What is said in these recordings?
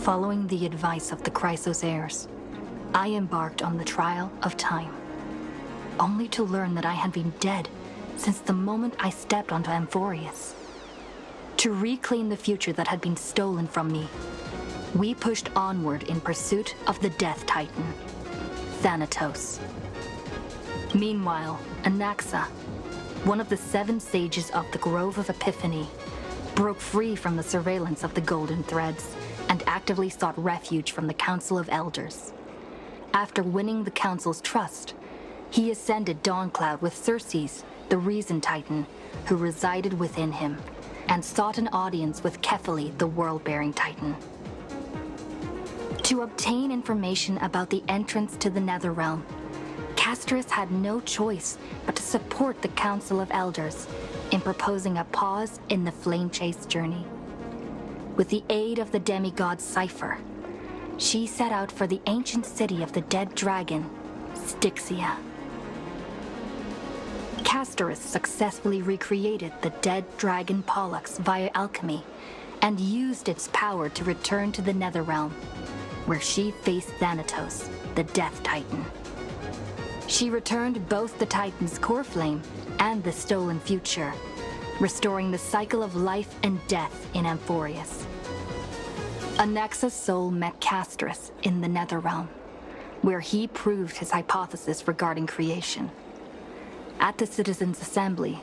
Following the advice of the Chrysos heirs, I embarked on the trial of time, only to learn that I had been dead since the moment I stepped onto Amphorius. To reclaim the future that had been stolen from me, we pushed onward in pursuit of the Death Titan, Thanatos. Meanwhile, Anaxa, one of the 7 sages of the Grove of Epiphany, broke free from the surveillance of the Golden Threads and actively sought refuge from the Council of Elders. After winning the Council's trust, he ascended Dawncloud with Circes, the Reason Titan, who resided within him, and sought an audience with Kefali, the World-Bearing Titan. To obtain information about the entrance to the Netherrealm, Castorus had no choice but to support the Council of Elders in proposing a pause in the Flame Chase journey. With the aid of the demigod Cypher, she set out for the ancient city of the dead dragon, Styxia. Castorus successfully recreated the dead dragon Pollux via alchemy and used its power to return to the Netherrealm, where she faced Thanatos, the Death Titan. She returned both the Titan's core flame and the stolen future, restoring the cycle of life and death in Amphorius. Anaxa's soul met Castorus in the Netherrealm, where he proved his hypothesis regarding creation. At the Citizens' Assembly,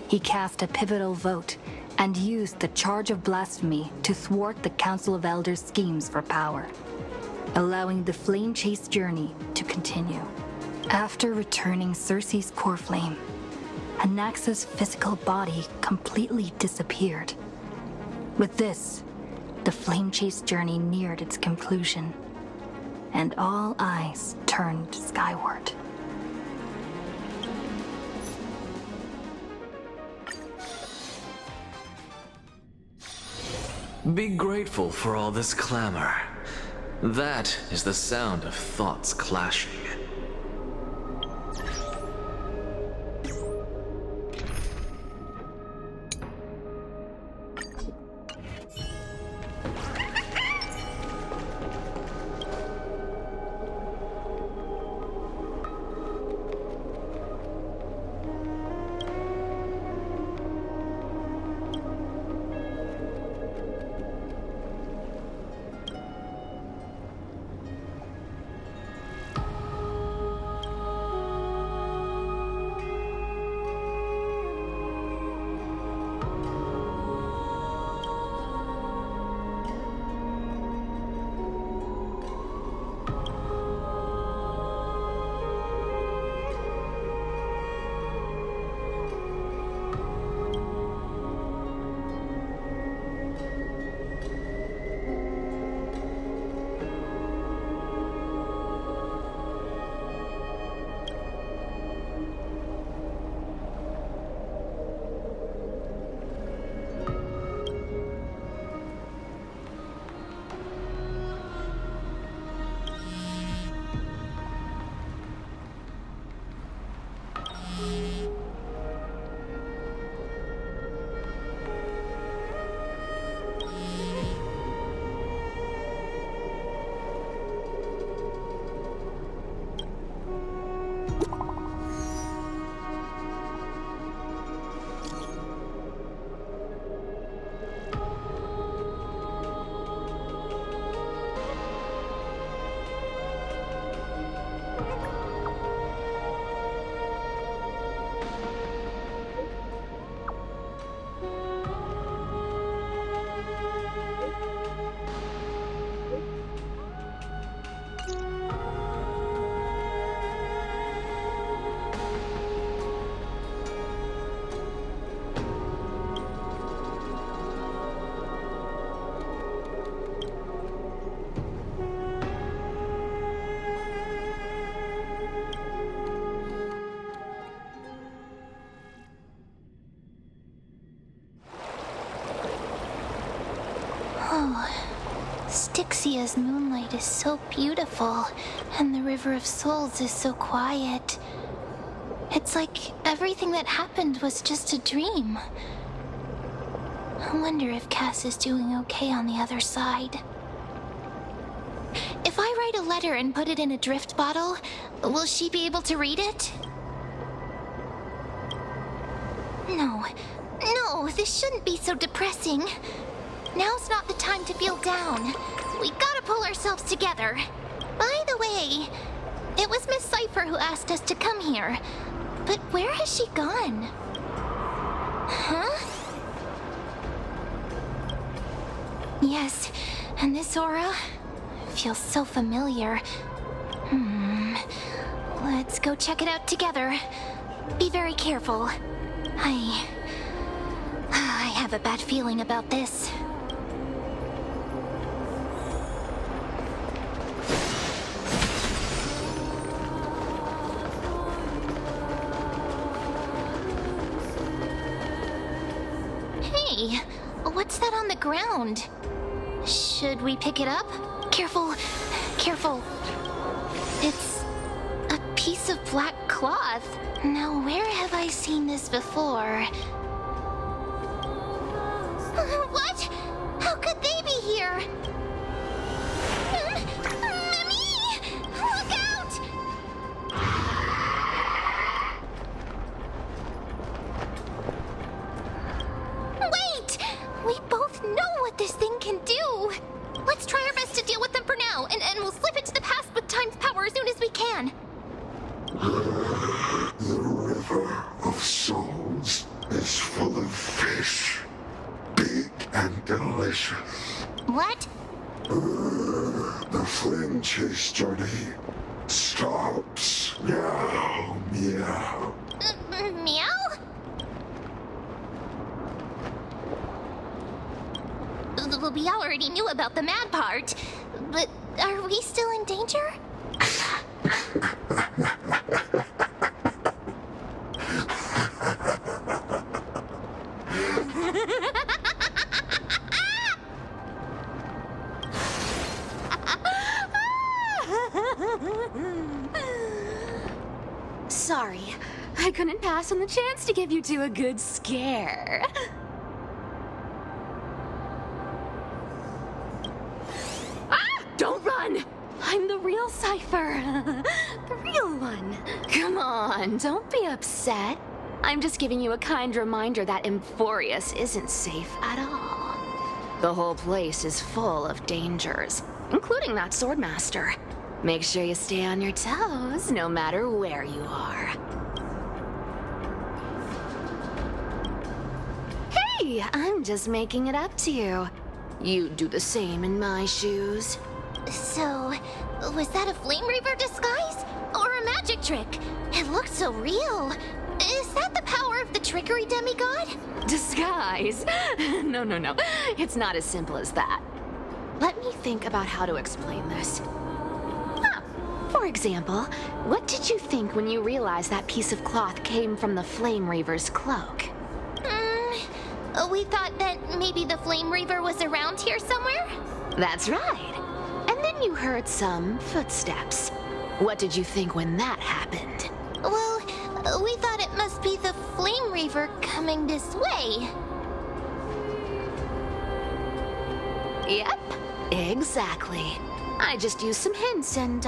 he cast a pivotal vote and used the charge of blasphemy to thwart the Council of Elders' schemes for power, allowing the Flame Chase journey to continue. After returning Circe's core flame, Anaxa's physical body completely disappeared. With this, the Flame Chase journey neared its conclusion, and all eyes turned skyward. Be grateful for all this clamor. That is the sound of thoughts clashing. Styxia's moonlight is so beautiful, and the River of Souls is so quiet. It's like everything that happened was just a dream. I wonder if Cass is doing okay on the other side. write a letter and put it in a drift bottle, will she be able to read it? No, this shouldn't be so depressing. Now's not the time to feel down. We gotta pull ourselves together. By the way, it was Miss Cipher who asked us to come here. But where has she gone? Huh? Yes, and this aura feels so familiar. Let's go check it out together. Be very careful. I have a bad feeling about this. Hey, what's that on the ground? Should we pick it up? Careful, careful. It's a piece of black cloth. Now, where have I seen this before? What? How could they be here? Mimi! Look out! Wait! We both know what this thing can do. Let's try our best to deal with them for now, and we'll slip into the past with Time's power as soon as we can. The River of Souls is full of fish, big and delicious. What? The flame chase journey stops. Meow, meow. Meow? We already knew about the mad part, but are we still in danger? Sorry, I couldn't pass on the chance to give you two a good scare. Don't run! I'm the real Cipher. The real one. Come on, don't be upset. I'm just giving you a kind reminder that Emphorius isn't safe at all. The whole place is full of dangers, including that Swordmaster. Make sure you stay on your toes, no matter where you are. Hey, I'm just making it up to you. You'd do the same in my shoes. So, was that a Flame Reaver disguise? Or a magic trick? It looked so real. Is that the power of the trickery demigod? Disguise? No. It's not as simple as that. Let me think about how to explain this. For example, what did you think when you realized that piece of cloth came from the Flame Reaver's cloak? We thought that maybe the Flame Reaver was around here somewhere? That's right. And then you heard some footsteps. What did you think when that happened? Well, we thought it must be the Flame Reaver coming this way. Yep, exactly. I just used some hints and,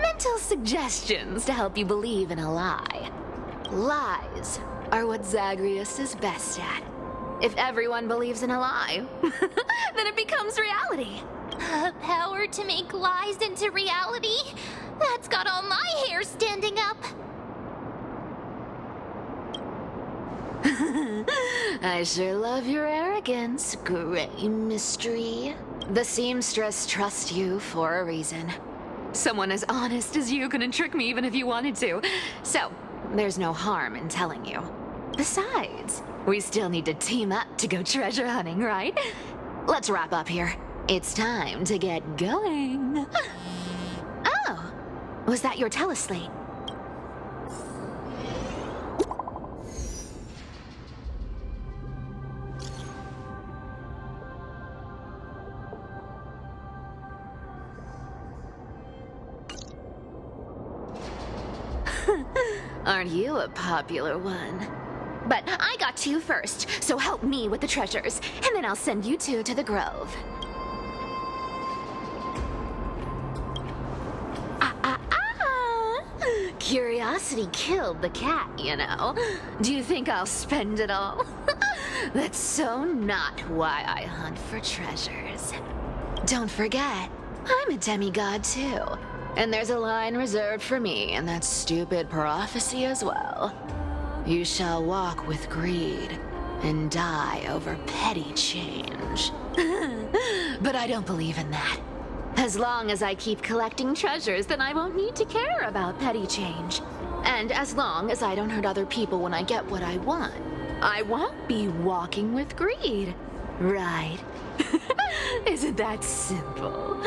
mental suggestions to help you believe in a lie. Lies are what Zagreus is best at. If everyone believes in a lie, then it becomes reality. A power to make lies into reality? That's got all my hair standing up. I sure love your arrogance, Gray Mystery. The seamstress trusts you for a reason. Someone as honest as you couldn't trick me even if you wanted to. So, there's no harm in telling you. Besides, we still need to team up to go treasure hunting, right? Let's wrap up here. It's time to get going. Oh, was that your teleslate? Aren't you a popular one? But I got to you first, so help me with the treasures, and then I'll send you two to the Grove. Curiosity killed the cat, you know. Do you think I'll spend it all? That's so not why I hunt for treasures. Don't forget, I'm a demigod too. And there's a line reserved for me in that stupid prophecy as well. You shall walk with greed and die over petty change. But I don't believe in that. As long as I keep collecting treasures, then I won't need to care about petty change. And as long as I don't hurt other people when I get what I want, I won't be walking with greed. Right? Isn't that simple?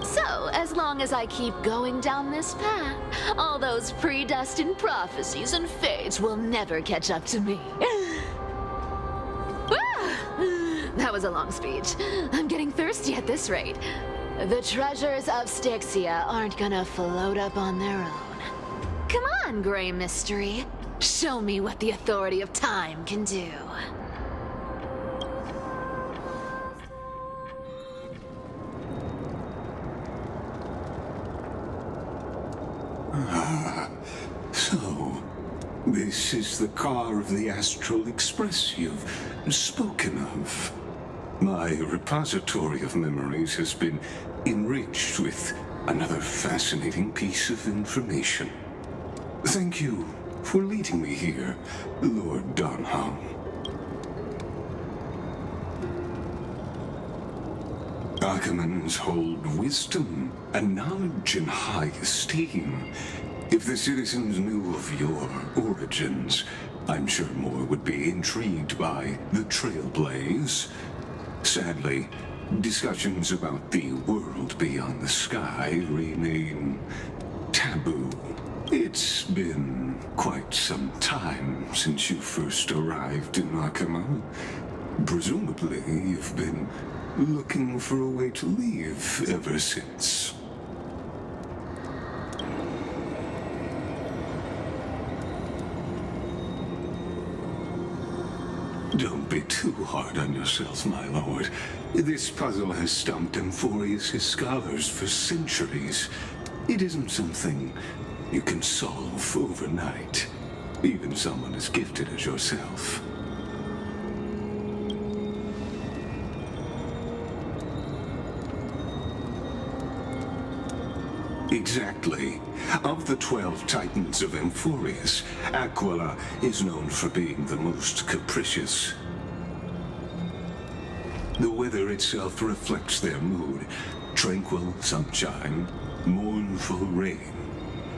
So, as long as I keep going down this path, all those predestined prophecies and fates will never catch up to me. That was a long speech. I'm getting thirsty at this rate. The treasures of Styxia aren't gonna float up on their own. Come on, Gray Mystery. Show me what the authority of time can do. So, this is the car of the Astral Express you've spoken of. My repository of memories has been enriched with another fascinating piece of information. Thank you for leading me here, Lord Donham. Archimans hold wisdom and knowledge in high esteem. If the citizens knew of your origins, I'm sure more would be intrigued by the Trailblaze. Sadly, discussions about the world beyond the sky remain taboo. It's been quite some time since you first arrived in Arkham. Presumably, you've been looking for a way to leave ever since. Don't be too hard on yourself, my lord. This puzzle has stumped Amphorius' scholars for centuries. It isn't something you can solve overnight, even someone as gifted as yourself. Exactly. Of the 12 Titans of Amphorius, Aquila is known for being the most capricious. The weather itself reflects their mood. Tranquil sunshine, mournful rain.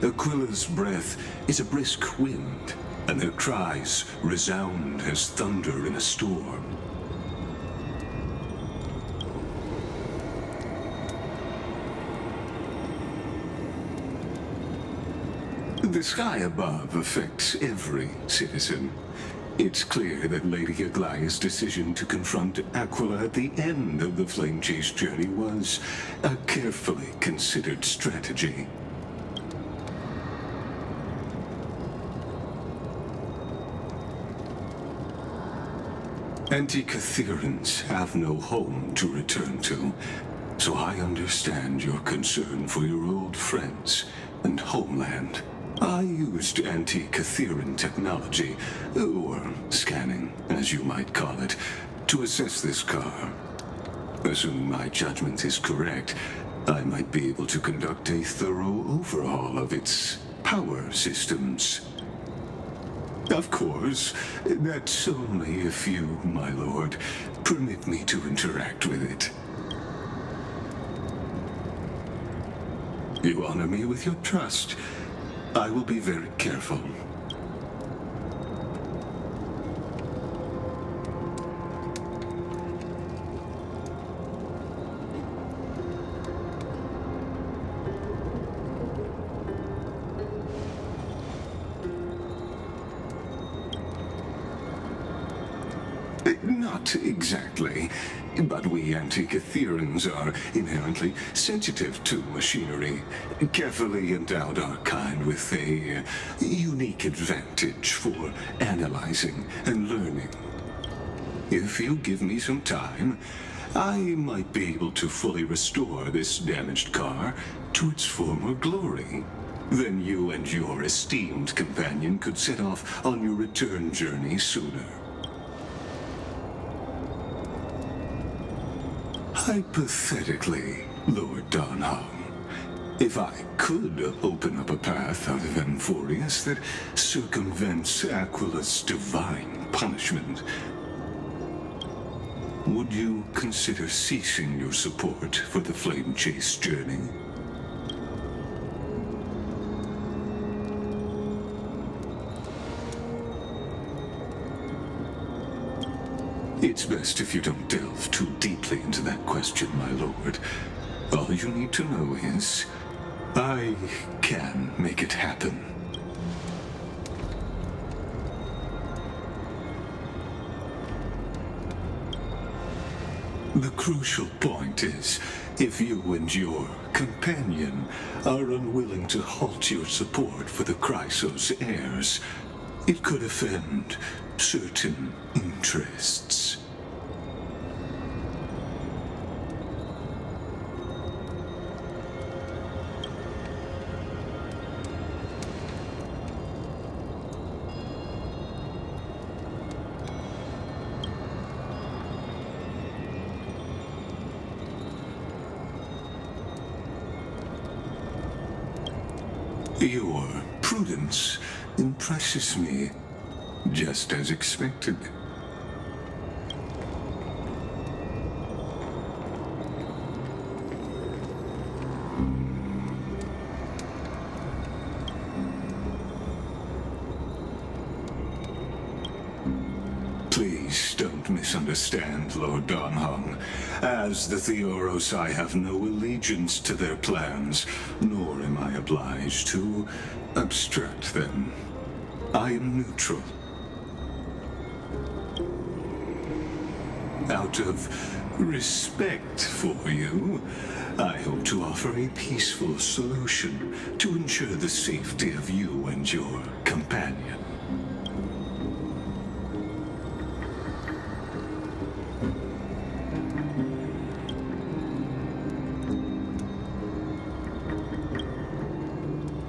Aquila's breath is a brisk wind, and their cries resound as thunder in a storm. The sky above affects every citizen. It's clear that Lady Aglaya's decision to confront Aquila at the end of the Flame Chase journey was a carefully considered strategy. Antikytherans have no home to return to, so I understand your concern for your old friends and homeland. I used Antikytheran technology, or scanning, as you might call it, to assess this car. Assuming my judgment is correct, I might be able to conduct a thorough overhaul of its power systems. Of course, that's only if you, my lord, permit me to interact with it. You honor me with your trust. I will be very careful. Not exactly, but we Antikytherans are inherently sensitive to machinery. Carefully endowed our kind with a unique advantage for analyzing and learning. If you give me some time, I might be able to fully restore this damaged car to its former glory. Then you and your esteemed companion could set off on your return journey sooner. Hypothetically, Lord Donham, if I could open up a path out of Amphorius that circumvents Aquila's divine punishment, would you consider ceasing your support for the Flame Chase journey? It's best if you don't delve too deeply into that question, my lord. All you need to know is, I can make it happen. The crucial point is, if you and your companion are unwilling to halt your support for the Chrysos heirs, it could offend certain interests. Your prudence impresses me, just as expected. Please don't misunderstand, Lord Donham. As the Theoros, I have no allegiance to their plans, nor am I obliged to obstruct them. I am neutral. Out of respect for you, I hope to offer a peaceful solution to ensure the safety of you and your companion.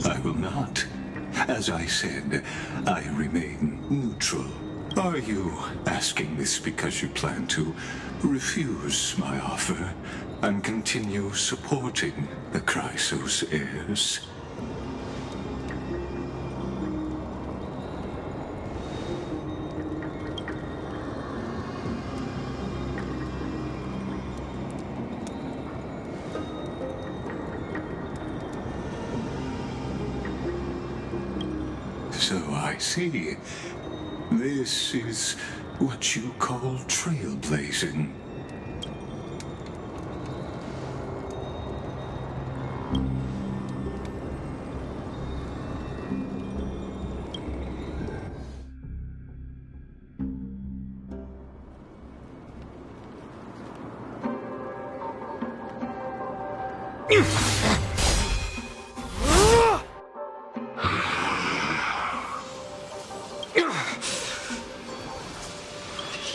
I will not. As I said, I remain neutral. Are you asking this because you plan to refuse my offer and continue supporting the Chrysos heirs? So I see. This is what you call trailblazing.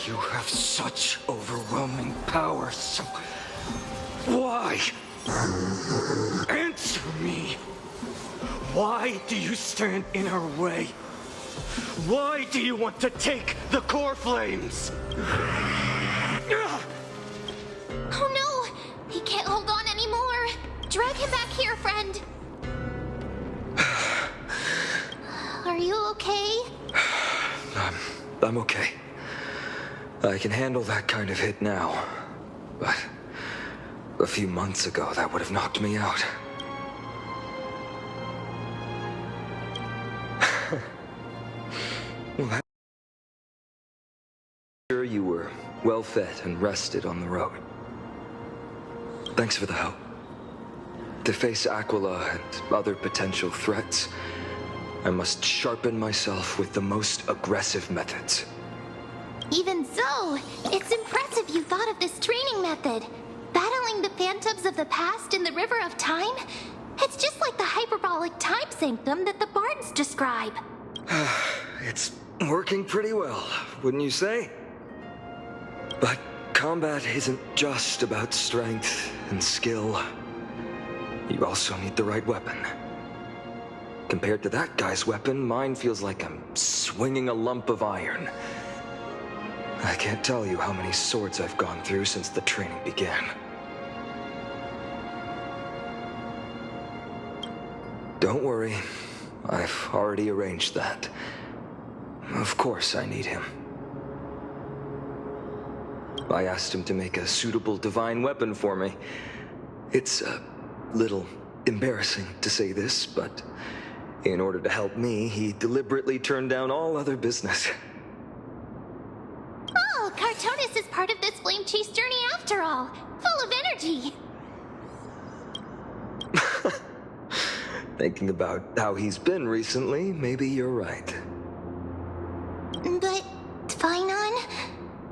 You have such overwhelming power, so why? Answer me! Why do you stand in our way? Why do you want to take the core flames? Oh no! He can't hold on anymore! Drag him back here, friend! Are you okay? I'm okay. I can handle that kind of hit now. But a few months ago, that would have knocked me out. Well, I'm sure you were well fed and rested on the road. Thanks for the help. To face Aquila and other potential threats, I must sharpen myself with the most aggressive methods. Even so, it's impressive you thought of this training method. Battling the phantoms of the past in the River of Time? It's just like the hyperbolic time sanctum that the bards describe. It's working pretty well, wouldn't you say? But combat isn't just about strength and skill. You also need the right weapon. compared to that guy's weapon, mine feels like I'm swinging a lump of iron. I can't tell you how many swords I've gone through since the training began. Don't worry, I've already arranged that. Of course I need him. I asked him to make a suitable divine weapon for me. It's a little embarrassing to say this, but in order to help me, he deliberately turned down all other business. Oh, Cartonis is part of this flame chase journey after all. Full of energy. Thinking about how he's been recently, maybe you're right. But, Phainon,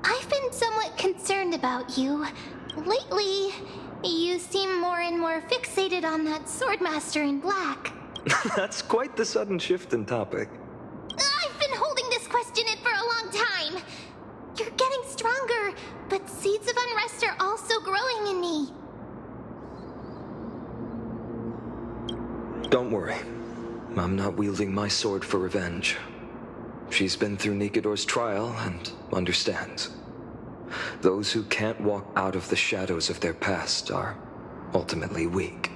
I've been somewhat concerned about you. Lately, you seem more and more fixated on that Swordmaster in black. That's quite the sudden shift in topic. I've been holding this question in for a long time. You're getting stronger, but seeds of unrest are also growing in me. Don't worry. I'm not wielding my sword for revenge. She's been through Nikador's trial and understands. Those who can't walk out of the shadows of their past are ultimately weak.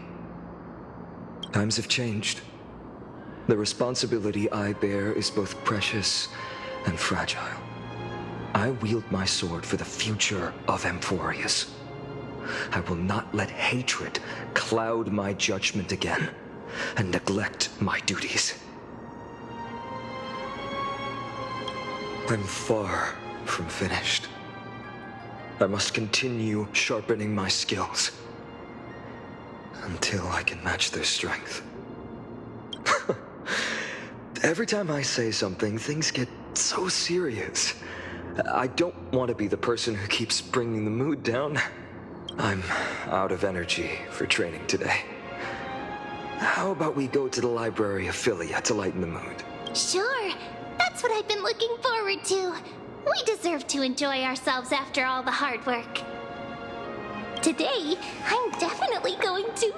Times have changed. The responsibility I bear is both precious and fragile. I wield my sword for the future of Amphorius. I will not let hatred cloud my judgment again and neglect my duties. I'm far from finished. I must continue sharpening my skills until I can match their strength. Every time I say something, things get so serious. I don't want to be the person who keeps bringing the mood down. I'm out of energy for training today. How about we go to the Library of Philia to lighten the mood? Sure, that's what I've been looking forward to. We deserve to enjoy ourselves after all the hard work. Today, I'm definitely going to...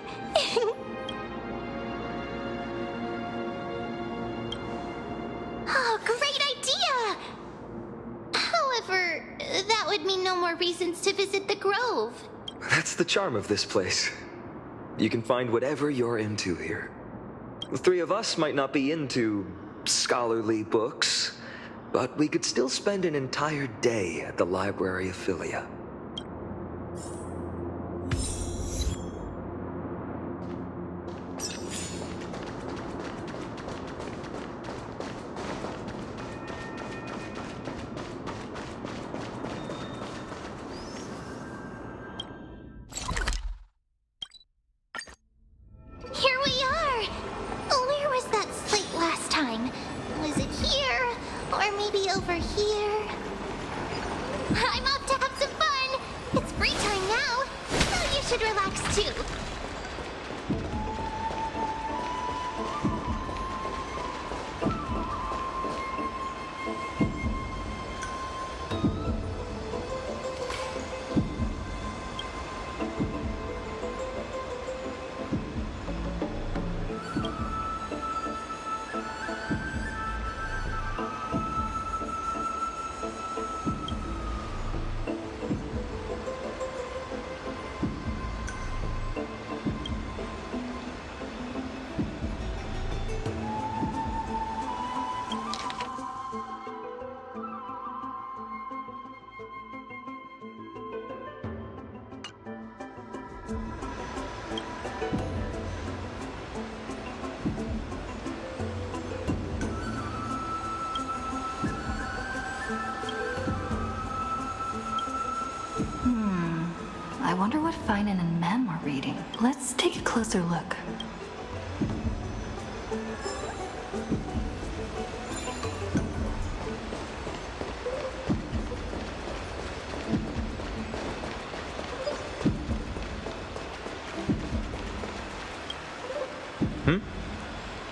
Oh, great idea! However, that would mean no more reasons to visit the Grove. That's the charm of this place. You can find whatever you're into here. The three of us might not be into scholarly books, but we could still spend an entire day at the Library of Philia. Here we are! Where was that slate last time? Was it here? Or maybe over here? I'm off to have some fun! It's free time now, so you should relax too. I wonder what Phainon and Mem are reading. Let's take a closer look.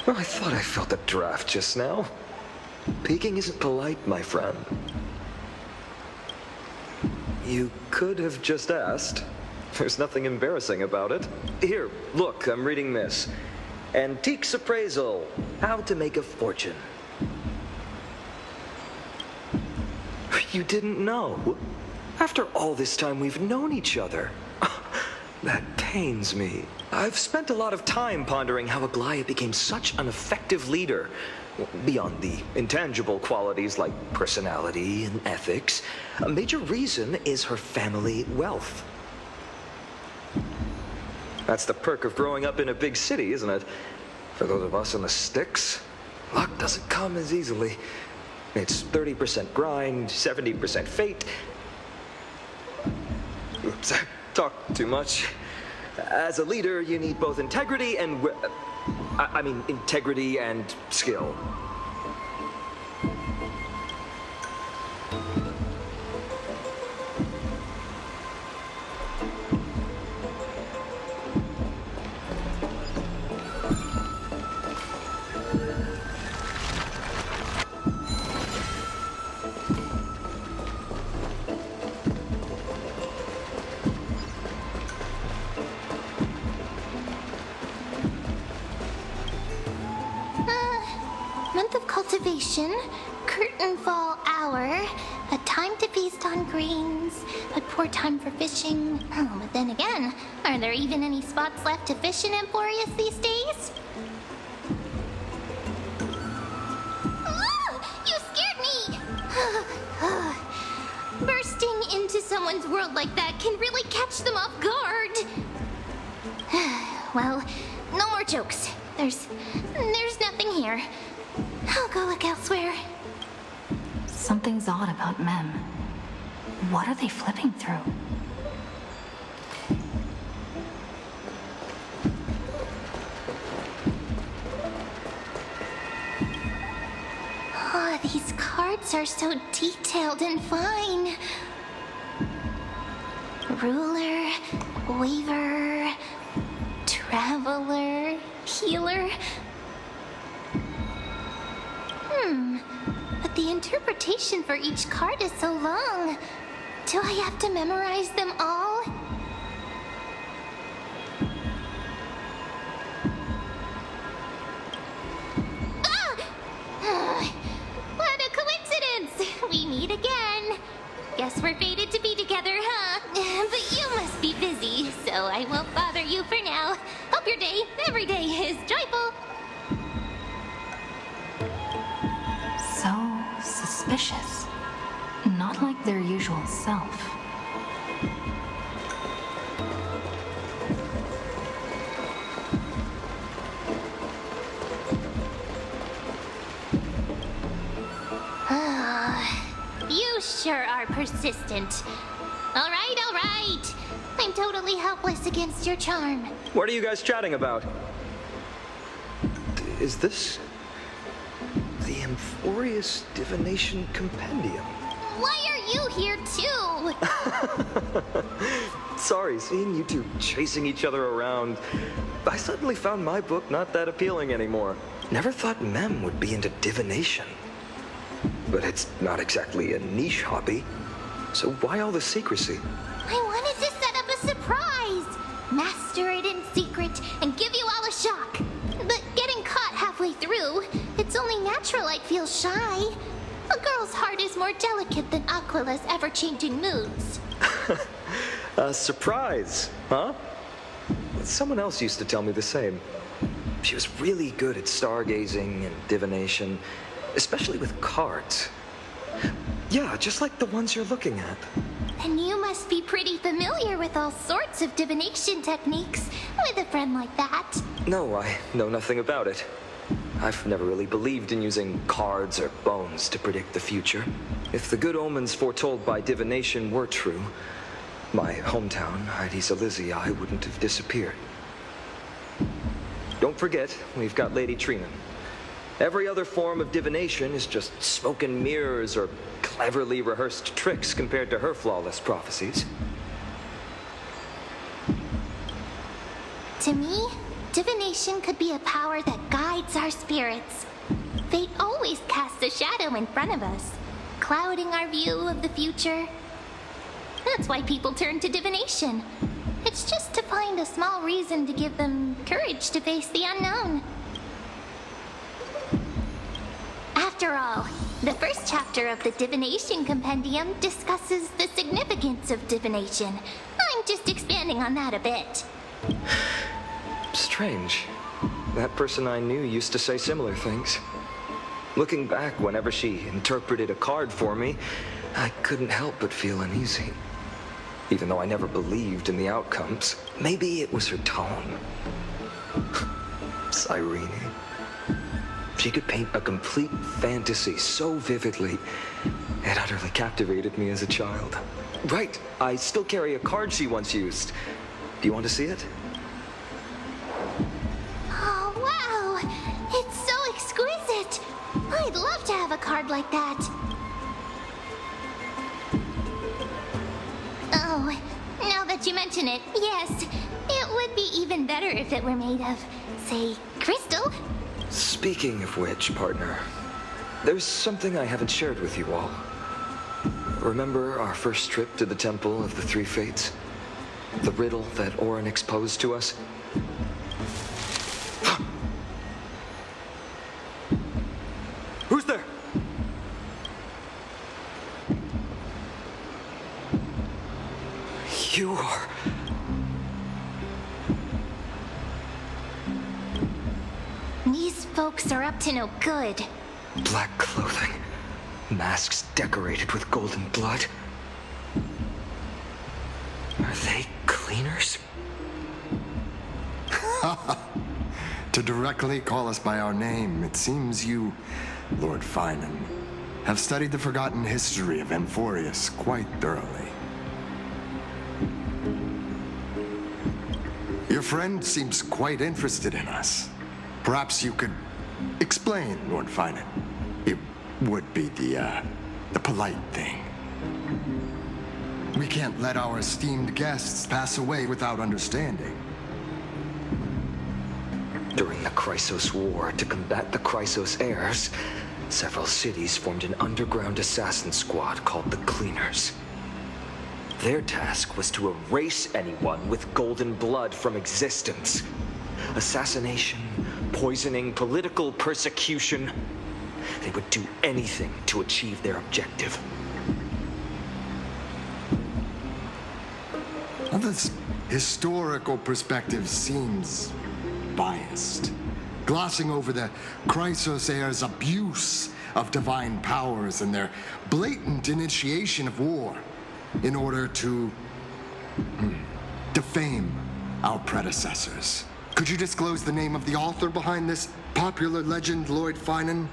Oh, I thought I felt a draft just now. Peeking isn't polite, my friend. You could have just asked. There's nothing embarrassing about it. Here, look, I'm reading this. Antiques Appraisal. How to make a fortune. You didn't know? After all this time we've known each other. That pains me. I've spent a lot of time pondering how Aglaya became such an effective leader. Beyond the intangible qualities like personality and ethics, a major reason is her family wealth. That's the perk of growing up in a big city, isn't it? For those of us in the sticks, luck doesn't come as easily. It's 30% grind, 70% fate. Oops, I talked too much. As a leader, you need both integrity and... integrity and skill. Month of cultivation, curtain fall hour, a time to feast on grains, a poor time for fishing. Oh, but then again, are there even any spots left to fish in Emporius these days? You scared me! Bursting into someone's world like that can really catch them off guard. Well, no more jokes. There's nothing here. I'll go look elsewhere. Something's odd about Mem. What are they flipping through? Oh, these cards are so detailed and fine. Ruler, Weaver, Traveler, Healer. But the interpretation for each card is so long. Do I have to memorize them all? What a coincidence! We meet again. Guess we're fated to be together, huh? But you must be busy, so I won't bother you for now. Hope your day, every day, is joyful. So suspicious. Not like their usual self. You sure are persistent. All right. I'm totally helpless against your charm. What are you guys chatting about? Is this the Emporius Divination Compendium? Why are you here too? Sorry, seeing you two chasing each other around, I suddenly found my book not that appealing anymore. Never thought Mem would be into divination. But it's not exactly a niche hobby. So why all the secrecy? I wanted to set up a surprise. Master it in secret and give you all a shock. But getting caught halfway through, it's only natural I'd feel shy. A girl's heart is more delicate than Aquila's ever-changing moods. A surprise, huh? Someone else used to tell me the same. She was really good at stargazing and divination, especially with cards. Yeah, just like the ones you're looking at. And you must be pretty familiar with all sorts of divination techniques with a friend like that. No, I know nothing about it. I've never really believed in using cards or bones to predict the future. If the good omens foretold by divination were true, my hometown, Hydes Elysiae, wouldn't have disappeared. Don't forget, we've got Lady Trina. Every other form of divination is just smoke and mirrors or cleverly rehearsed tricks compared to her flawless prophecies. To me, divination could be a power that guides our spirits. Fate always casts a shadow in front of us, clouding our view of the future. That's why people turn to divination. It's just to find a small reason to give them courage to face the unknown. After all, the first chapter of the Divination Compendium discusses the significance of divination. I'm just expanding on that a bit. Strange. That person I knew used to say similar things. Looking back, whenever she interpreted a card for me, I couldn't help but feel uneasy. Even though I never believed in the outcomes, maybe it was her tone. Cyrene. She could paint a complete fantasy so vividly, it utterly captivated me as a child. Right, I still carry a card she once used. Do you want to see it? Oh, wow! It's so exquisite! I'd love to have a card like that. Oh, now that you mention it, yes. It would be even better if it were made of, say, crystal. Speaking of which, partner, there's something I haven't shared with you all. Remember our first trip to the Temple of the Three Fates? The riddle that Orynyx posed to us? Who's there? You are... These folks are up to no good. Black clothing, masks decorated with golden blood. Are they cleaners? To directly call us by our name, it seems you, Lord Finan, have studied the forgotten history of Amphorius quite thoroughly. Your friend seems quite interested in us. Perhaps you could explain, Lord Finan. It would be the polite thing. We can't let our esteemed guests pass away without understanding. During the Chrysos War, to combat the Chrysos heirs, several cities formed an underground assassin squad called the Cleaners. Their task was to erase anyone with golden blood from existence. Assassination, poisoning, political persecution. They would do anything to achieve their objective. Well, this historical perspective seems biased, glossing over the Chrysos heirs' abuse of divine powers and their blatant initiation of war in order to defame our predecessors. Could you disclose the name of the author behind this popular legend, Lord Finan?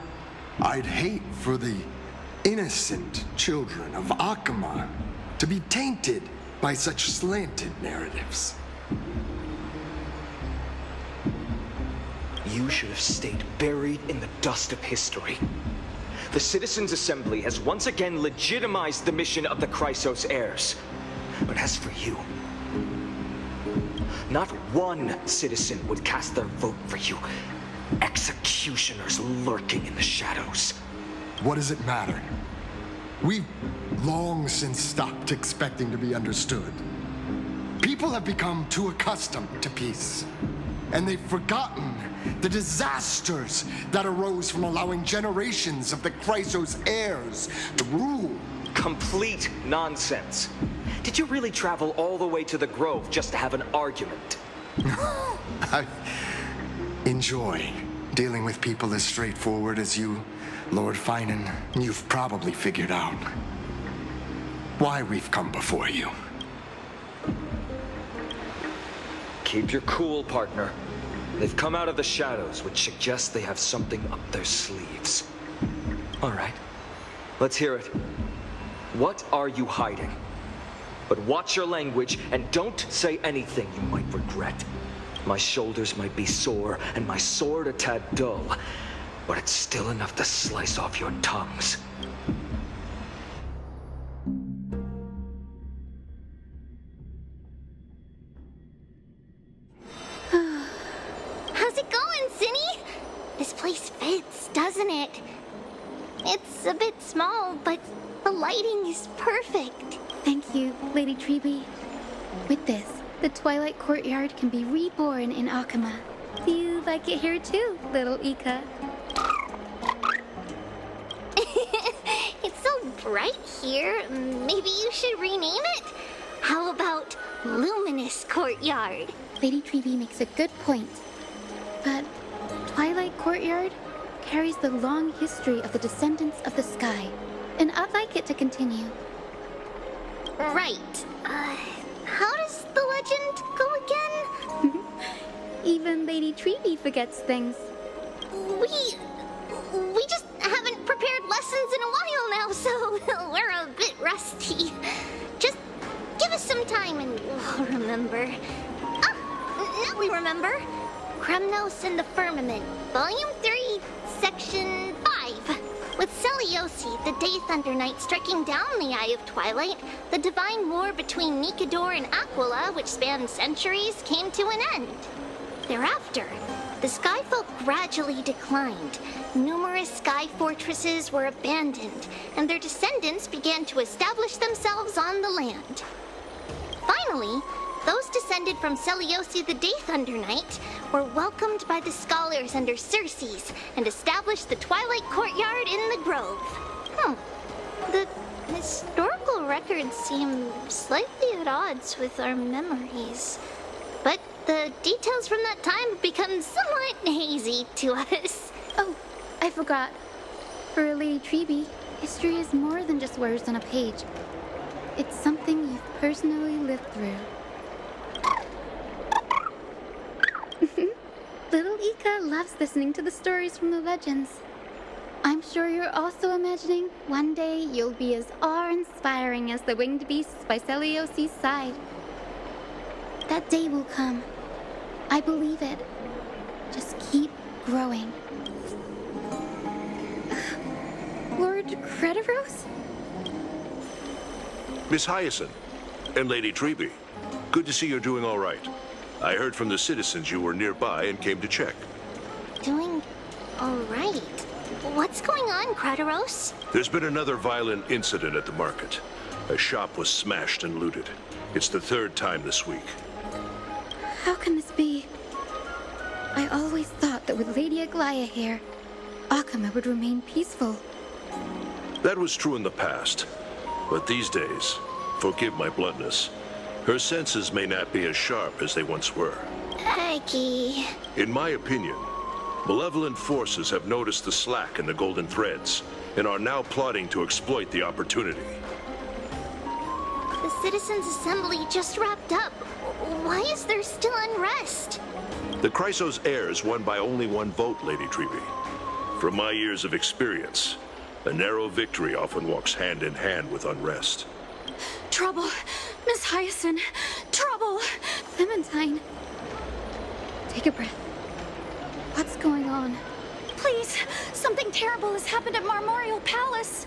I'd hate for the innocent children of Akamar to be tainted by such slanted narratives. You should have stayed buried in the dust of history. The Citizens' Assembly has once again legitimized the mission of the Chrysos heirs. But as for you, not one citizen would cast their vote for you. Executioners lurking in the shadows. What does it matter? We've long since stopped expecting to be understood. People have become too accustomed to peace, and they've forgotten the disasters that arose from allowing generations of the Chrysos heirs to rule. Complete nonsense. Did you really travel all the way to the Grove just to have an argument? I enjoy dealing with people as straightforward as you, Lord Finan. You've probably figured out why we've come before you. Keep your cool, partner. They've come out of the shadows, which suggests they have something up their sleeves. All right, let's hear it. What are you hiding? But watch your language and don't say anything you might regret. My shoulders might be sore and my sword a tad dull, but it's still enough to slice off your tongues. How's it going, Zinni? This place fits, doesn't it? It's a bit small, but the lighting is perfect. Thank you, Lady Treeby. With this, the Twilight Courtyard can be reborn in Akama. Do you like it here too, little Ika? It's so bright here. Maybe you should rename it? How about Luminous Courtyard? Lady Treby makes a good point. But Twilight Courtyard carries the long history of the descendants of the sky, and I'd like it to continue. Right. How does the legend go again? Even Lady Treby forgets things. We just haven't prepared lessons in a while now, so we're a bit rusty. Just give us some time and we'll remember. Ah, now we remember. Kremnos and the Firmament, Volume 3, Section 5. With Seliosi, the Day Thunder Knight, striking down the Eye of Twilight, the divine war between Nikador and Aquila, which spanned centuries, came to an end. Thereafter, the Skyfolk gradually declined. Numerous sky fortresses were abandoned, and their descendants began to establish themselves on the land. Finally, those descended from Seliosi the Day Thunder Knight were welcomed by the scholars under Circes and established the Twilight Courtyard in the Grove. The historical records seem slightly at odds with our memories, but the details from that time have become somewhat hazy to us. Oh, I forgot. For Lady Treby, history is more than just words on a page. It's something you've personally lived through. Little Ika loves listening to the stories from the legends. I'm sure you're also imagining one day you'll be as awe-inspiring as the winged beasts by Seliosi's side. That day will come. I believe it. Just keep growing. Lord Crediros? Miss Hyacinth and Lady Treby, good to see you're doing all right. I heard from the citizens you were nearby and came to check. Doing all right. What's going on, Crediros? There's been another violent incident at the market. A shop was smashed and looted. It's the third time this week. How can this be? I always thought that with Lady Aglaya here, Akama would remain peaceful. That was true in the past. But these days, forgive my bluntness, her senses may not be as sharp as they once were. Aggie. In my opinion, malevolent forces have noticed the slack in the golden threads and are now plotting to exploit the opportunity. The Citizens' Assembly just wrapped up. Why is there still unrest? The Chrysos heirs won by only one vote, Lady Treby. From my years of experience, a narrow victory often walks hand in hand with unrest. Trouble! Miss Hyacinth! Trouble! Clementine. Take a breath. What's going on? Please! Something terrible has happened at Marmorial Palace!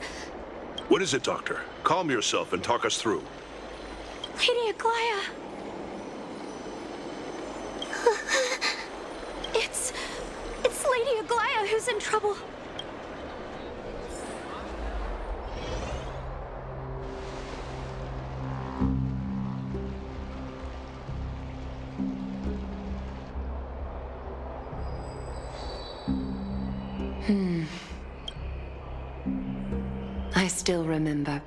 What is it, Doctor? Calm yourself and talk us through. Lady Aglaya! It's Lady Aglaya who's in trouble. I still remember.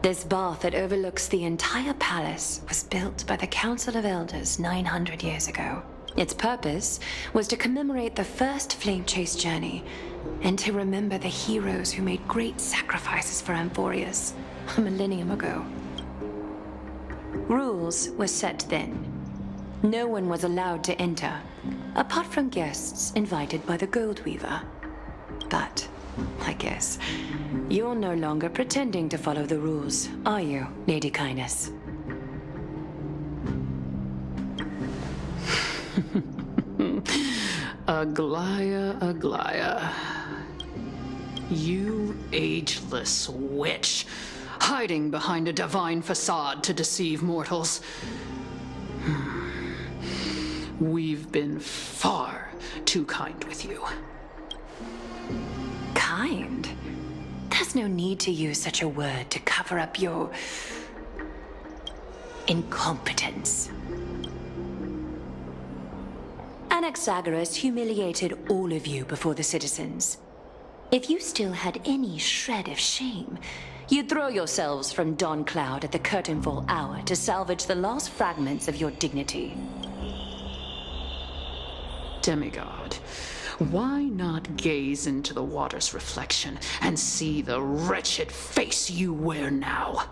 This bath that overlooks the entire palace was built by the Council of Elders 900 years ago. Its purpose was to commemorate the first flame chase journey and to remember the heroes who made great sacrifices for Amphorius a millennium ago. Rules were set then. No one was allowed to enter, apart from guests invited by the Goldweaver. But I guess you're no longer pretending to follow the rules, are you, Lady Kindness? Aglaya, Aglaya. You ageless witch, hiding behind a divine facade to deceive mortals. We've been far too kind with you. Kind? There's no need to use such a word to cover up your... incompetence. Anaxagoras humiliated all of you before the citizens. If you still had any shred of shame, you'd throw yourselves from Dawn Cloud at the curtainfall hour to salvage the last fragments of your dignity. Demigod, why not gaze into the water's reflection and see the wretched face you wear now?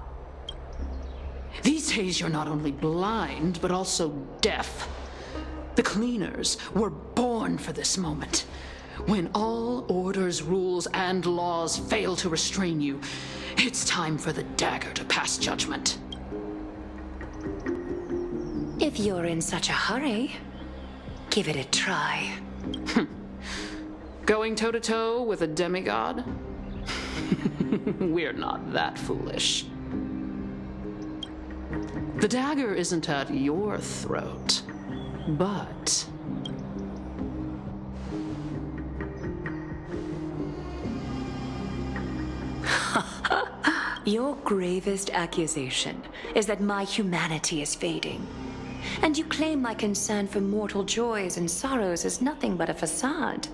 These days you're not only blind, but also deaf. The cleaners were born for this moment. When all orders, rules, and laws fail to restrain you, it's time for the dagger to pass judgment. If you're in such a hurry, give it a try. Going toe-to-toe with a demigod? We're not that foolish. The dagger isn't at your throat, but... Your gravest accusation is that my humanity is fading. And you claim my concern for mortal joys and sorrows is nothing but a facade.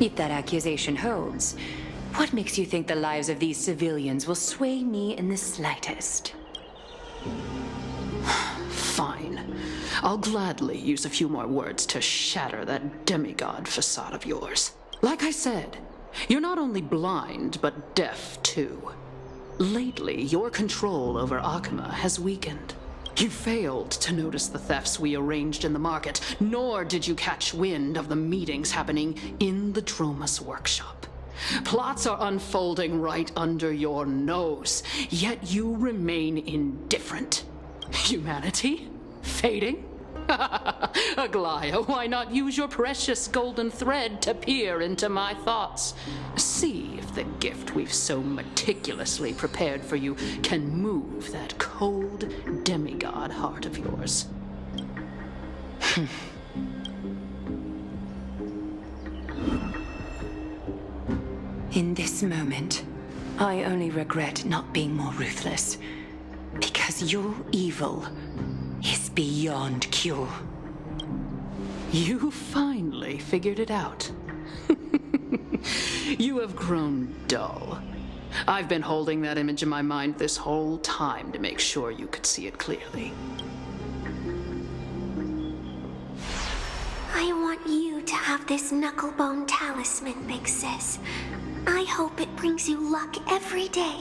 If that accusation holds, what makes you think the lives of these civilians will sway me in the slightest? Fine. I'll gladly use a few more words to shatter that demigod facade of yours. Like I said, you're not only blind, but deaf too. Lately, your control over Akuma has weakened. You failed to notice the thefts we arranged in the market, nor did you catch wind of the meetings happening in the Dromus workshop. Plots are unfolding right under your nose, yet you remain indifferent. Humanity? Fading? Aglaya, why not use your precious golden thread to peer into my thoughts? See if the gift we've so meticulously prepared for you can move that cold demigod heart of yours. In this moment, I only regret not being more ruthless, because your evil is beyond cure. You finally figured it out. You have grown dull. I've been holding that image in my mind this whole time to make sure you could see it clearly. I want you to have this knucklebone talisman, Big Sis. I hope it brings you luck every day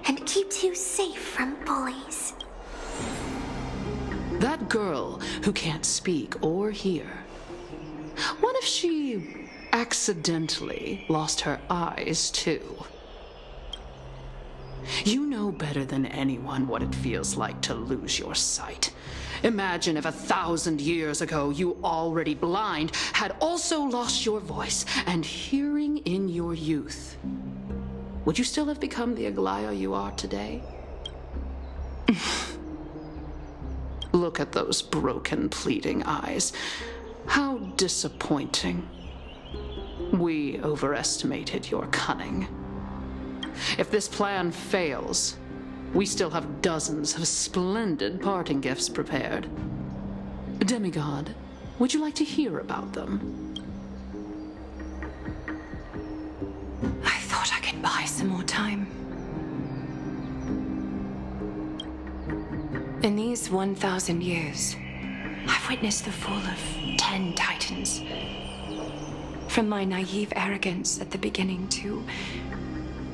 and keeps you safe from bullies. That girl who can't speak or hear, what if she accidentally lost her eyes too? You know better than anyone what it feels like to lose your sight. Imagine if 1,000 years ago you, already blind, had also lost your voice and hearing in your youth. Would you still have become the Aglaya you are today? Look at those broken, pleading eyes. How disappointing. We overestimated your cunning. If this plan fails, we still have dozens of splendid parting gifts prepared. Demigod, would you like to hear about them? I thought I could buy some more time. In these 1,000 years, I've witnessed the fall of 10 titans. From my naive arrogance at the beginning to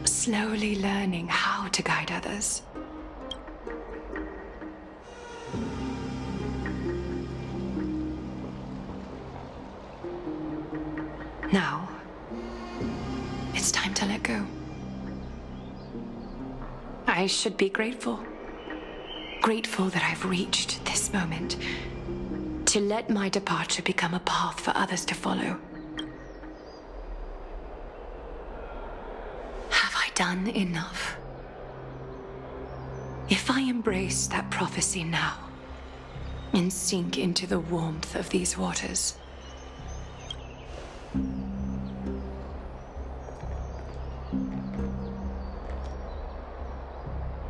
slowly learning how to guide others. Now, it's time to let go. I should be grateful. Grateful that I've reached this moment. To let my departure become a path for others to follow. Have I done enough? If I embrace that prophecy now, and sink into the warmth of these waters,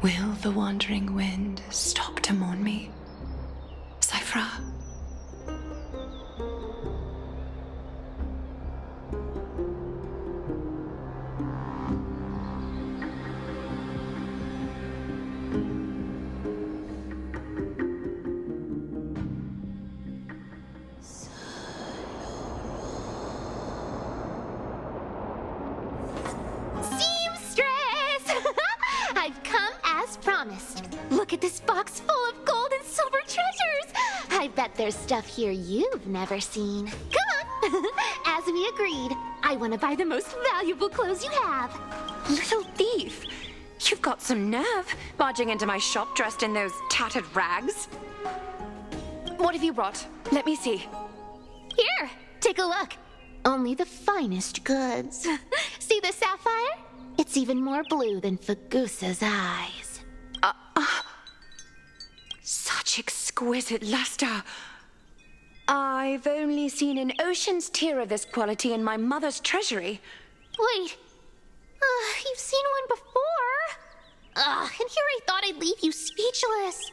Will the wandering wind stop to mourn me? Cyphra? I've come as promised. Look at this box full of gold and silver treasures. I bet there's stuff here you've never seen. Come on. As we agreed, I want to buy the most valuable clothes you have. Little thief! You've got some nerve, barging into my shop dressed in those tattered rags. What have you brought? Let me see. Here, take a look. Only the finest goods. See the sapphire? It's even more blue than Fagusa's eyes. Such exquisite luster. I've only seen an ocean's tear of this quality in my mother's treasury. Wait. You've seen one before. And here I thought I'd leave you speechless.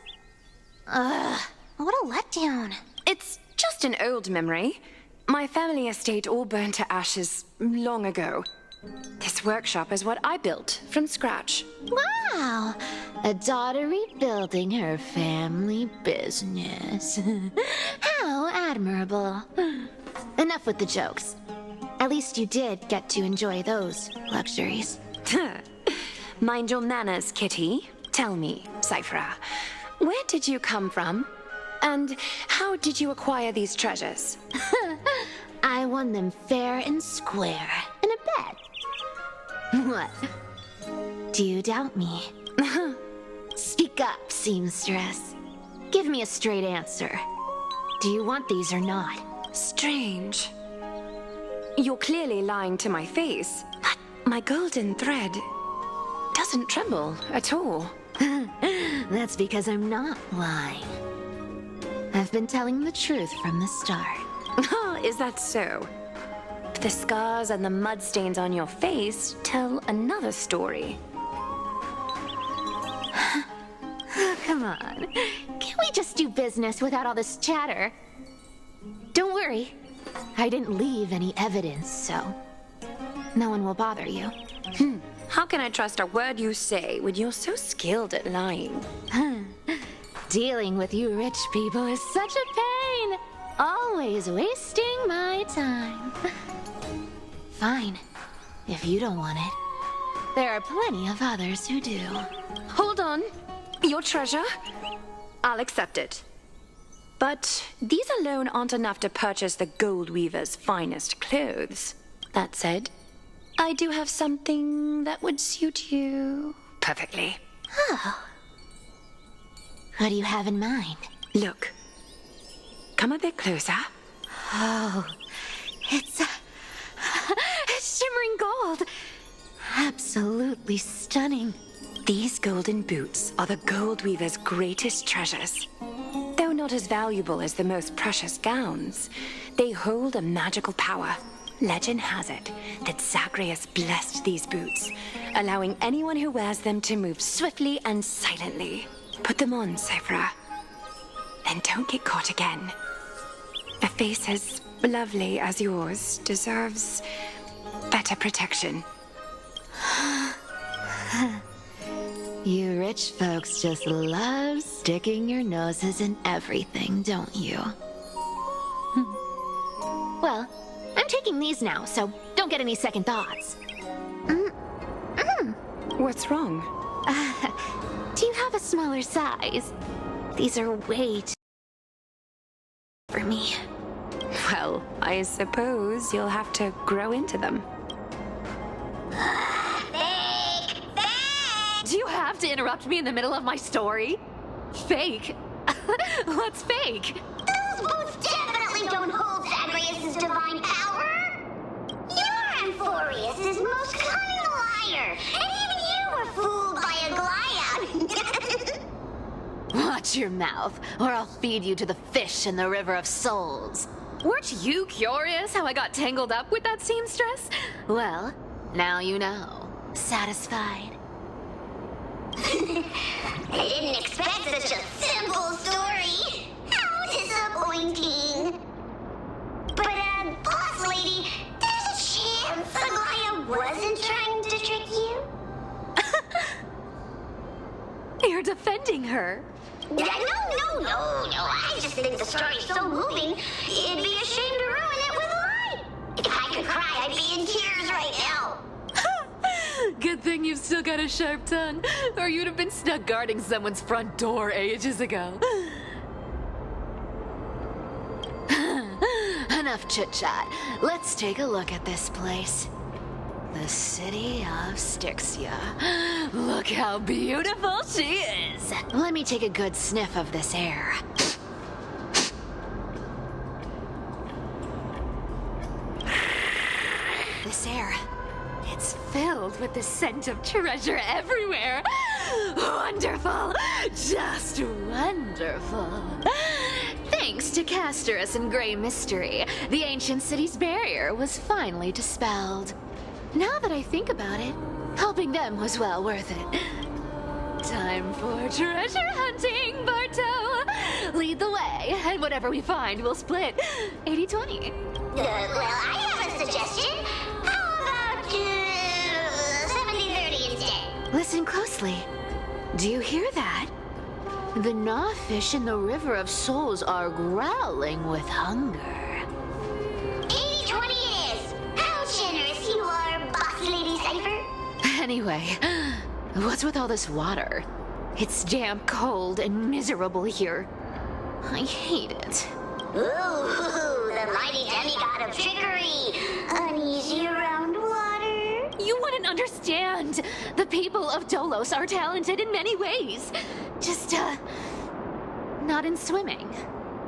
What a letdown. It's just an old memory. My family estate all burned to ashes long ago. This workshop is what I built from scratch. Wow! A daughter rebuilding her family business. How admirable. Enough with the jokes. At least you did get to enjoy those luxuries. Mind your manners, Kitty. Tell me, Cyphra, where did you come from? And how did you acquire these treasures? I won them fair and square in a bet. What? Do you doubt me? Speak up, seamstress. Give me a straight answer. Do you want these or not? Strange. You're clearly lying to my face, but my golden thread doesn't tremble at all. That's because I'm not lying. I've been telling the truth from the start. Oh, is that so? The scars and the mud stains on your face tell another story. Come on. Can't we just do business without all this chatter? Don't worry. I didn't leave any evidence, so no one will bother you. How can I trust a word you say when you're so skilled at lying? Dealing with you rich people is such a pain. Always wasting my time. Fine, if you don't want it. There are plenty of others who do. Hold on. Your treasure? I'll accept it. But these alone aren't enough to purchase the Gold Weaver's finest clothes. That said, I do have something that would suit you perfectly. Oh. What do you have in mind? Look. Come a bit closer. Oh, it's shimmering gold. Absolutely stunning. These golden boots are the Gold Weaver's greatest treasures. Though not as valuable as the most precious gowns, they hold a magical power. Legend has it that Zagreus blessed these boots, allowing anyone who wears them to move swiftly and silently. Put them on, Cyphra. Then don't get caught again. A face as lovely as yours deserves better protection. You rich folks just love sticking your noses in everything, don't you? Well, I'm taking these now, so don't get any second thoughts. What's wrong? Do you have a smaller size? These are way too for me. Well, I suppose you'll have to grow into them. Do you have to interrupt me in the middle of my story? Fake? What's fake? Those boots definitely don't hold Zagreus' divine power. You're Amphorius' most cunning liar, and even you were fooled by a Glyad. Watch your mouth, or I'll feed you to the fish in the River of Souls. Weren't you curious how I got tangled up with that seamstress? Well, now you know. Satisfied? I didn't expect such a simple story. How disappointing. But, boss lady, there's a chance Aglaya wasn't trying to trick you? You're defending her. No. I just think the story's so moving, it'd be a shame to ruin it with a lie. If I could cry, I'd be in tears right now. Good thing you've still got a sharp tongue, or you'd have been stuck guarding someone's front door ages ago. Enough chit-chat. Let's take a look at this place. The city of Styxia. Look how beautiful she is. Let me take a good sniff of this air. This air, it's filled with the scent of treasure everywhere. Wonderful. Just wonderful. Thanks to Castorus and Grey Mystery, the ancient city's barrier was finally dispelled. Now that I think about it, helping them was well worth it. Time for treasure hunting, Barto! Lead the way, and whatever we find, we'll split 80-20. Well, I have a suggestion. How about 70-30 instead? Listen closely. Do you hear that? The gnawfish in the River of Souls are growling with hunger. 80-20 it is. How generous you are, Boss Lady Cypher. Anyway, what's with all this water? It's damp, cold, and miserable here. I hate it. Ooh, the mighty demigod of trickery. Uneasy around water. You wouldn't understand. The people of Dolos are talented in many ways. Just, not in swimming.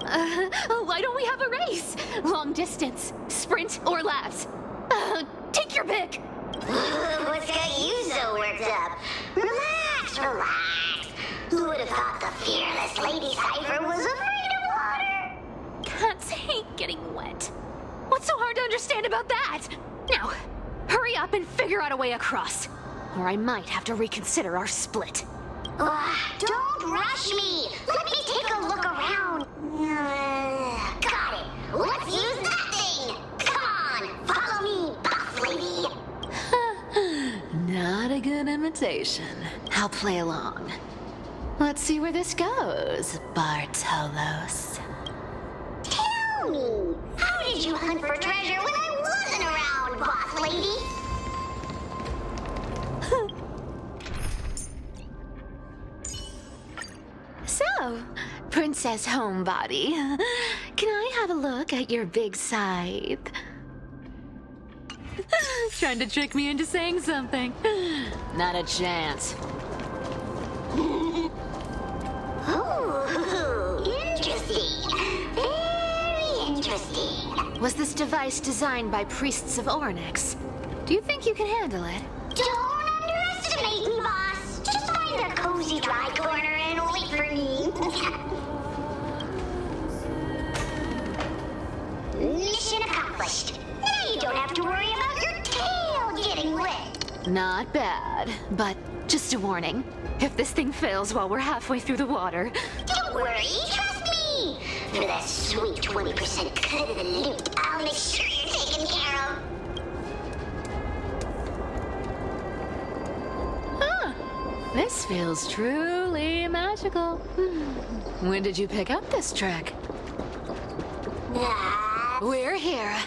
Why don't we have a race? Long distance, sprint, or laps? Take your pick. What's got you so worked up? Relax. Who would have thought the fearless Lady Cypher was afraid of water? Cats hate getting wet. What's so hard to understand about that? Now, hurry up and figure out a way across, or I might have to reconsider our split. Don't rush me. Let me take a look around. Got it. Let's use that thing. Come on, follow me, Boss Lady. Not a good imitation. I'll play along. Let's see where this goes, Bartolos. Tell me, how did you hunt for treasure when I wasn't around, Boss Lady? So, Princess Homebody, can I have a look at your big scythe? Trying to trick me into saying something. Not a chance. Oh, interesting. Very interesting. Was this device designed by priests of Ornyx? Do you think you can handle it? Don't underestimate me, boss. Just find a cozy dry corner and wait for me. Mission accomplished. Now you don't have to worry about your tail getting wet. Not bad, but just a warning. If this thing fails while we're halfway through the water... Don't worry, trust me. For that sweet 20% cut of the loot, I'll make sure you're taken care of. Huh. This feels truly magical. When did you pick up this trick? We're here.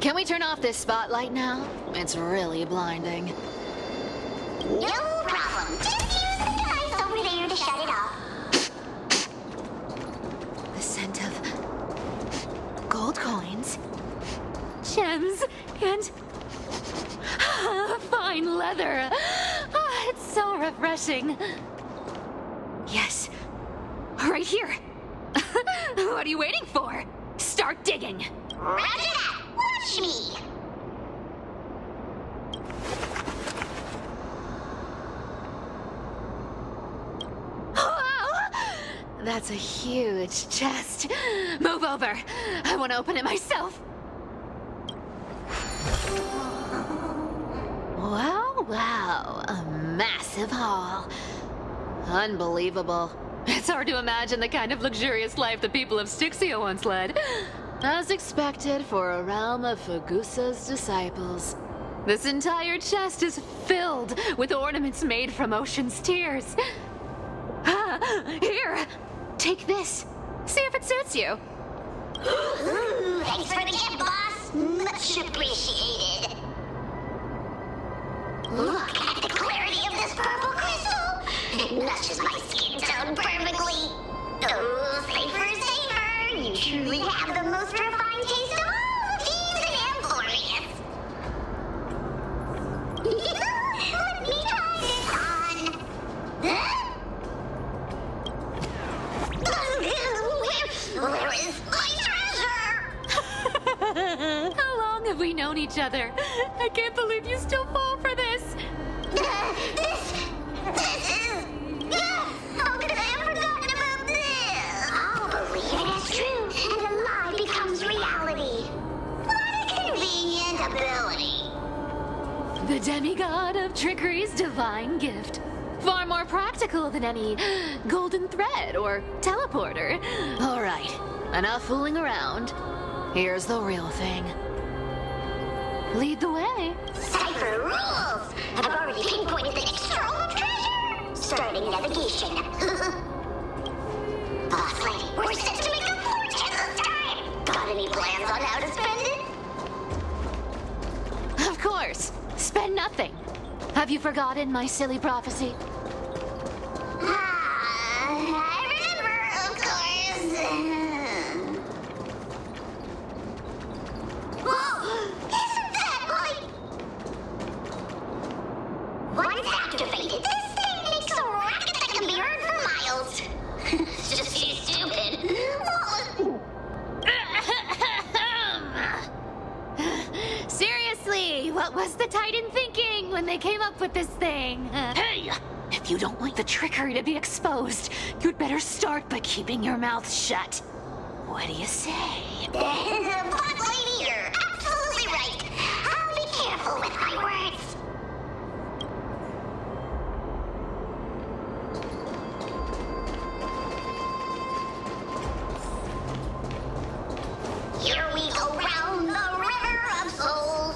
Can we turn off this spotlight now? It's really blinding. No problem. Just use the device over there to shut it off. The scent of gold coins, gems, and fine leather. It's so refreshing. Yes, right here. What are you waiting for? Start digging. Roger that. Watch me. That's a huge chest. Move over. I want to open it myself. Wow, a massive haul. Unbelievable. It's hard to imagine the kind of luxurious life the people of Styxia once led. As expected for a realm of Fagusa's disciples. This entire chest is filled with ornaments made from ocean's tears. Here, take this. See if it suits you. Thanks for the gift, boss. Much appreciated. Look at the clarity of this purple crystal. It matches my skin tone perfectly. Oh, safer, safer. You truly have the most refined taste of all of these in Amphorius. Let me try this on. Where is my treasure? How long have we known each other? I can't believe you still fall for this. This is... How could I have forgotten about this? I'll believe it is true, and a lie becomes reality. What a convenient ability. The demigod of trickery's divine gift. Far more practical than any golden thread or teleporter. All right, enough fooling around. Here's the real thing. Lead the way. Cypher rules! I've already pinpointed the next trove of treasure! Starting navigation. Boss lady, we're set to make a fortune this time! Got any plans on how to spend it? Of course. Spend nothing. Have you forgotten my silly prophecy? I remember, of course. Whoa! Isn't that like... Once activated, this thing makes a racket that can be heard for miles. It's just too stupid. Seriously, what was the Titan thinking when they came up with this thing? Hey! If you don't like the trickery to be exposed, you'd better start by keeping your mouth shut. What do you say? Boss lady, you're absolutely right. I'll be careful with my words. Here we go round the river of souls.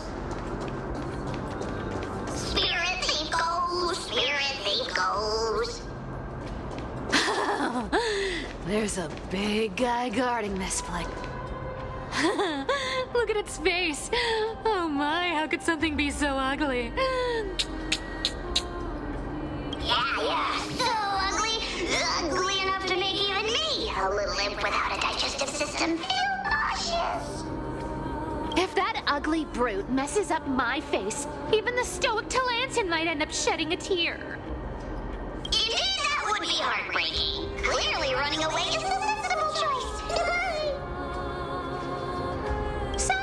Spirit thief goes, spirit thief goes. There's a big guy guarding this place. Look at its face. Oh my, how could something be so ugly? Yeah, so ugly. Ugly enough to make even me, a little imp without a digestive system, feel nauseous. If that ugly brute messes up my face, even the stoic Talantin might end up shedding a tear. Indeed, that would be heartbreaking. Clearly, running away is the sensible choice. So,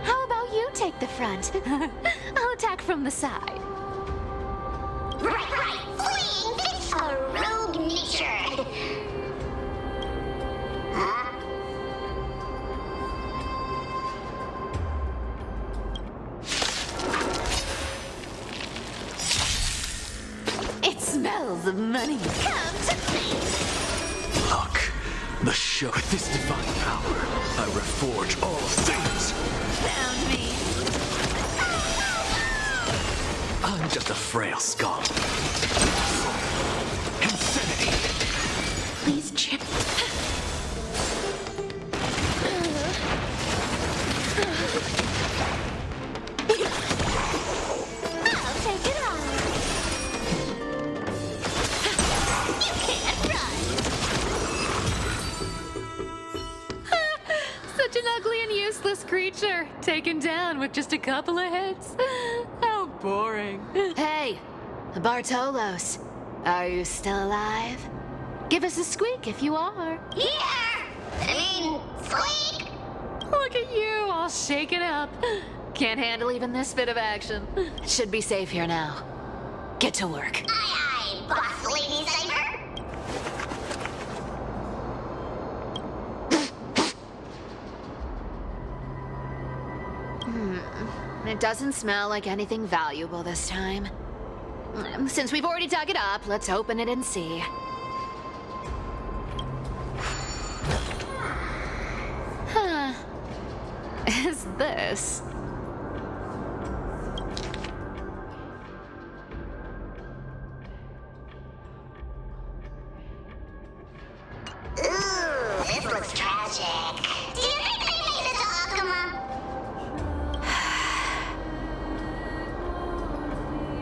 how about you take the front? I'll attack from the side. Right. Fleeing fits a rogue nature. Huh? It smells of money. Come to me. Look, the show. With this divine power, I reforge all things. Found me. I'm just a frail skull. Insanity. Please, Chip. I'll take it on. You can't run. Such an ugly and useless creature, taken down with just a couple of hits. How boring. Hey, Bartolos, are you still alive? Give us a squeak if you are. Here! Squeak! Look at you, all shaken up. Can't handle even this bit of action. Should be safe here now. Get to work. Aye, boss lady Cypher. It doesn't smell like anything valuable this time. Since we've already dug it up, let's open it and see. Huh. Is this? Ooh, this looks tragic. Do you think they made it to Akuma?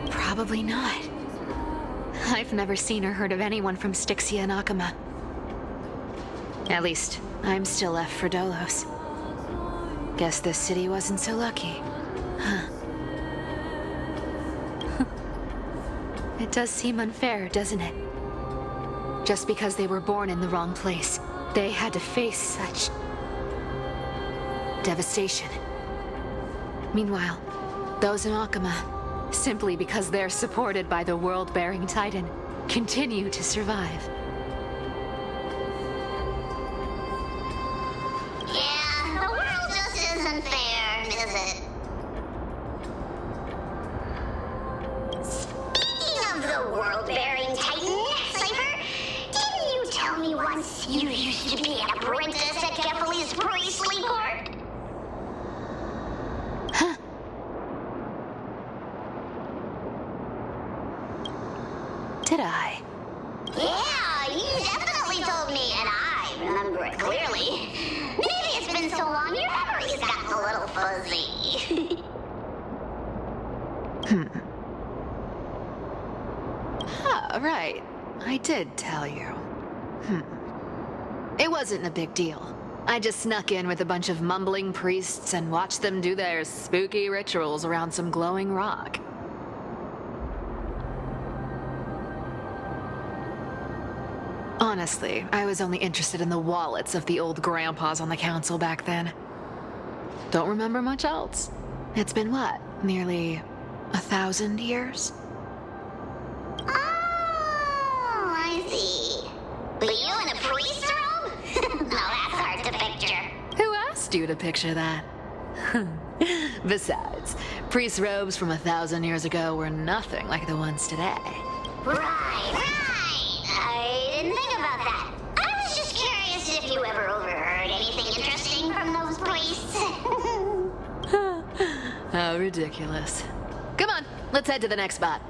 Probably not. I've never seen or heard of anyone from Styxia and Akuma. At least, I'm still left for Dolos. Guess this city wasn't so lucky. Huh. It does seem unfair, doesn't it? Just because they were born in the wrong place, they had to face such devastation. Meanwhile, those in Akuma, simply because they're supported by the world-bearing Titan, continue to survive. Yeah, the world just isn't fair, is it? Speaking of the world-bearing Titan, Cypher, didn't you tell me once you used to be an apprentice at Kephal's priestly court? Did I? Yeah, you definitely told me, and I remember it clearly. Maybe it's been so long your memory's gotten a little fuzzy. Ah, right. I did tell you. It wasn't a big deal. I just snuck in with a bunch of mumbling priests and watched them do their spooky rituals around some glowing rock. Honestly, I was only interested in the wallets of the old grandpas on the council back then. Don't remember much else. It's been what, nearly 1,000 years? Oh, I see. But you in a priest robe? No, that's hard to picture. Who asked you to picture that? Besides, priest robes from 1,000 years ago were nothing like the ones today. Right. I didn't think about that. I was just curious if you ever overheard anything interesting from those priests. How ridiculous. Come on, let's head to the next spot.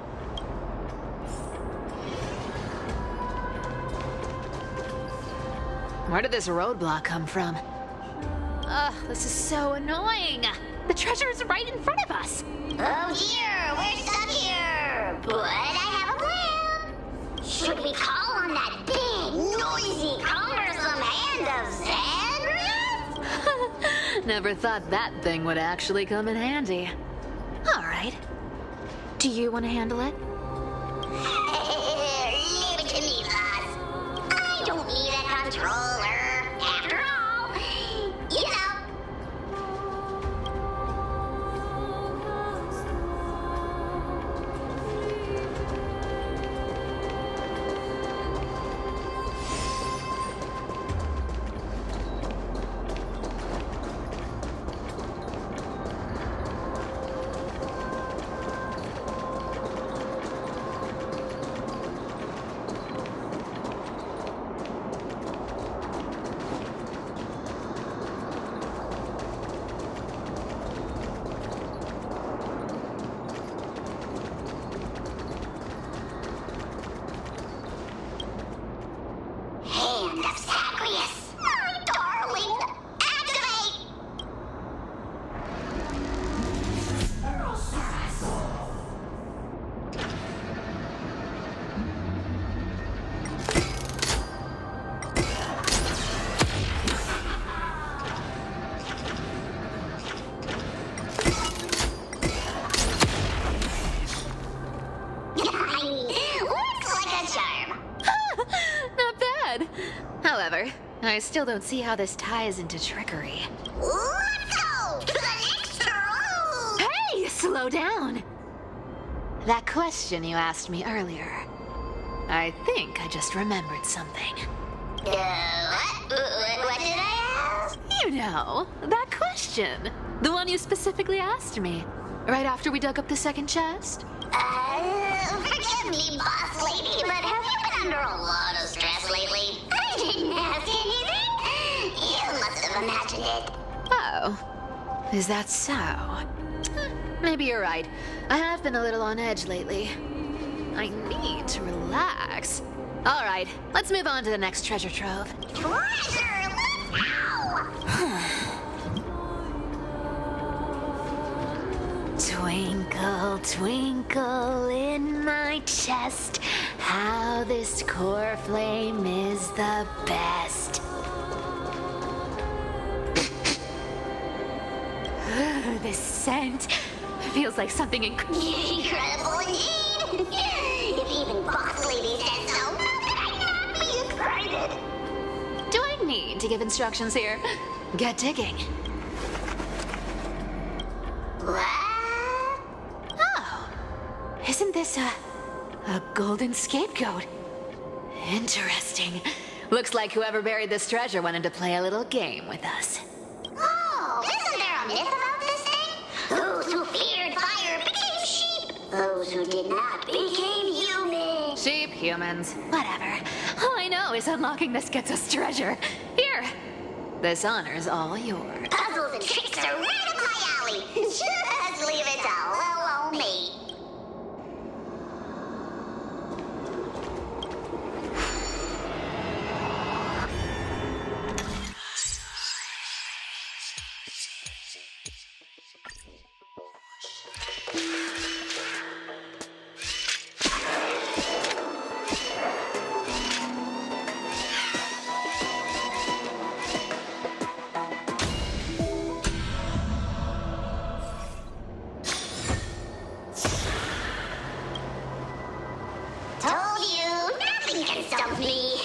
Where did this roadblock come from? Ugh, this is so annoying. The treasure is right in front of us. Oh dear, we're stuck here. But I have a plan. Should we call on that big, noisy, cumbersome hand of Zandrias? Never thought that thing would actually come in handy. All right. Do you want to handle it? Leave it to me, boss. I don't need a controller. After all, you know. Hand of Zagreus. My darling. Activate! Looks like a charm. Not bad. However, I still don't see how this ties into trickery. Let's go to the next room. Hey, slow down. That question you asked me earlier. I think I just remembered something. What did I ask? You know, that question. The one you specifically asked me. Right after we dug up the second chest. Forgive me, boss lady, but have you been under a lot of stress lately? I didn't ask anything. You must have imagined it. Oh, is that so? Maybe you're right. I have been a little on edge lately. I need to relax. All right, let's move on to the next treasure trove. Treasure, let's go! Twinkle, twinkle in my chest, how this core flame is the best. This scent feels like something Incredible indeed! If even boss lady said so, how could I not be excited? Do I need to give instructions here? Get digging. What? Oh, isn't this a golden scapegoat? Interesting. Looks like whoever buried this treasure wanted to play a little game with us. Oh, isn't there a myth about this thing? Those who feared fire became sheep. Those who did not became human. Sheep, humans, whatever. All I know is unlocking this gets us treasure. Here, this honor's all yours. Puzzles and tricks are right up my alley. Just leave it to little old me. Told you, nothing can stop me.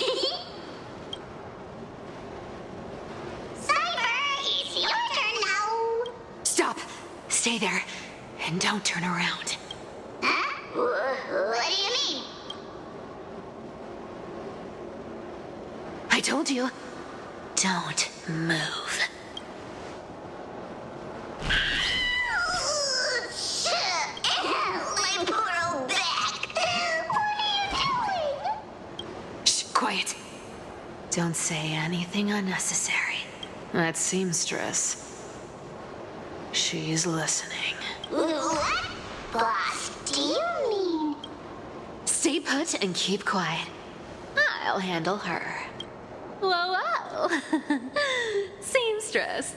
Cyber, it's your turn now. Stop! Stay there, and don't turn around. Huh? What do you mean? I told you, don't move. My poor old back. What are you doing? Shh, quiet. Don't say anything unnecessary. That seamstress. She's listening. What? Boss, do you mean? Stay put and keep quiet. I'll handle her. Whoa, whoa. Seamstress.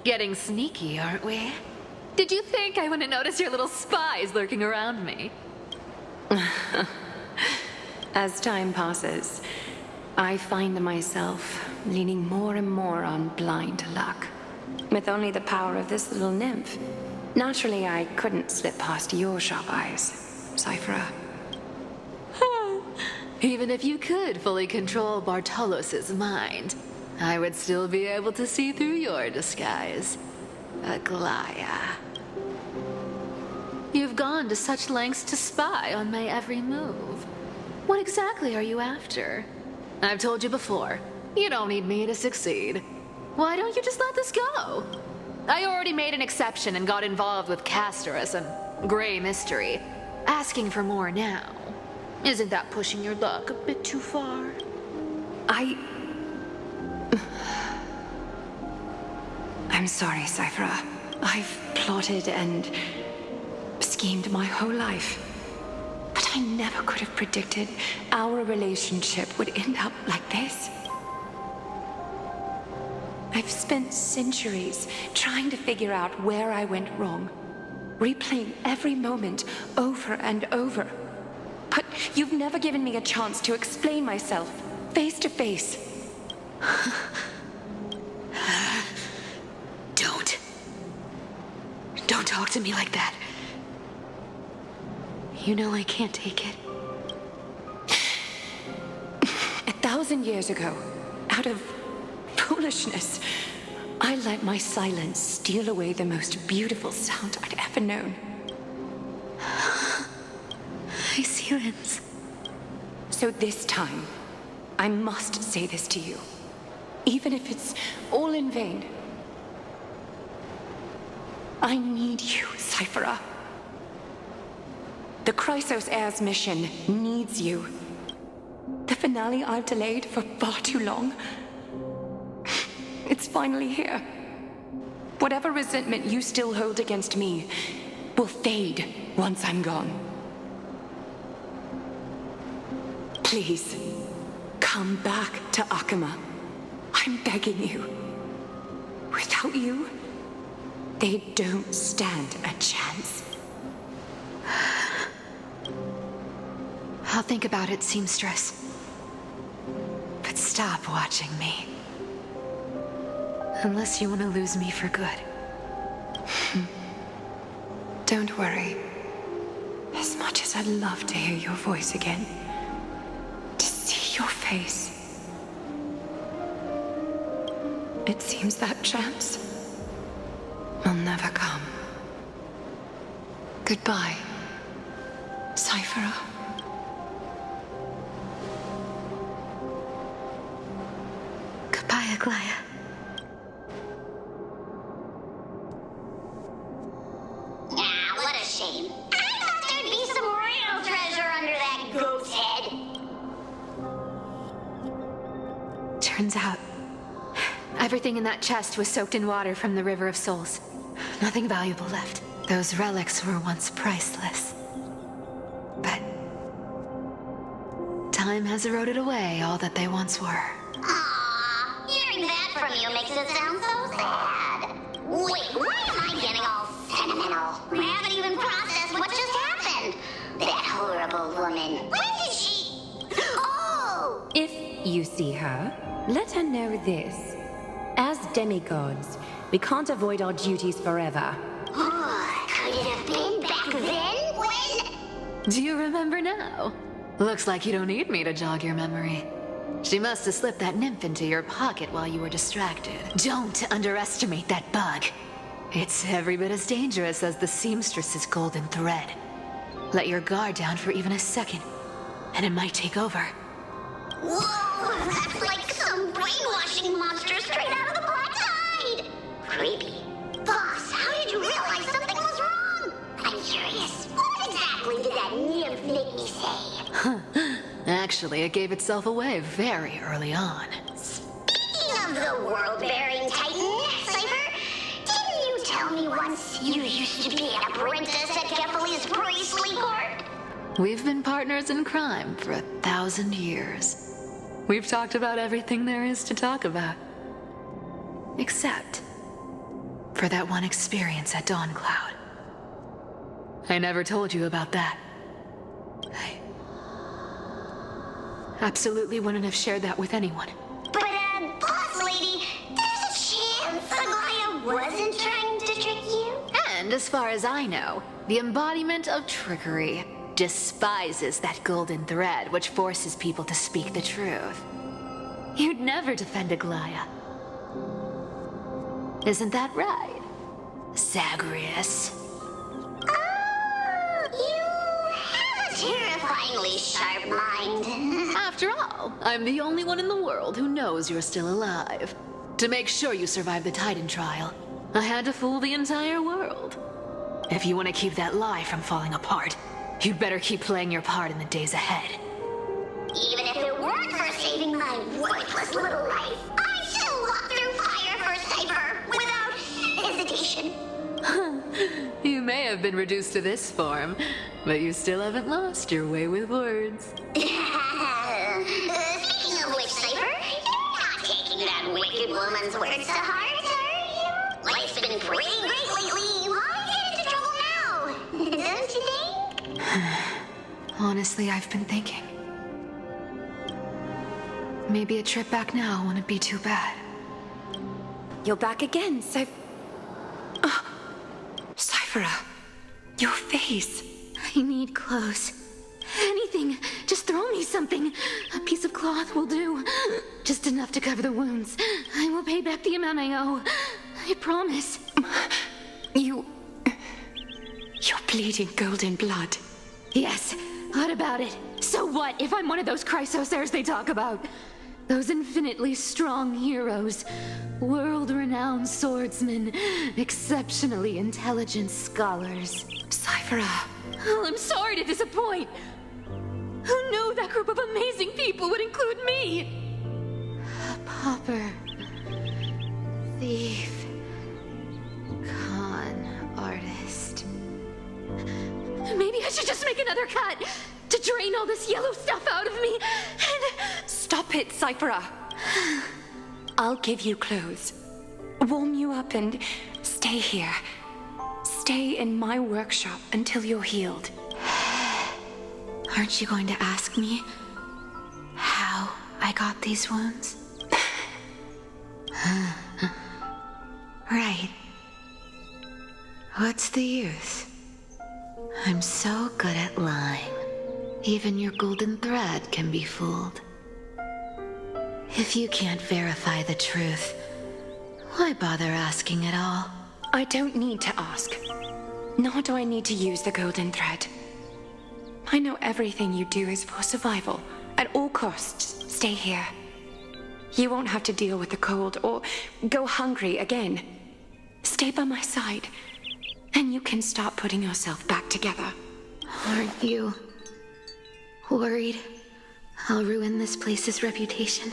Getting sneaky, aren't we? Did you think I wouldn't notice your little spies lurking around me? As time passes, I find myself leaning more and more on blind luck. With only the power of this little nymph, naturally I couldn't slip past your sharp eyes, Cyphera. Even if you could fully control Bartolos's mind, I would still be able to see through your disguise. Aglaya. You've gone to such lengths to spy on my every move. What exactly are you after? I've told you before, you don't need me to succeed. Why don't you just let this go? I already made an exception and got involved with Castorus and Grey Mystery. Asking for more now. Isn't that pushing your luck a bit too far? I'm sorry, Cyphera. I've plotted and schemed my whole life. But I never could have predicted our relationship would end up like this. I've spent centuries trying to figure out where I went wrong, replaying every moment over and over. But you've never given me a chance to explain myself, face to face. Don't talk to me like that. You know I can't take it. 1,000 years ago, out of foolishness, I let my silence steal away the most beautiful sound I'd ever known. My silence. So this time, I must say this to you, even if it's all in vain. I need you, Cyphera. The Chrysos Heirs mission needs you. The finale I've delayed for far too long. It's finally here. Whatever resentment you still hold against me will fade once I'm gone. Please, come back to Akama. I'm begging you. Without you, they don't stand a chance. I'll think about it, seamstress. But stop watching me. Unless you want to lose me for good. Don't worry. As much as I'd love to hear your voice again, to see your face, it seems that chance will never come. Goodbye, Cyphera. Goodbye, Aglaya. What a shame. I thought there'd be some real treasure under that goat's head. Turns out, everything in that chest was soaked in water from the River of Souls. Nothing valuable left. Those relics were once priceless. But time has eroded away all that they once were. Aww, hearing that from you makes it sound so sad. Wait, why am I getting all sentimental? I haven't even processed what just happened. That horrible woman. When did she... Oh! If you see her, let her know this. As demigods, we can't avoid our duties forever. Could it have been back then when... Do you remember now? Looks like you don't need me to jog your memory. She must have slipped that nymph into your pocket while you were distracted. Don't underestimate that bug. It's every bit as dangerous as the seamstress's golden thread. Let your guard down for even a second, and it might take over. Whoa, that's like some brainwashing monster straight out of the Black Tide! Creepy. Boss, how did you realize something was wrong? I'm curious, what exactly did that nymph make me say? Actually, it gave itself away very early on. Speaking of the world-bearing titan, Cypher, didn't you tell me once you used to be an apprentice at Kefali's priestly court? We've been partners in crime for 1,000 years. We've talked about everything there is to talk about. Except for that one experience at Dawncloud. I never told you about that. I absolutely wouldn't have shared that with anyone. But, boss lady, there's a chance Aglaya wasn't trying to trick you? And as far as I know, the embodiment of trickery despises that golden thread which forces people to speak the truth. You'd never defend Aglaya. Isn't that right, Zagreus? You have a terrifyingly sharp mind. After all, I'm the only one in the world who knows you're still alive. To make sure you survive the Titan trial, I had to fool the entire world. If you want to keep that lie from falling apart, you'd better keep playing your part in the days ahead. Even if it weren't for saving my worthless little life, I'd still walk through fire for Cypher without hesitation. You may have been reduced to this form, but you still haven't lost your way with words. Speaking of which, Cypher, you're not taking that wicked woman's words to heart, are you? Life's been pretty great lately. Why get into trouble now? Don't you think? Honestly, I've been thinking. Maybe a trip back now wouldn't be too bad. You're back again, Cyphera, your face. I need clothes. Anything. Just throw me something. A piece of cloth will do. Just enough to cover the wounds. I will pay back the amount I owe. I promise. You're bleeding golden blood. Yes. What about it? So what if I'm one of those Chrysos heirs they talk about? Those infinitely strong heroes. World-renowned swordsmen. Exceptionally intelligent scholars. Cyphera, Oh, I'm sorry to disappoint. Who knew that group of amazing people would include me? Pauper. Thief. Con artist. Maybe I should just make another cut to drain all this yellow stuff out of me and... Stop it, Cyphera. I'll give you clothes, warm you up, and stay here. Stay in my workshop until you're healed. Aren't you going to ask me how I got these wounds? Right. What's the use? I'm so good at lying. Even your golden thread can be fooled. If you can't verify the truth, why bother asking at all? I don't need to ask. Nor do I need to use the golden thread. I know everything you do is for survival. At all costs, stay here. You won't have to deal with the cold or go hungry again. Stay by my side, and you can start putting yourself back together. Aren't you worried I'll ruin this place's reputation?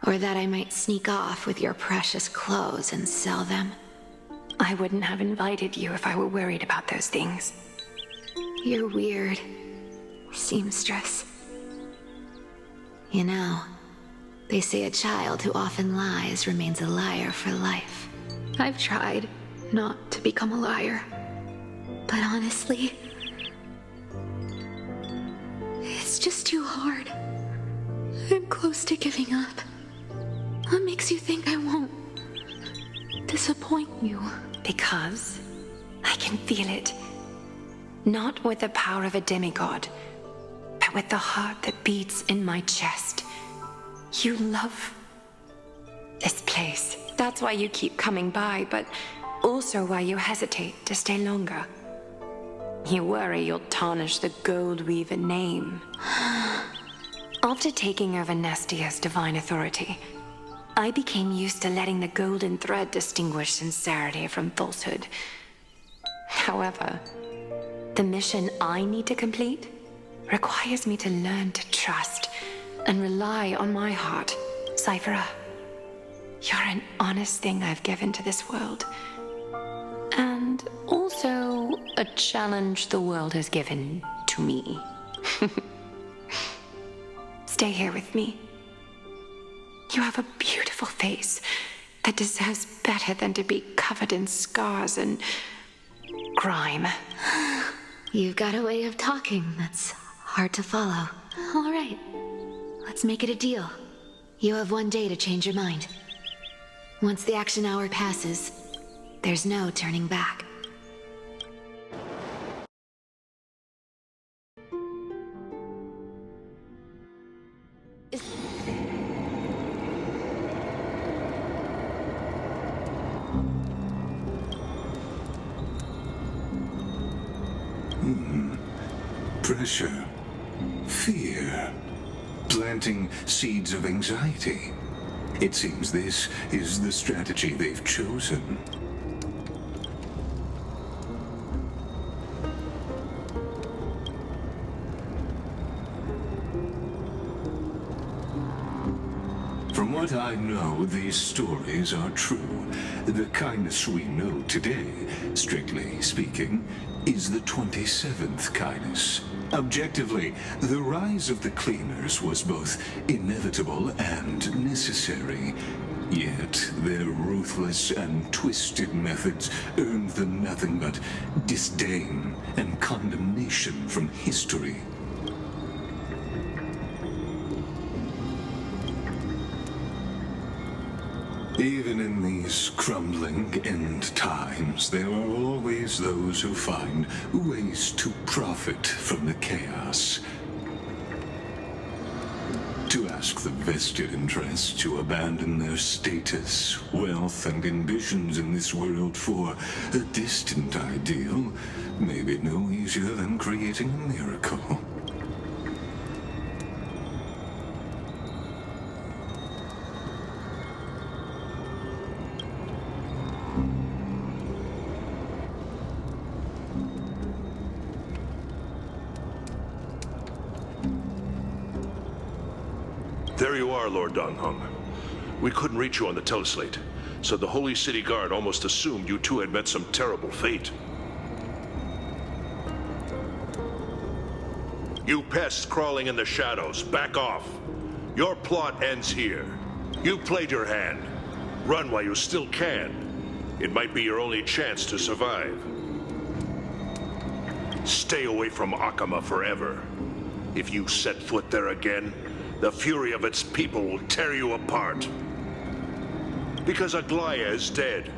Or that I might sneak off with your precious clothes and sell them? I wouldn't have invited you if I were worried about those things. You're weird, seamstress. You know, they say a child who often lies remains a liar for life. I've tried not to become a liar, but honestly, it's just too hard. I'm close to giving up. What makes you think I won't disappoint you? Because I can feel it. Not with the power of a demigod, but with the heart that beats in my chest. You love this place. That's why you keep coming by, but also why you hesitate to stay longer. You worry you'll tarnish the Goldweaver name. After taking over Nestia's divine authority, I became used to letting the golden thread distinguish sincerity from falsehood. However, the mission I need to complete requires me to learn to trust and rely on my heart. Cyphera, you're an honest thing I've given to this world. And also a challenge the world has given to me. Stay here with me. You have a beautiful face that deserves better than to be covered in scars and grime. You've got a way of talking that's hard to follow. All right, let's make it a deal. You have 1 day to change your mind. Once the action hour passes, there's no turning back. Pressure, fear, planting seeds of anxiety. It seems this is the strategy they've chosen. From what I know, these stories are true. The kindness we know today, strictly speaking, is the 27th kindness. Objectively, the rise of the Cleaners was both inevitable and necessary. Yet, their ruthless and twisted methods earned them nothing but disdain and condemnation from history. Even in these crumbling end times, there are always those who find ways to profit from the chaos. To ask the vested interests to abandon their status, wealth, and ambitions in this world for a distant ideal may be no easier than creating a miracle. There you are, Lord Donghung. We couldn't reach you on the teleslate, so the Holy City Guard almost assumed you two had met some terrible fate. You pests crawling in the shadows, back off. Your plot ends here. You played your hand. Run while you still can. It might be your only chance to survive. Stay away from Akama forever. If you set foot there again, the fury of its people will tear you apart. Because Aglaya is dead,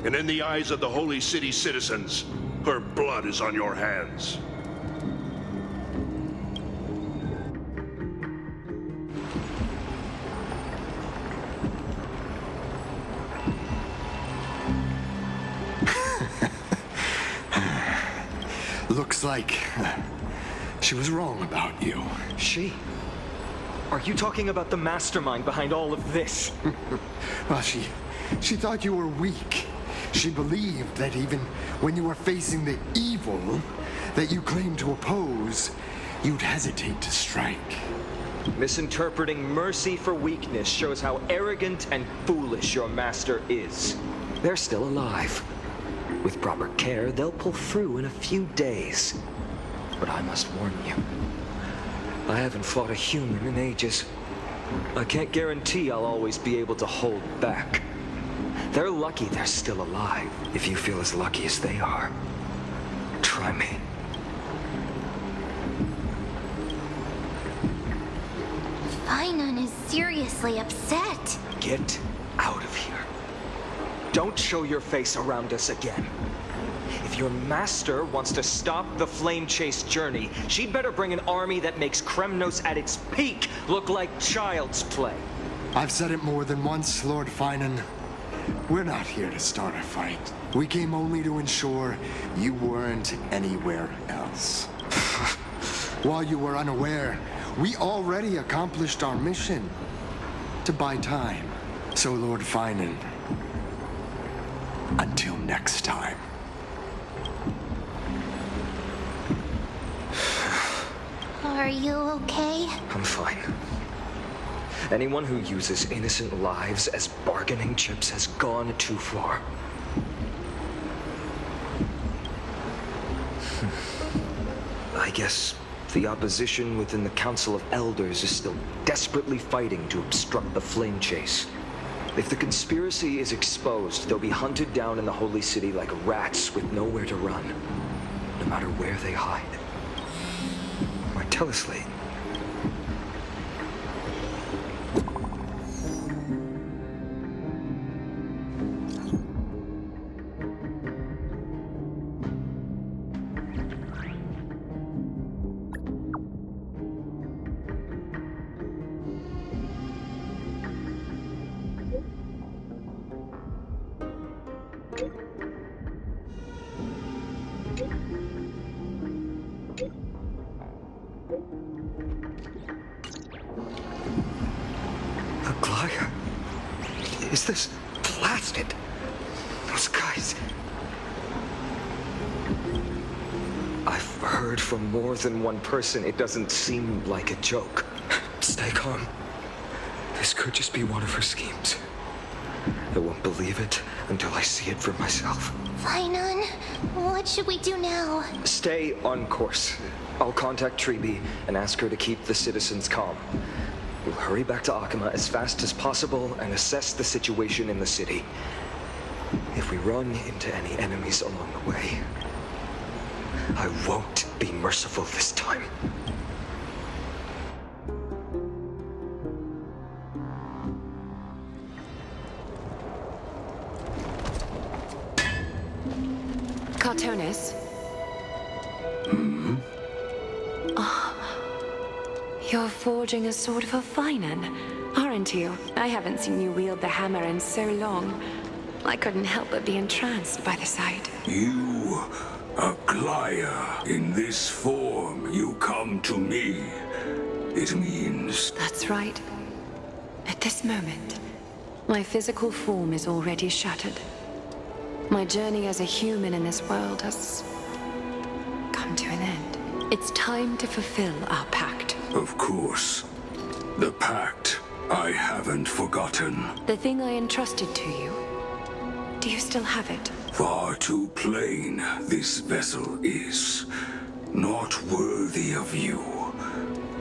and in the eyes of the Holy City citizens, her blood is on your hands. Looks like she was wrong about you. She? Are you talking about the mastermind behind all of this? Well, she thought you were weak. She believed that even when you were facing the evil that you claimed to oppose, you'd hesitate to strike. Misinterpreting mercy for weakness shows how arrogant and foolish your master is. They're still alive. With proper care, they'll pull through in a few days. But I must warn you, I haven't fought a human in ages. I can't guarantee I'll always be able to hold back. They're lucky they're still alive, if you feel as lucky as they are. Try me. Fainan is seriously upset. Get out of here. Don't show your face around us again. If your master wants to stop the Flame Chase journey, she'd better bring an army that makes Kremnos at its peak look like child's play. I've said it more than once, Lord Fainan. We're not here to start a fight. We came only to ensure you weren't anywhere else. While you were unaware, we already accomplished our mission to buy time. So, Lord Fainan, until next time. Are you okay? I'm fine. Anyone who uses innocent lives as bargaining chips has gone too far. I guess the opposition within the Council of Elders is still desperately fighting to obstruct the Flame Chase. If the conspiracy is exposed, they'll be hunted down in the Holy City like rats with nowhere to run, no matter where they hide. My teleslate. Aglaya? Is this blasted? Those guys... I've heard from more than one person it doesn't seem like a joke. Stay calm. This could just be one of her schemes. I won't believe it until I see it for myself. Fainan, what should we do now? Stay on course. I'll contact Tribi and ask her to keep the citizens calm. We'll hurry back to Akama as fast as possible and assess the situation in the city. If we run into any enemies along the way, I won't be merciful this time. Cartonis? You're forging a sword for Fainan, aren't you? I haven't seen you wield the hammer in so long. I couldn't help but be entranced by the sight. You, Aglaya, in this form you come to me. It means... That's right. At this moment, my physical form is already shattered. My journey as a human in this world has come to an end. It's time to fulfill our pact. Of course. The pact I haven't forgotten. The thing I entrusted to you. Do you still have it? Far too plain this vessel is. Not worthy of you.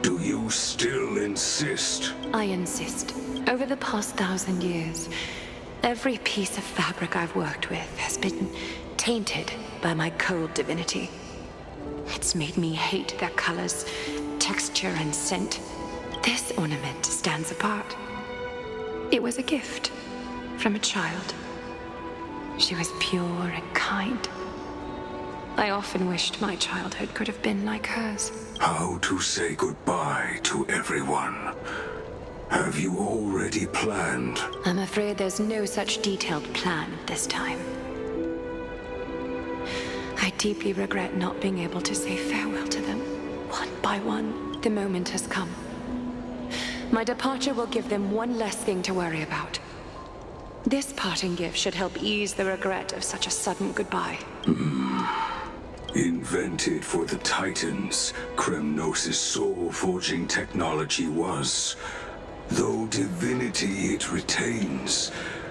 Do you still insist? I insist. Over the past 1,000 years, every piece of fabric I've worked with has been tainted by my cold divinity. It's made me hate their colors, texture, and scent. This ornament stands apart. It was a gift from a child. She was pure and kind. I often wished my childhood could have been like hers. How to say goodbye to everyone? Have you already planned? I'm afraid there's no such detailed plan this time. I deeply regret not being able to say farewell to them. One by one, the moment has come. My departure will give them one less thing to worry about. This parting gift should help ease the regret of such a sudden goodbye. Invented for the Titans, Kremnos' soul-forging technology was. Though divinity it retains,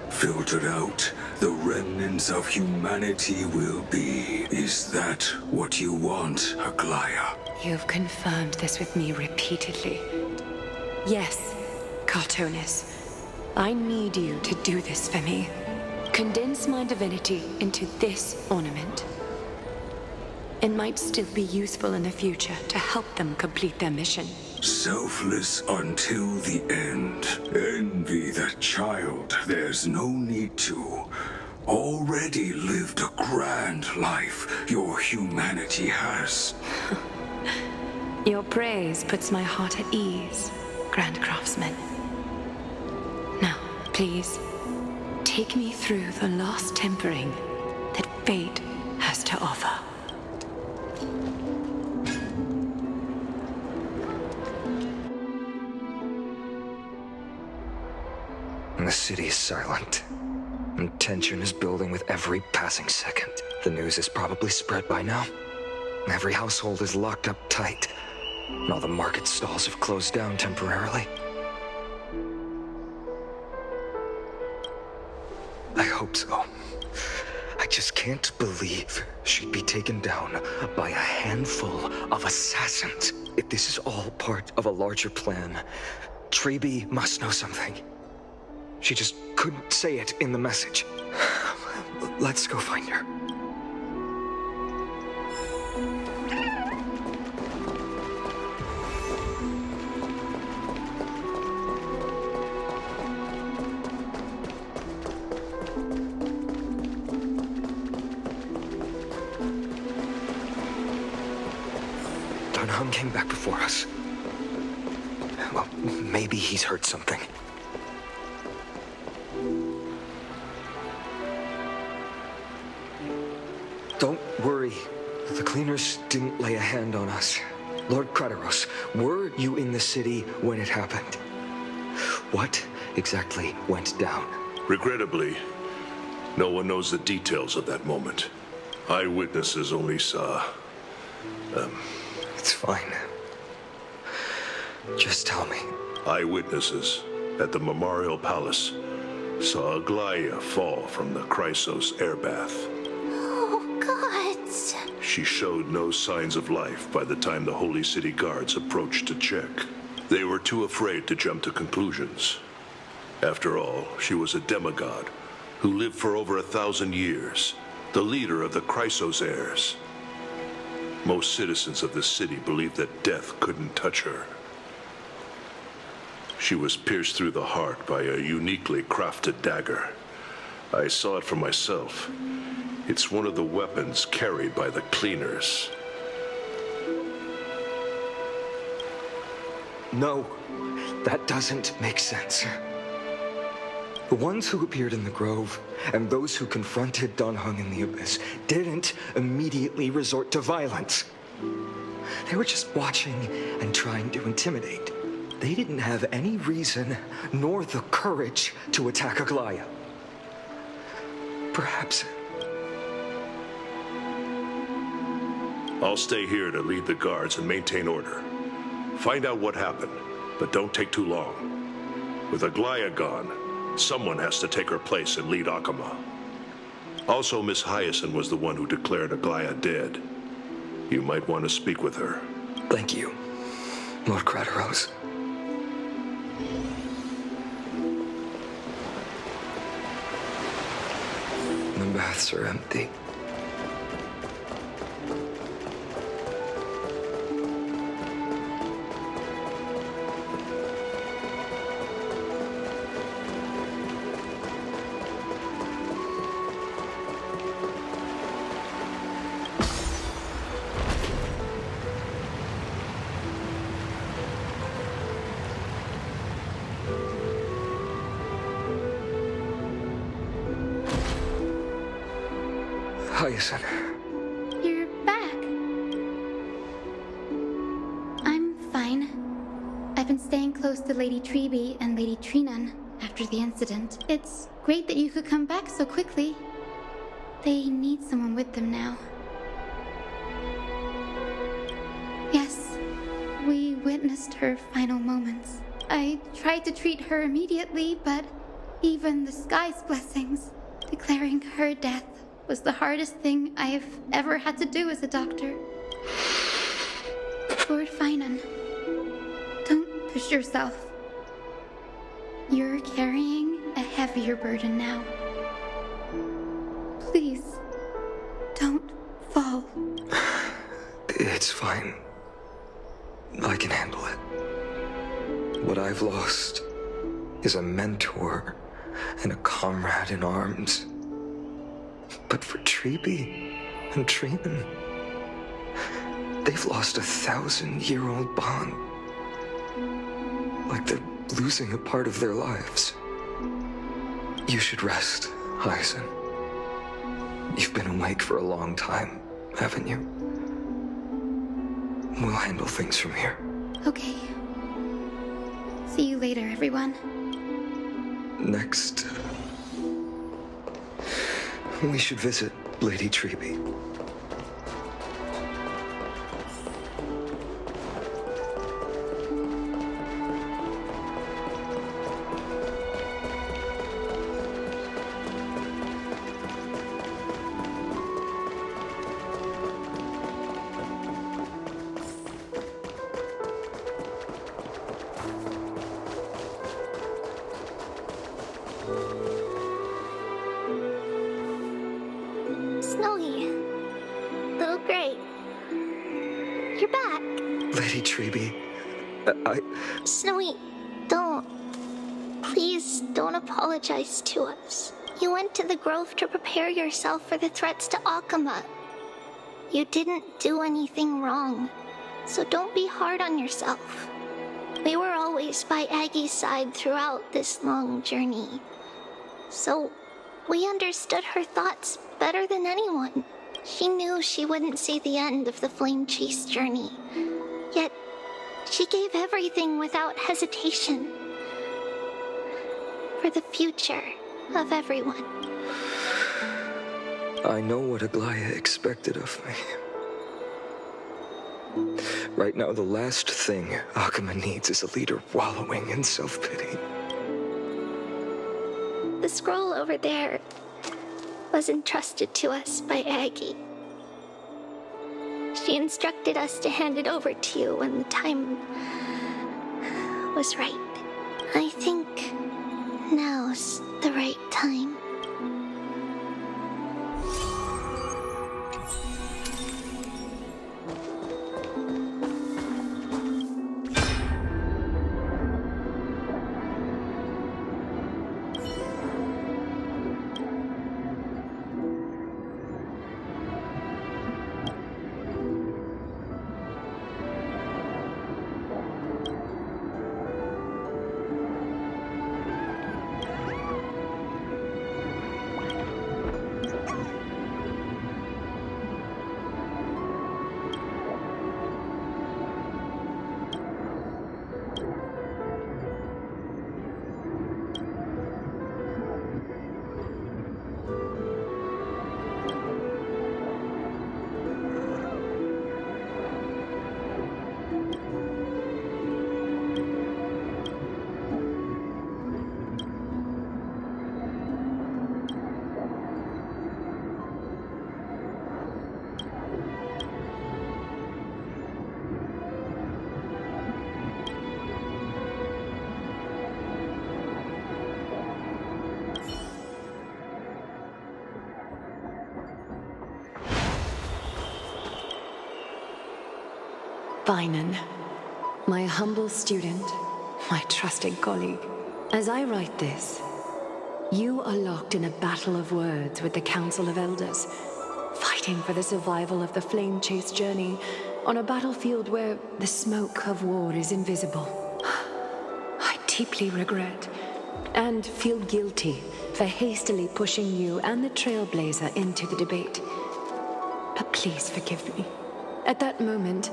filtered out, the remnants of humanity will be. Is that what you want, Aglaya? You've confirmed this with me repeatedly. Yes, Cartonis. I need you to do this for me. Condense my divinity into this ornament. It might still be useful in the future to help them complete their mission. Selfless until the end. Envy that child. There's no need to. Already lived a grand life your humanity has. Your praise puts my heart at ease, Grand Craftsman. Now, please, take me through the last tempering that fate has to offer. The city is silent, and tension is building with every passing second. The news is probably spread by now. Every household is locked up tight, and all the market stalls have closed down temporarily. I hope so. I just can't believe she'd be taken down by a handful of assassins. If this is all part of a larger plan, Trebi must know something. She just couldn't say it in the message. Let's go find her. Don Hung came back before us. Well, maybe he's heard something. Don't worry. The cleaners didn't lay a hand on us. Lord Krateros, were you in the city when it happened? What exactly went down? Regrettably, no one knows the details of that moment. Eyewitnesses only saw... It's fine. Just tell me. Eyewitnesses at the Memorial Palace saw Aglaya fall from the Chrysos air bath. Oh, gods. She showed no signs of life by the time the Holy City guards approached to check. They were too afraid to jump to conclusions. After all, she was a demigod who lived for over 1,000 years, the leader of the Chrysos heirs. Most citizens of the city believed that death couldn't touch her. She was pierced through the heart by a uniquely crafted dagger. I saw it for myself. It's one of the weapons carried by the cleaners. No, that doesn't make sense. The ones who appeared in the Grove and those who confronted Don Hung in the Abyss didn't immediately resort to violence. They were just watching and trying to intimidate. They didn't have any reason nor the courage to attack Aglaya. Perhaps... I'll stay here to lead the guards and maintain order. Find out what happened, but don't take too long. With Aglaya gone, someone has to take her place and lead Akama. Also, Miss Hyacinth was the one who declared Aglaya dead. You might want to speak with her. Thank you, Lord Craterose. The baths are empty. Hyacinth. You're back. I'm fine. I've been staying close to Lady Treby and Lady Trinan after the incident. It's great that you could come back so quickly. They need someone with them now. Yes, we witnessed her final moments. I tried to treat her immediately, but even the sky's blessings, declaring her death was the hardest thing I've ever had to do as a doctor. Lord Finan, don't push yourself. You're carrying a heavier burden now. Please, don't fall. It's fine. I can handle it. What I've lost is a mentor and a comrade in arms. But for Treby and Trinan, they've lost 1,000-year-old bond. Like they're losing a part of their lives. You should rest, Hyacinth. You've been awake for a long time, haven't you? We'll handle things from here. Okay. See you later, everyone. Next, we should visit Lady Treby. Snowy. Little Gray. You're back. Lady Treby, Snowy, don't. Please don't apologize to us. You went to the Grove to prepare yourself for the threats to Akama. You didn't do anything wrong, so don't be hard on yourself. We were always by Aggie's side throughout this long journey, so we understood her thoughts better than anyone. She knew she wouldn't see the end of the Flame Chase journey, yet she gave everything without hesitation for the future of everyone. I know what Aglaya expected of me. Right now, the last thing Akama needs is a leader wallowing in self-pity. The scroll over there was entrusted to us by Aggie. She instructed us to hand it over to you when the time was right. I think now's the right time. Finan, my humble student, my trusted colleague. As I write this, you are locked in a battle of words with the Council of Elders, fighting for the survival of the Flame Chase journey on a battlefield where the smoke of war is invisible. I deeply regret and feel guilty for hastily pushing you and the Trailblazer into the debate. But please forgive me. At that moment,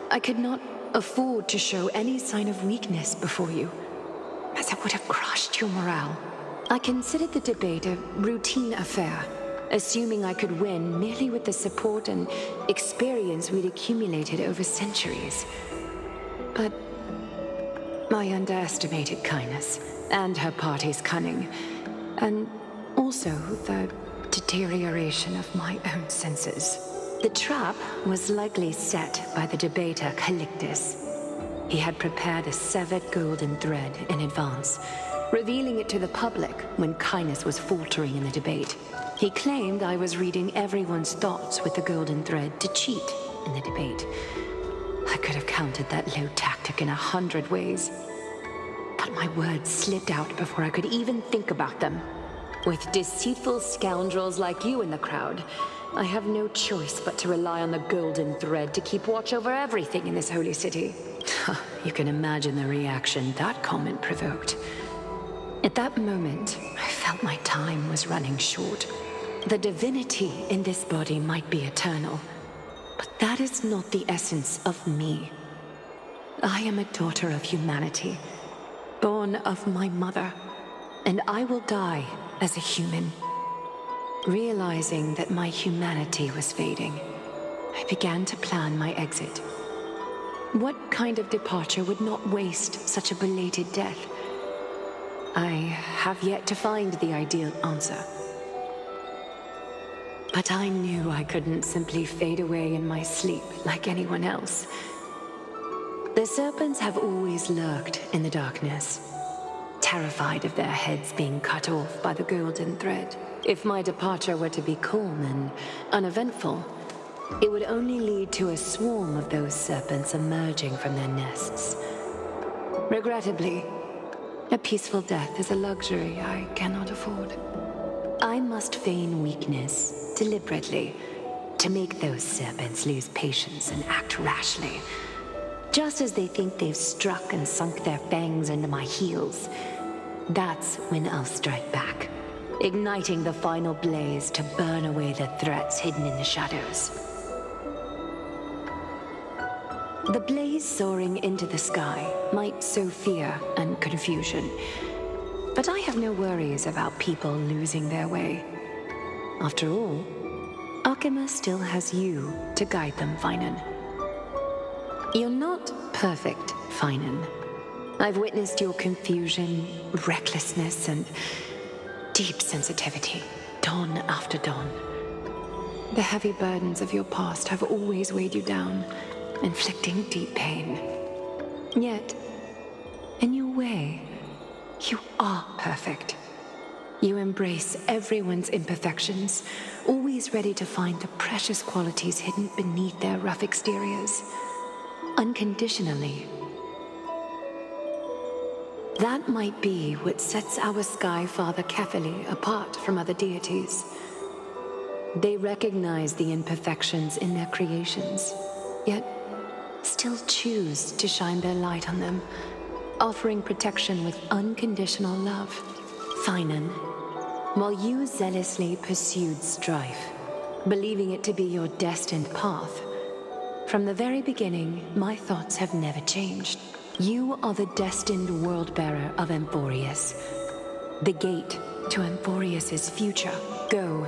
I could not afford to show any sign of weakness before you, as it would have crushed your morale. I considered the debate a routine affair, assuming I could win merely with the support and experience we'd accumulated over centuries. But I underestimated Kindness and her party's cunning, and also the deterioration of my own senses. The trap was likely set by the debater Calictus. He had prepared a severed golden thread in advance, revealing it to the public when Kindness was faltering in the debate. He claimed I was reading everyone's thoughts with the golden thread to cheat in the debate. I could have countered that low tactic in 100 ways, but my words slipped out before I could even think about them. With deceitful scoundrels like you in the crowd, I have no choice but to rely on the golden thread to keep watch over everything in this holy city. You can imagine the reaction that comment provoked. At that moment, I felt my time was running short. The divinity in this body might be eternal, but that is not the essence of me. I am a daughter of humanity, born of my mother, and I will die as a human. Realizing that my humanity was fading, I began to plan my exit. What kind of departure would not waste such a belated death? I have yet to find the ideal answer. But I knew I couldn't simply fade away in my sleep like anyone else. The serpents have always lurked in the darkness, terrified of their heads being cut off by the golden thread. If my departure were to be calm and uneventful, it would only lead to a swarm of those serpents emerging from their nests. Regrettably, a peaceful death is a luxury I cannot afford. I must feign weakness deliberately to make those serpents lose patience and act rashly. Just as they think they've struck and sunk their fangs into my heels, that's when I'll strike back, igniting the final blaze to burn away the threats hidden in the shadows. The blaze soaring into the sky might sow fear and confusion, but I have no worries about people losing their way. After all, Akima still has you to guide them, Finan. You're not perfect, Finan. I've witnessed your confusion, recklessness, and deep sensitivity, dawn after dawn. The heavy burdens of your past have always weighed you down, inflicting deep pain. Yet, in your way, you are perfect. You embrace everyone's imperfections, always ready to find the precious qualities hidden beneath their rough exteriors, unconditionally. That might be what sets our Sky Father Kefili apart from other deities. They recognize the imperfections in their creations, yet still choose to shine their light on them, offering protection with unconditional love. Finan, while you zealously pursued strife, believing it to be your destined path, from the very beginning, my thoughts have never changed. You are the destined world-bearer of Amphorius, the gate to Amphorius's future. Go,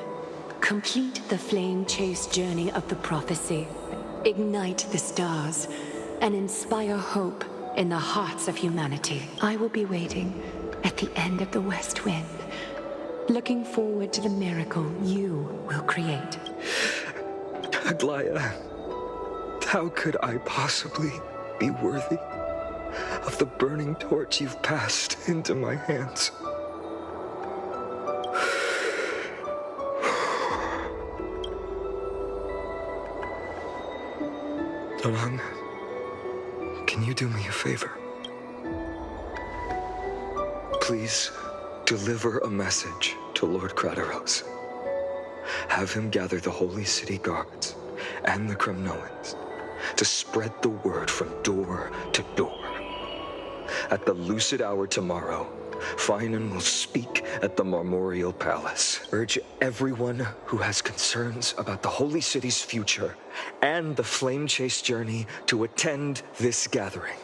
complete the flame chase journey of the prophecy, ignite the stars, and inspire hope in the hearts of humanity. I will be waiting at the end of the West Wind, looking forward to the miracle you will create. Aglaya, how could I possibly be worthy of the burning torch you've passed into my hands? Dorang, Can you do me a favor? Please deliver a message to Lord Crateros. Have him gather the Holy City guards and the Kremnoans to spread the word from door to door. At the lucid hour tomorrow, Finan will speak at the Marmorial Palace. Urge everyone who has concerns about the Holy City's future and the Flame Chase journey to attend this gathering.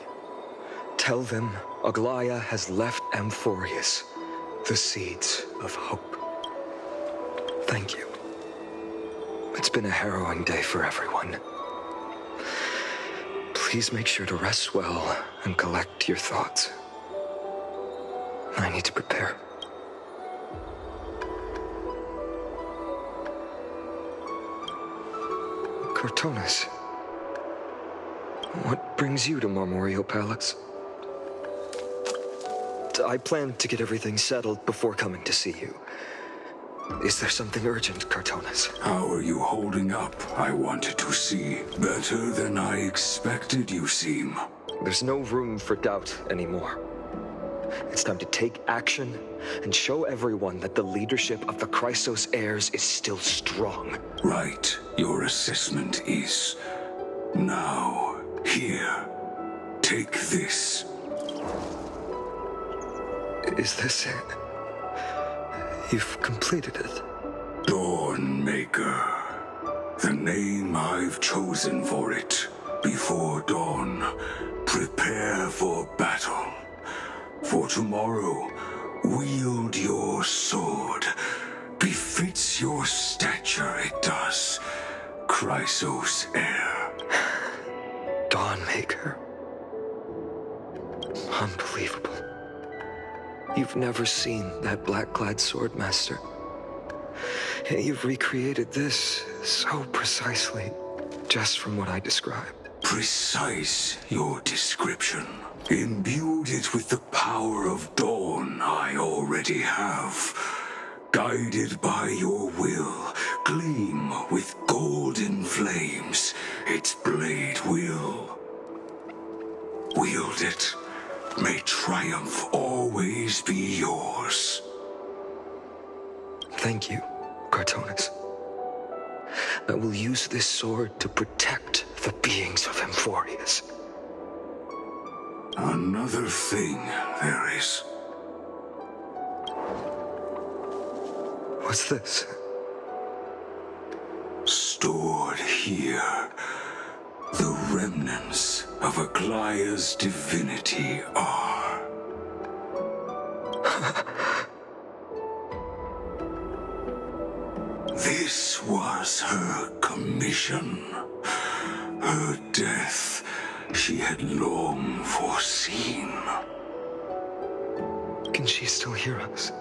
Tell them Aglaya has left Amphorius the seeds of hope. Thank you. It's been a harrowing day for everyone. Please make sure to rest well and collect your thoughts. I need to prepare. Cartonis, what brings you to Marmorial Palace? I planned to get everything settled before coming to see you. Is there something urgent, Cartonis? How are you holding up, I wanted to see. Better than I expected you seem. There's no room for doubt anymore. It's time to take action and show everyone that the leadership of the Chrysos heirs is still strong. Right. Your assessment is. Now, here. Take this. Is this it? You've completed it. Dawnmaker. The name I've chosen for it. Before dawn, prepare for battle. For tomorrow, wield your sword. Befits your stature, it does. Chrysos heir. Dawnmaker. Unbelievable. You've never seen that black-clad swordmaster. You've recreated this so precisely, just from what I described. Precise, your description. Imbued it with the power of dawn I already have. Guided by your will, gleam with golden flames, its blade will. Wield it. May triumph always be yours. Thank you, Cartonis. I will use this sword to protect the beings of Amphorius. Another thing there is. What's this? Stored here, the remnants of Aglaya's divinity are. This was her commission. Her death she had long foreseen. Can she still hear us?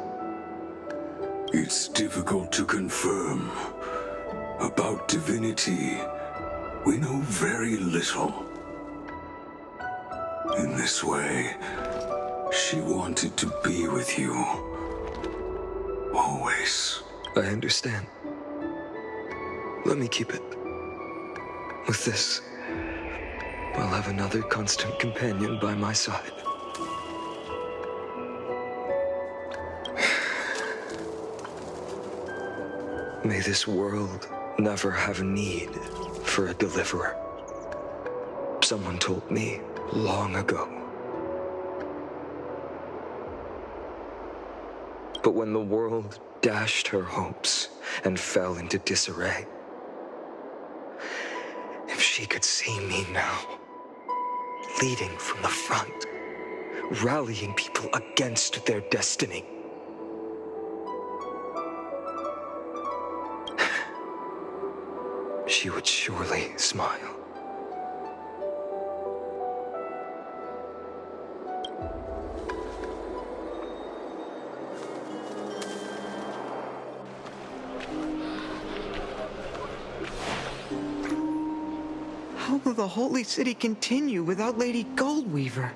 It's difficult to confirm. About divinity, we know very little. In this way, she wanted to be with you. Always. I understand. Let me keep it. With this, I'll have another constant companion by my side. May this world never have need for a deliverer. Someone told me long ago. But when the world dashed her hopes and fell into disarray, if she could see me now, leading from the front, rallying people against their destiny, she would surely smile. How will the Holy City continue without Lady Goldweaver?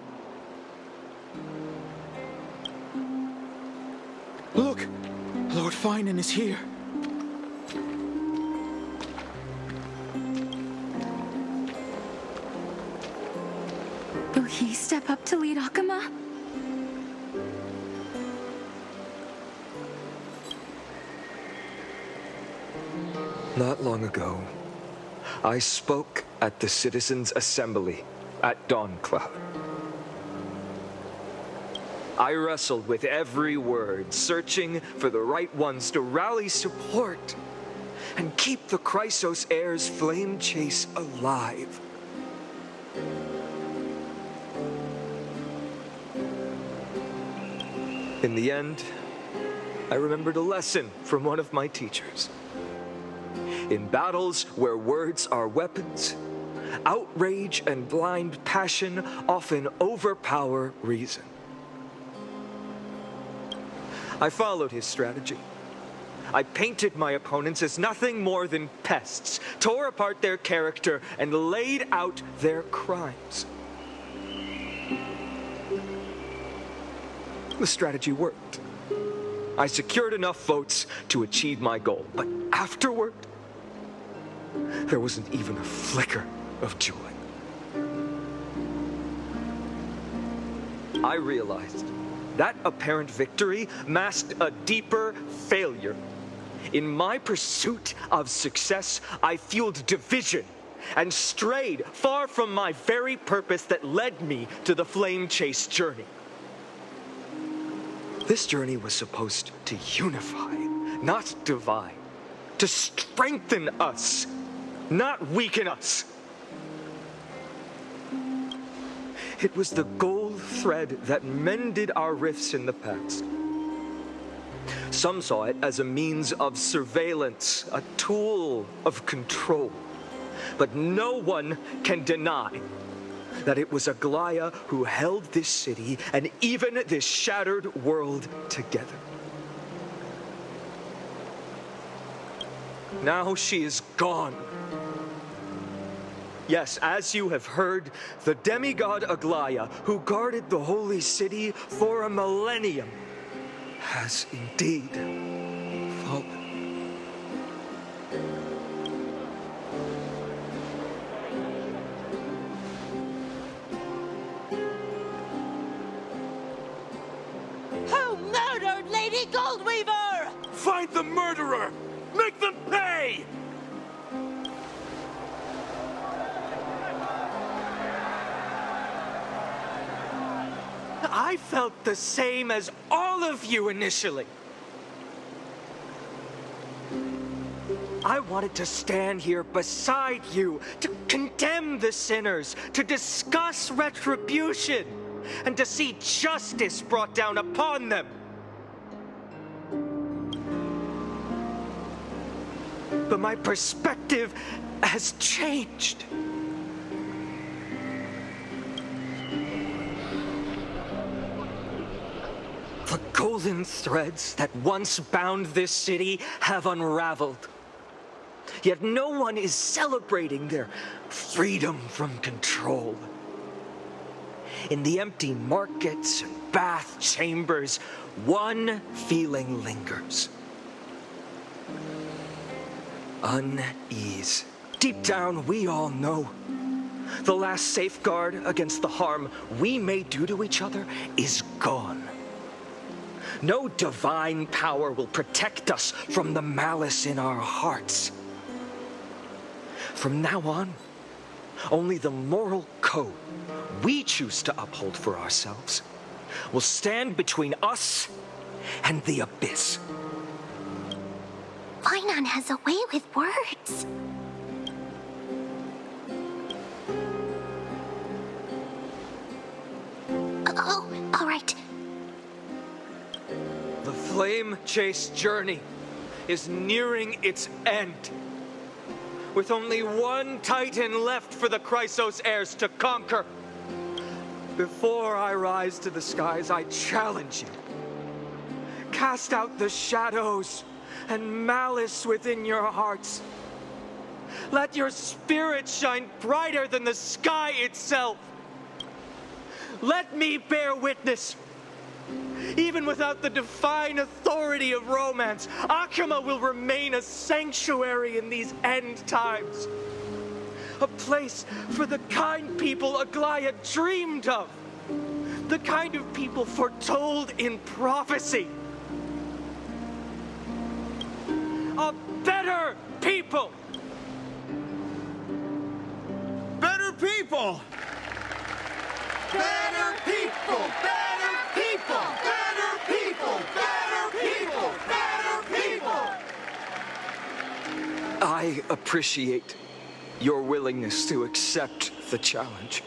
Look! Lord Finan is here. step up to lead Akama? Not long ago, I spoke at the Citizens' Assembly at Dawncloud. I wrestled with every word, searching for the right ones to rally support and keep the Chrysos Heir's flame chase alive. In the end, I remembered a lesson from one of my teachers. In battles where words are weapons, outrage and blind passion often overpower reason. I followed his strategy. I painted my opponents as nothing more than pests, tore apart their character, and laid out their crimes. The strategy worked. I secured enough votes to achieve my goal, but afterward, there wasn't even a flicker of joy. I realized that apparent victory masked a deeper failure. In my pursuit of success, I fueled division and strayed far from my very purpose that led me to the Flame Chase journey. This journey was supposed to unify, not divide, to strengthen us, not weaken us. It was the gold thread that mended our rifts in the past. Some saw it as a means of surveillance, a tool of control. But no one can deny that it was Aglaia who held this city and even this shattered world together. Now she is gone. Yes, as you have heard, the demigod Aglaia, who guarded the holy city for a millennium, has indeed fallen. Who murdered Lady Goldweaver? Find the murderer! Make them pay! I felt the same as all of you initially. I wanted to stand here beside you, to condemn the sinners, to discuss retribution, and to see justice brought down upon them. But my perspective has changed. The golden threads that once bound this city have unraveled. Yet no one is celebrating their freedom from control. In the empty markets and bath chambers, one feeling lingers. Unease. Deep down, we all know the last safeguard against the harm we may do to each other is gone. No divine power will protect us from the malice in our hearts. From now on, only the moral code we choose to uphold for ourselves will stand between us and the abyss. Fainan has a way with words. Oh, all right. The Flame Chase journey is nearing its end. With only one Titan left for the Chrysos heirs to conquer. Before I rise to the skies, I challenge you. Cast out the shadows and malice within your hearts. Let your spirit shine brighter than the sky itself. Let me bear witness. Even without the divine authority of romance, Akama will remain a sanctuary in these end times. A place for the kind people Aglaia dreamed of. The kind of people foretold in prophecy. A better people! Better people! Better people! Better people! Better people! Better people! Better people! I appreciate your willingness to accept the challenge.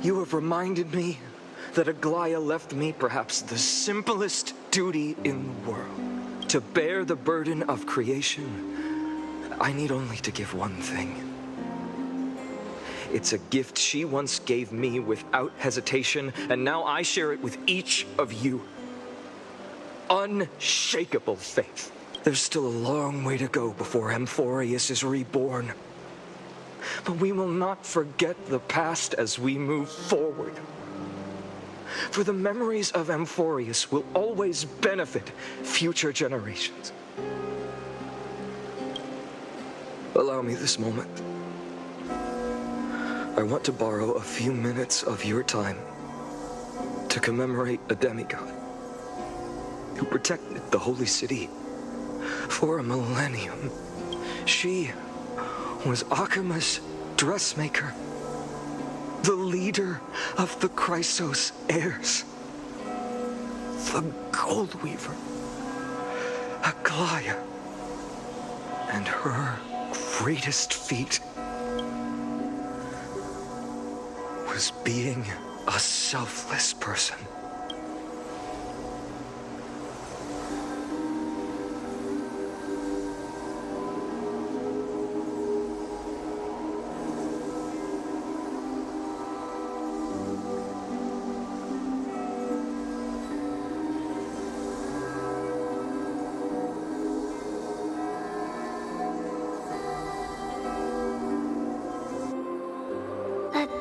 You have reminded me that Aglaia left me perhaps the simplest duty in the world. To bear the burden of creation, I need only to give one thing. It's a gift she once gave me without hesitation, and now I share it with each of you. Unshakable faith. There's still a long way to go before Amphorius is reborn. But we will not forget the past as we move forward. For the memories of Amphorius will always benefit future generations. Allow me this moment. I want to borrow a few minutes of your time to commemorate a demigod who protected the Holy City for a millennium. She was Akima's dressmaker, the leader of the Chrysos heirs, the Goldweaver, Aglaia, and her greatest feat was being a selfless person.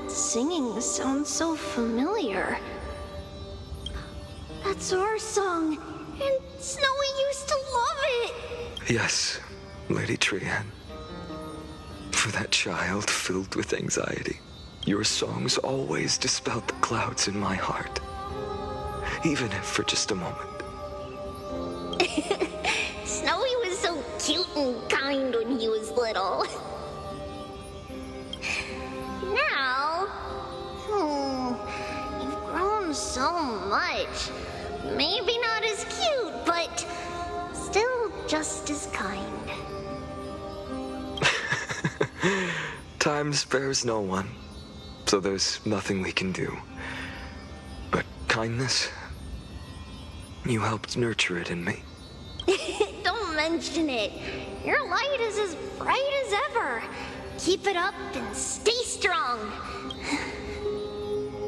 Singing sounds so familiar. That's our song, and Snowy used to love it. Yes, Lady Trian. For that child filled with anxiety, your songs always dispelled the clouds in my heart. Even if for just a moment. Snowy was so cute and kind when he was little. Now, you've grown so much. Maybe not as cute, but still just as kind. Time spares no one, so there's nothing we can do. But kindness, you helped nurture it in me. Don't mention it. Your light is as bright as ever. Keep it up and stay strong.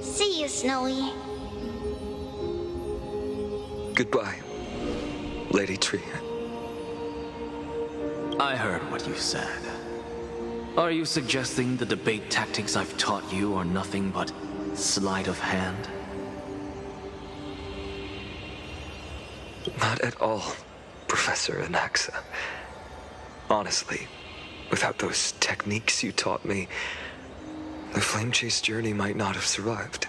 See you, Snowy. Goodbye, Lady Trian. I heard what you said. Are you suggesting the debate tactics I've taught you are nothing but sleight of hand? Not at all, Professor Anaxa. Honestly, without those techniques you taught me, the Flame Chase journey might not have survived.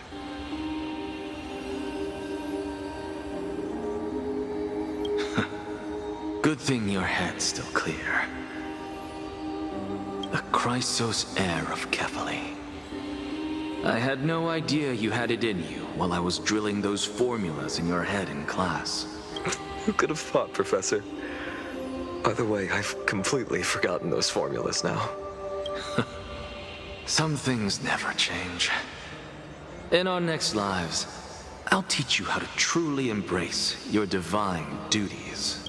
Good thing your head's still clear. The Chrysos heir of Kefali. I had no idea you had it in you while I was drilling those formulas in your head in class. Who could have thought, Professor? By the way, I've completely forgotten those formulas now. Some things never change. In our next lives, I'll teach you how to truly embrace your divine duties.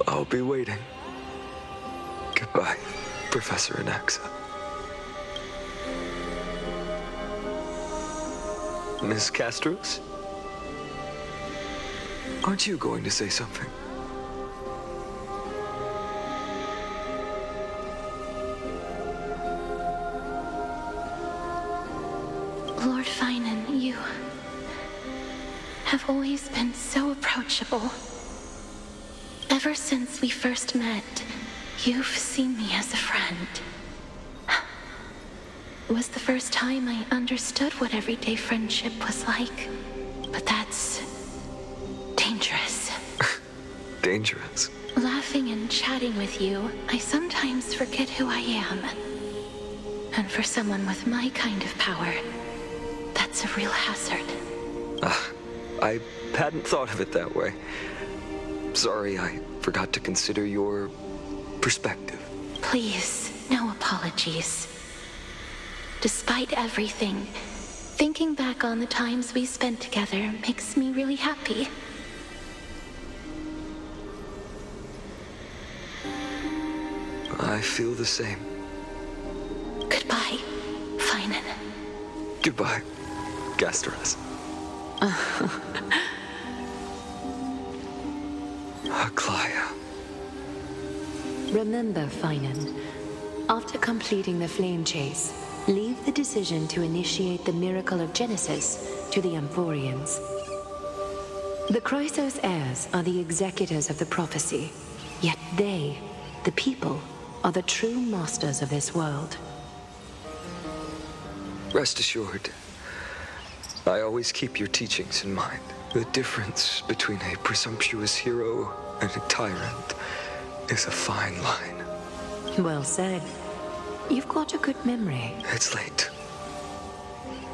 I'll be waiting. Goodbye, Professor Anaxa. Miss Castros? Aren't you going to say something? Lord Finan, you have always been so approachable. Ever since we first met, you've seen me as a friend. was the first time I understood what everyday friendship was like. But that's dangerous. Dangerous? Laughing and chatting with you, I sometimes forget who I am. And for someone with my kind of power, that's a real hazard. I hadn't thought of it that way. Sorry, I forgot to consider your perspective. Please, no apologies. Despite everything, thinking back on the times we spent together makes me really happy. I feel the same. Goodbye, Finan. Goodbye, Gasterus. Aglaia. Remember, Finan, after completing the flame chase, leave the decision to initiate the miracle of Genesis to the Amphorians. The Chrysos heirs are the executors of the prophecy, yet they, the people, are the true masters of this world. Rest assured, I always keep your teachings in mind. The difference between a presumptuous hero and a tyrant is a fine line. Well said. You've got a good memory. It's late.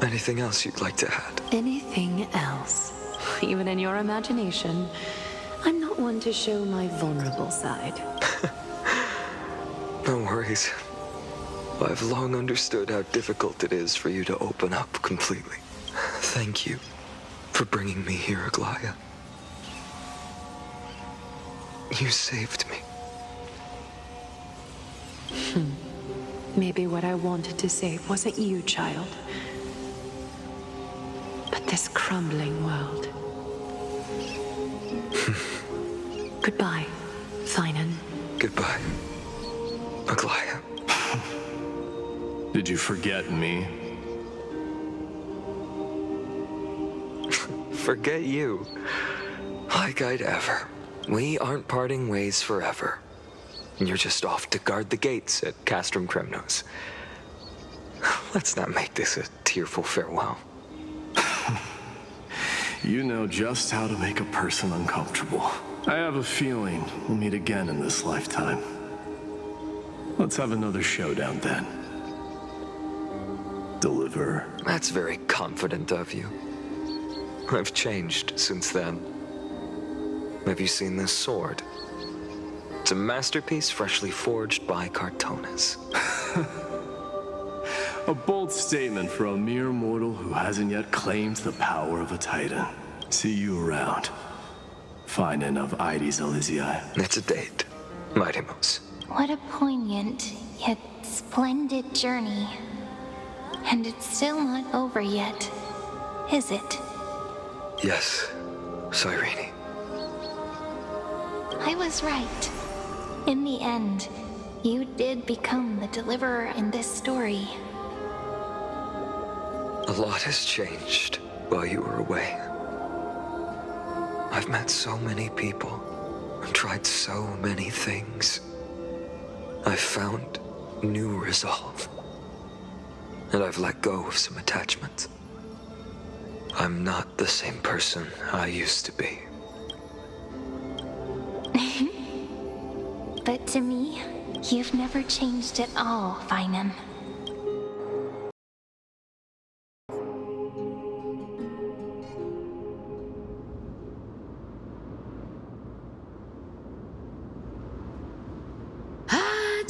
Anything else you'd like to add? Anything else? Even in your imagination, I'm not one to show my vulnerable side. No worries. I've long understood how difficult it is for you to open up completely. Thank you for bringing me here, Aglaia. You saved me. Maybe what I wanted to save wasn't you, child, but this crumbling world. Goodbye, Finan. Goodbye, Aglaia. Did you forget me? Forget you? Like I'd ever. We aren't parting ways forever. You're just off to guard the gates at Castrum Kremnos. Let's not make this a tearful farewell. You know just how to make a person uncomfortable. I have a feeling we'll meet again in this lifetime. Let's have another showdown then. Deliver. That's very confident of you. I've changed since then. Have you seen this sword? It's a masterpiece freshly forged by Cartonis. A bold statement for a mere mortal who hasn't yet claimed the power of a titan. See you around. Finan of Aides Elysiae. It's a date, Mightimos. What a poignant, yet splendid journey. And it's still not over yet, is it? Yes, Cyrene. I was right. In the end, you did become the deliverer in this story. A lot has changed while you were away. I've met so many people and tried so many things. I've found new resolve. And I've let go of some attachments. I'm not the same person I used to be. But to me, you've never changed at all, Finan.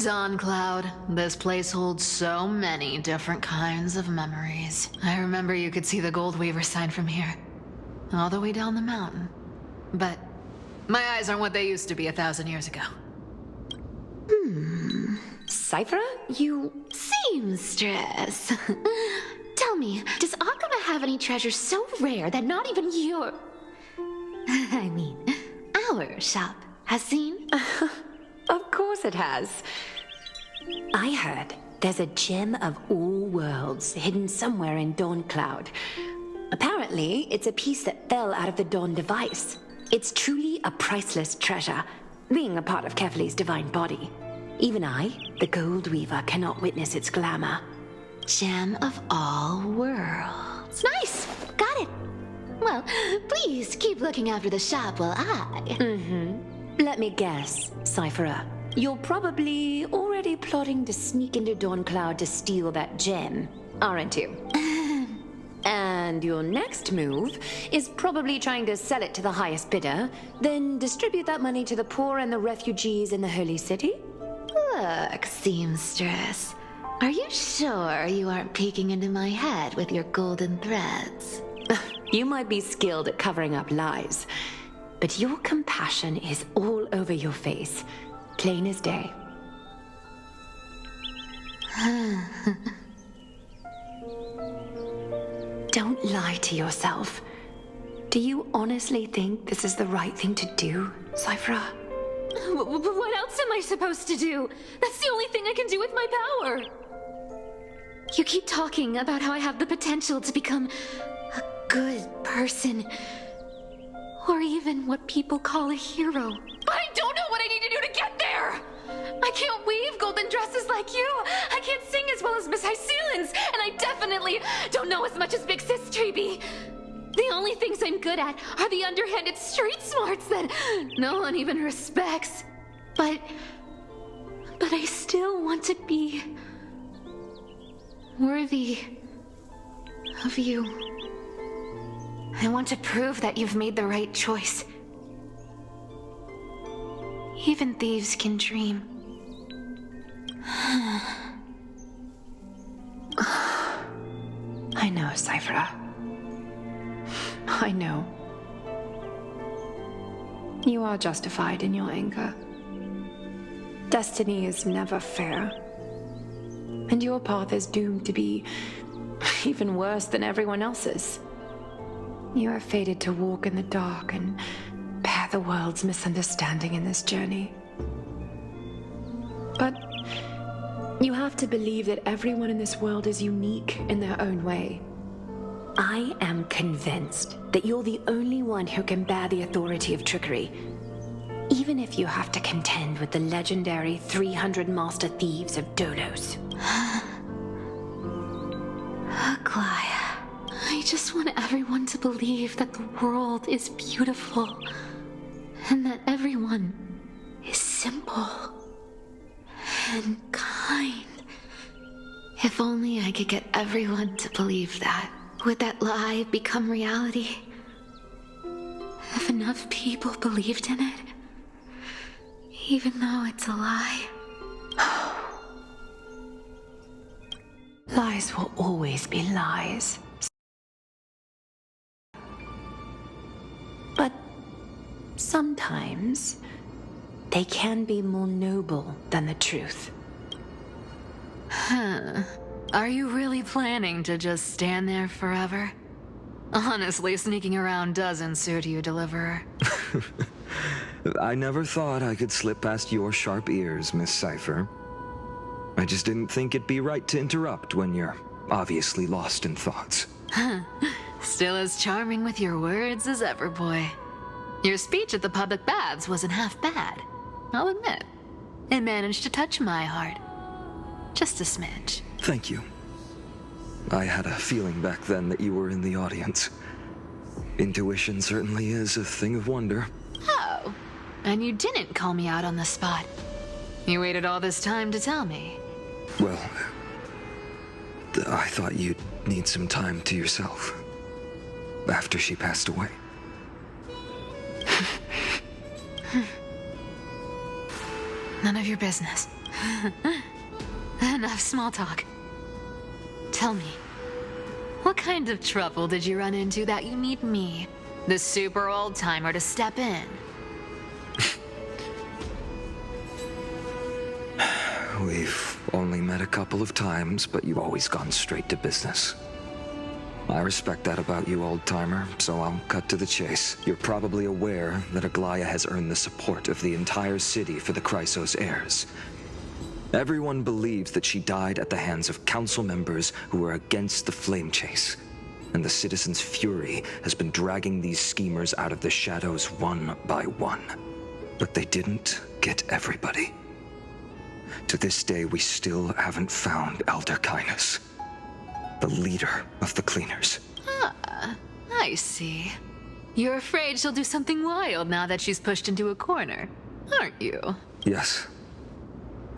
Dawn Cloud. This place holds so many different kinds of memories. I remember you could see the Goldweaver sign from here, all the way down the mountain. But my eyes aren't what they used to be 1,000 years ago. Cyphra, you seamstress. Tell me, does Akama have any treasures so rare that not even your... I mean, our shop has seen? Of course it has. I heard there's a gem of all worlds hidden somewhere in Dawn Cloud. Apparently, it's a piece that fell out of the Dawn device. It's truly a priceless treasure, being a part of Kefali's divine body. Even I, the Gold Weaver, cannot witness its glamour. Gem of all worlds. Nice! Got it. Well, please keep looking after the shop while Let me guess, Cypherer. You're probably already plotting to sneak into Dawncloud to steal that gem, aren't you? And your next move is probably trying to sell it to the highest bidder, then distribute that money to the poor and the refugees in the Holy City? Look, seamstress. Are you sure you aren't peeking into my head with your golden threads? You might be skilled at covering up lies, but your compassion is all over your face, plain as day. Don't lie to yourself. Do you honestly think this is the right thing to do, Cypherer? What else am I supposed to do? That's the only thing I can do with my power. You keep talking about how I have the potential to become a good person, or even what people call a hero. But I don't know what I need to do to get there! I can't weave golden dresses like you! I can't sing as well as Miss Hyceelens! And I definitely don't know as much as Big Sis Treby! The only things I'm good at are the underhanded street smarts that no one even respects. But I still want to be worthy of you. I want to prove that you've made the right choice. Even thieves can dream. I know, Cypherer. I know. You are justified in your anger. Destiny is never fair. And your path is doomed to be even worse than everyone else's. You are fated to walk in the dark and bear the world's misunderstanding in this journey. But you have to believe that everyone in this world is unique in their own way. I am convinced that you're the only one who can bear the authority of trickery, even if you have to contend with the legendary 300 master thieves of Dolos. Aglaia, I just want everyone to believe that the world is beautiful, and that everyone is simple and kind. If only I could get everyone to believe that. Would that lie become reality? If enough people believed in it, even though it's a lie. Lies will always be lies. But sometimes they can be more noble than the truth. Huh. Are you really planning to just stand there forever? Honestly, sneaking around doesn't suit you, Deliverer. I never thought I could slip past your sharp ears, Miss Cypher. I just didn't think it'd be right to interrupt when you're obviously lost in thoughts. Still as charming with your words as ever, boy. Your speech at the public baths wasn't half bad, I'll admit. It managed to touch my heart. Just a smidge. Thank you. I had a feeling back then that you were in the audience. Intuition certainly is a thing of wonder. Oh, and you didn't call me out on the spot. You waited all this time to tell me. Well, I thought you'd need some time to yourself after she passed away. None of your business. Enough small talk. Tell me, what kind of trouble did you run into that you need me, the super old-timer, to step in? We've only met a couple of times, but you've always gone straight to business. I respect that about you, old-timer, so I'll cut to the chase. You're probably aware that Aglaia has earned the support of the entire city for the Chrysos heirs. Everyone believes that she died at the hands of council members who were against the flame chase, and the citizens' fury has been dragging these schemers out of the shadows one by one. But they didn't get everybody. To this day, we still haven't found Elder Kynus. the leader of the cleaners. Ah, I see. You're afraid she'll do something wild now that she's pushed into a corner, aren't you? Yes.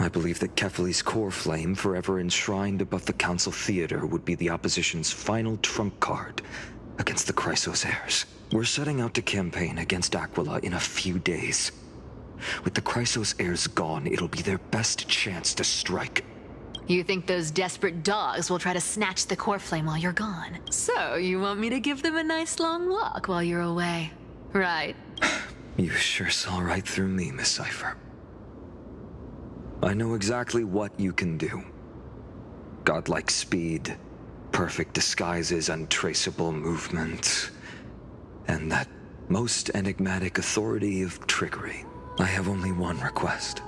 I believe that Kefali's core flame, forever enshrined above the Council Theater, would be the opposition's final trump card against the Chrysos heirs. We're setting out to campaign against Aquila in a few days. With the Chrysos heirs gone, it'll be their best chance to strike. You think those desperate dogs will try to snatch the core flame while you're gone? So you want me to give them a nice long walk while you're away, right? You sure saw right through me, Miss Cypher. I know exactly what you can do. Godlike speed, perfect disguises, untraceable movement, and that most enigmatic authority of trickery. I have only one request.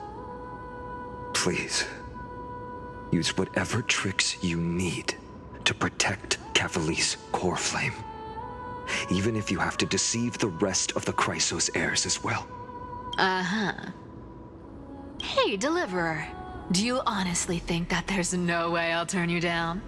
Please, use whatever tricks you need to protect Kefali's core flame. Even if you have to deceive the rest of the Chrysos heirs as well. Uh-huh. Hey, Deliverer. Do you honestly think that there's no way I'll turn you down?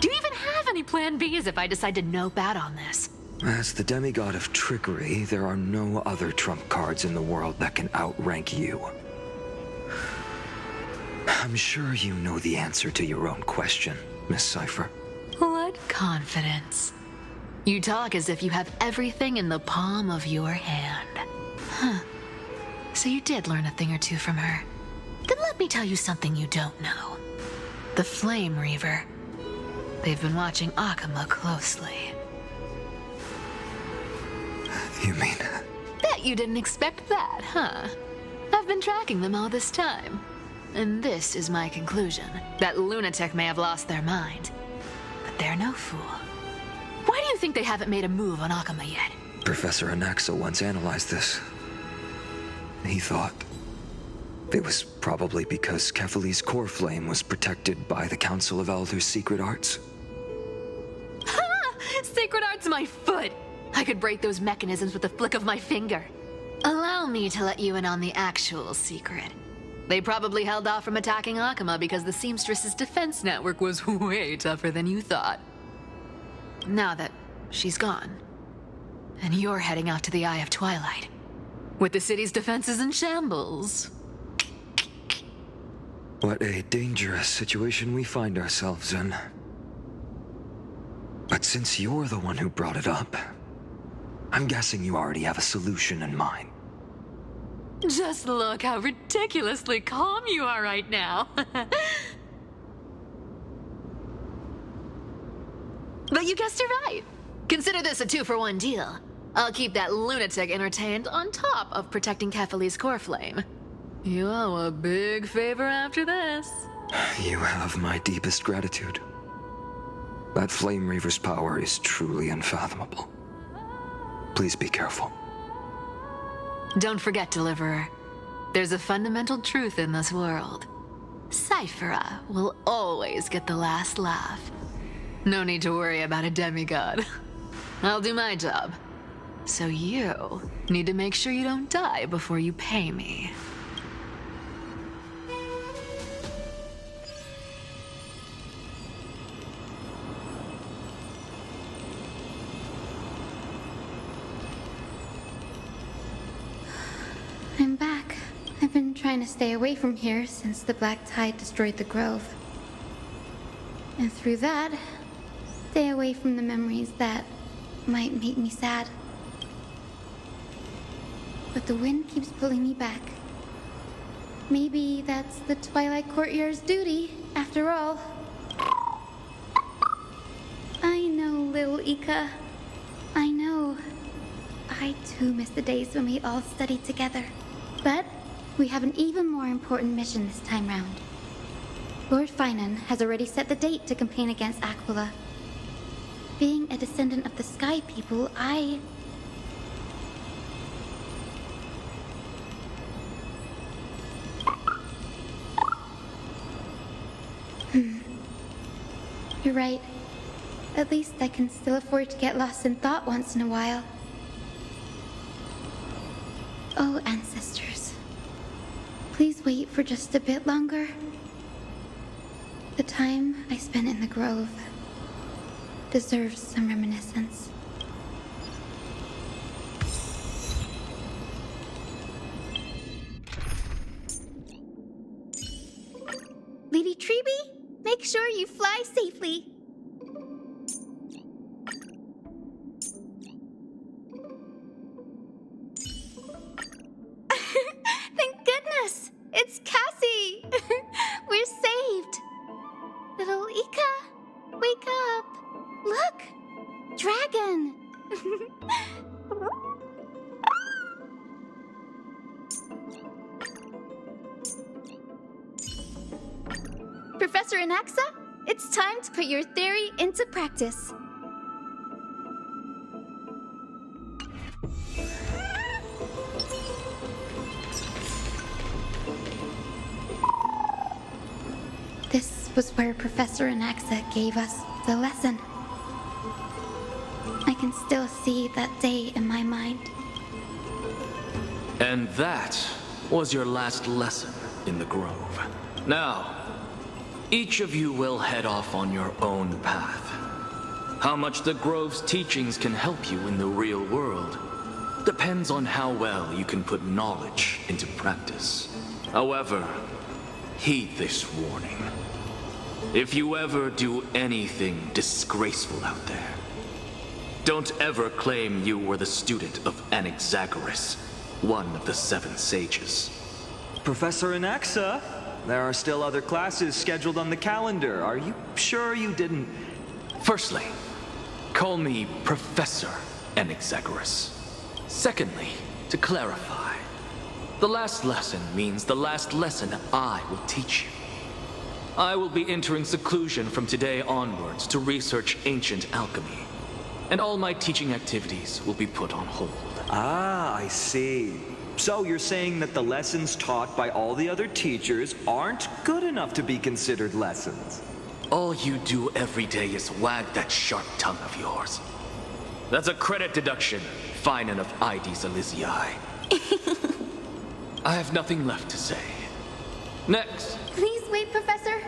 Do you even have any plan Bs if I decide to nope out on this? As the demigod of trickery, there are no other trump cards in the world that can outrank you. I'm sure you know the answer to your own question, Miss Cypher. What confidence. You talk as if you have everything in the palm of your hand. Huh. So you did learn a thing or two from her. Then let me tell you something you don't know. The Flame Reaver. They've been watching Akama closely. You mean? Bet you didn't expect that, huh? I've been tracking them all this time. And this is my conclusion. That lunatic may have lost their mind. But they're no fool. Why do you think they haven't made a move on Akama yet? Professor Anaxa once analyzed this. He thought it was probably because Kefali's core flame was protected by the Council of Elders' secret arts. Ha! Secret arts my foot! I could break those mechanisms with a flick of my finger. Allow me to let you in on the actual secret. They probably held off from attacking Akama because the Seamstress's defense network was way tougher than you thought. Now that she's gone, and you're heading out to the Eye of Twilight, with the city's defenses in shambles. What a dangerous situation we find ourselves in. But since you're the one who brought it up, I'm guessing you already have a solution in mind. Just look how ridiculously calm you are right now. But you guessed it right. Consider this a 2-for-1 deal. I'll keep that lunatic entertained on top of protecting Kefali's core flame. You owe a big favor after this. You have my deepest gratitude. That Flame Reaver's power is truly unfathomable. Please be careful. Don't forget, Deliverer. There's a fundamental truth in this world. Cyphera will always get the last laugh. No need to worry about a demigod. I'll do my job. So you need to make sure you don't die before you pay me. I'm back. I've been trying to stay away from here since the Black Tide destroyed the grove. And through that, stay away from the memories that might make me sad. But the wind keeps pulling me back. Maybe that's the Twilight Courtier's duty, after all. I know, little Ika. I know. I too miss the days when we all studied together. But we have an even more important mission this time round. Lord Finan has already set the date to campaign against Aquila. Being a descendant of the Sky People, You're right. At least I can still afford to get lost in thought once in a while. Oh, ancestors. Please wait for just a bit longer. The time I spent in the grove deserves some reminiscence. Lady Treeby, make sure you fly safely. Thank goodness! It's Cassie! We're saved! Little Ika, wake up! Look! Dragon! Professor Anaxa, it's time to put your theory into practice. This was where Professor Anaxa gave us the lesson. I can still see that day in my mind. And that was your last lesson in the Grove. Now, each of you will head off on your own path. How much the Grove's teachings can help you in the real world depends on how well you can put knowledge into practice. However, heed this warning. If you ever do anything disgraceful out there, don't ever claim you were the student of Anaxagoras, one of the 7 sages. Professor Anaxa, there are still other classes scheduled on the calendar. Are you sure you didn't... Firstly, call me Professor Anaxagoras. Secondly, to clarify, the last lesson means the last lesson I will teach you. I will be entering seclusion from today onwards to research ancient alchemy, and all my teaching activities will be put on hold. Ah, I see. So you're saying that the lessons taught by all the other teachers aren't good enough to be considered lessons? All you do every day is wag that sharp tongue of yours. That's a credit deduction, fine enough IDs Elysiae. I have nothing left to say. Next. Please wait, Professor.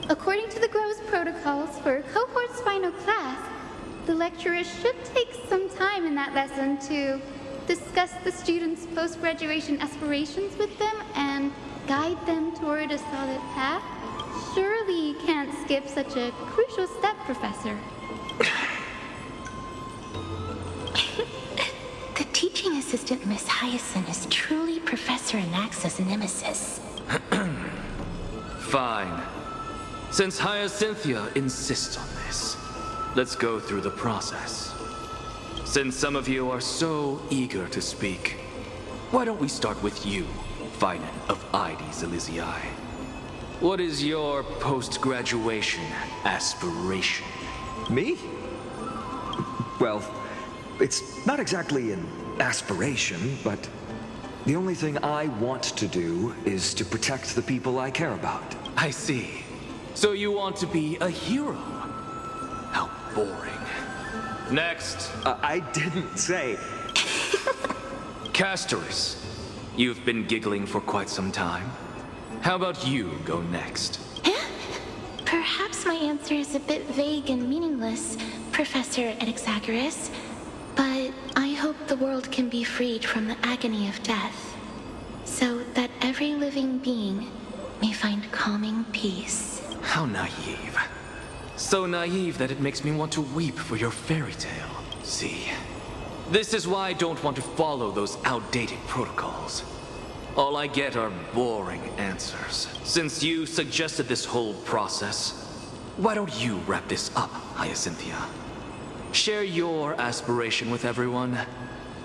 According to the Grove's protocols for a cohort's final class, the lecturer should take some time in that lesson to discuss the students' post-graduation aspirations with them and guide them toward a solid path. Surely you can't skip such a crucial step, Professor. The teaching assistant, Miss Hyacinth, is truly Professor Anaxa's nemesis. Fine. Since Hyacinthia insists on this, let's go through the process. Since some of you are so eager to speak, why don't we start with you, Finan of IDs Elysiae? What is your post-graduation aspiration? Me? Well, it's not exactly an aspiration, but the only thing I want to do is to protect the people I care about. I see. So you want to be a hero? How boring. Next. I didn't say. Castorus, you've been giggling for quite some time. How about you go next? Perhaps my answer is a bit vague and meaningless, Professor Anaxagoras, but I hope the world can be freed from the agony of death, so that every living being may find calming peace. How naive. So naive that it makes me want to weep for your fairy tale. See, this is why I don't want to follow those outdated protocols. All I get are boring answers. Since you suggested this whole process, why don't you wrap this up, Hyacinthia? Share your aspiration with everyone,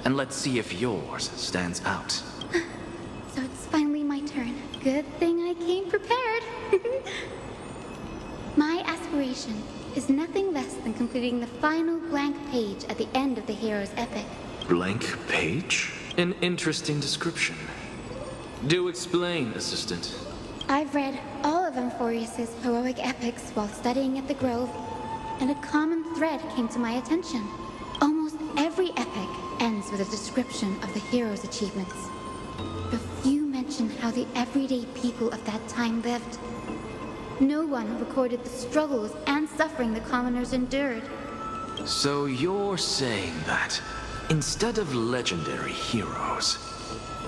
and let's see if yours stands out. So it's finally my turn. Good thing I came prepared. My aspiration is nothing less than completing the final blank page at the end of the hero's epic. Blank page? An interesting description. Do explain, Assistant. I've read all of Amphorius's heroic epics while studying at the Grove, and a common thread came to my attention. Almost every epic ends with a description of the hero's achievements. The few mention how the everyday people of that time lived. No one recorded the struggles and suffering the commoners endured. So you're saying that, instead of legendary heroes,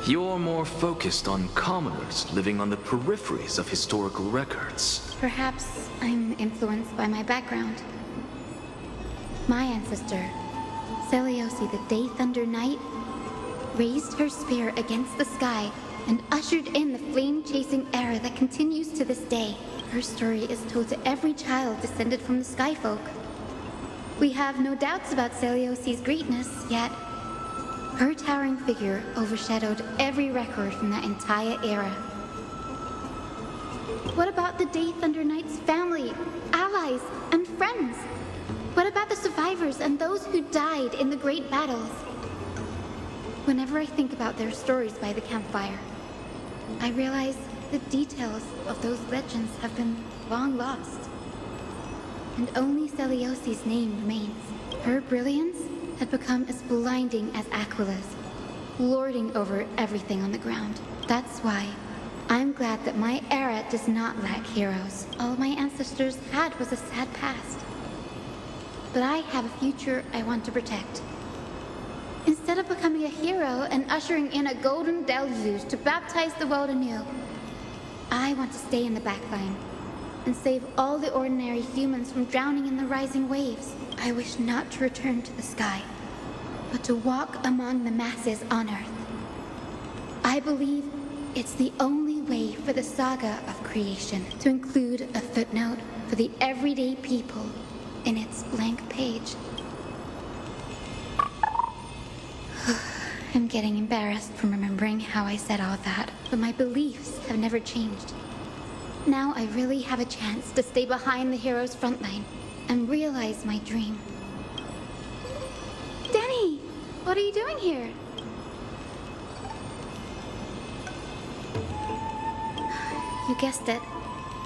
you're more focused on commoners living on the peripheries of historical records. Perhaps I'm influenced by my background. My ancestor, Seliosi the Day Thunder Knight, raised her spear against the sky and ushered in the flame-chasing era that continues to this day. Her story is told to every child descended from the Skyfolk. We have no doubts about Seliosi's greatness, yet her towering figure overshadowed every record from that entire era. What about the Day Thunder Knight's family, allies, and friends? What about the survivors and those who died in the great battles? Whenever I think about their stories by the campfire, I realize the details of those legends have been long lost. And only Seliosi's name remains. Her brilliance had become as blinding as Aquila's, lording over everything on the ground. That's why I'm glad that my era does not lack heroes. All my ancestors had was a sad past. But I have a future I want to protect. Instead of becoming a hero and ushering in a golden deluge to baptize the world anew, I want to stay in the backline and save all the ordinary humans from drowning in the rising waves. I wish not to return to the sky, but to walk among the masses on Earth. I believe it's the only way for the saga of creation to include a footnote for the everyday people in its blank page. I'm getting embarrassed from remembering how I said all that, but my beliefs have never changed. Now I really have a chance to stay behind the hero's frontline and realize my dream. Danny, what are you doing here? You guessed it.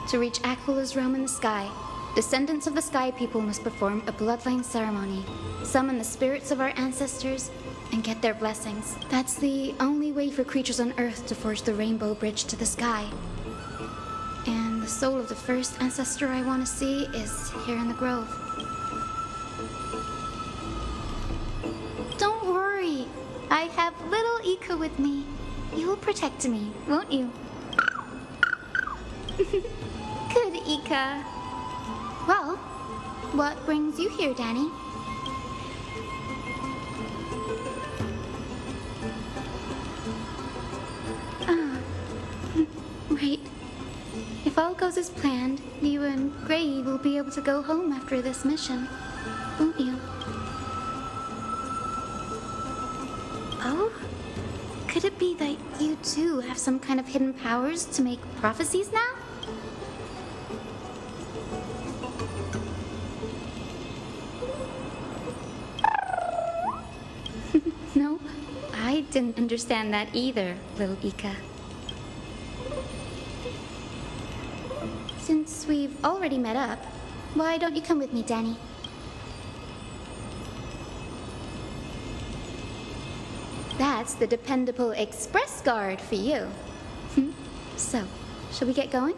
To reach Aquila's realm in the sky, descendants of the Sky People must perform a bloodline ceremony, summon the spirits of our ancestors, and get their blessings. That's the only way for creatures on Earth to forge the rainbow bridge to the sky. And the soul of the first ancestor I want to see is here in the grove. Don't worry. I have little Ika with me. You will protect me, won't you? Good, Ika. Well, what brings you here, Danny? Right. If all goes as planned, you and Gray will be able to go home after this mission, won't you? Oh? Could it be that you too have some kind of hidden powers to make prophecies now? No, I didn't understand that either, little Ika. Since we've already met up, why don't you come with me, Danny? That's the dependable express guard for you. So, shall we get going?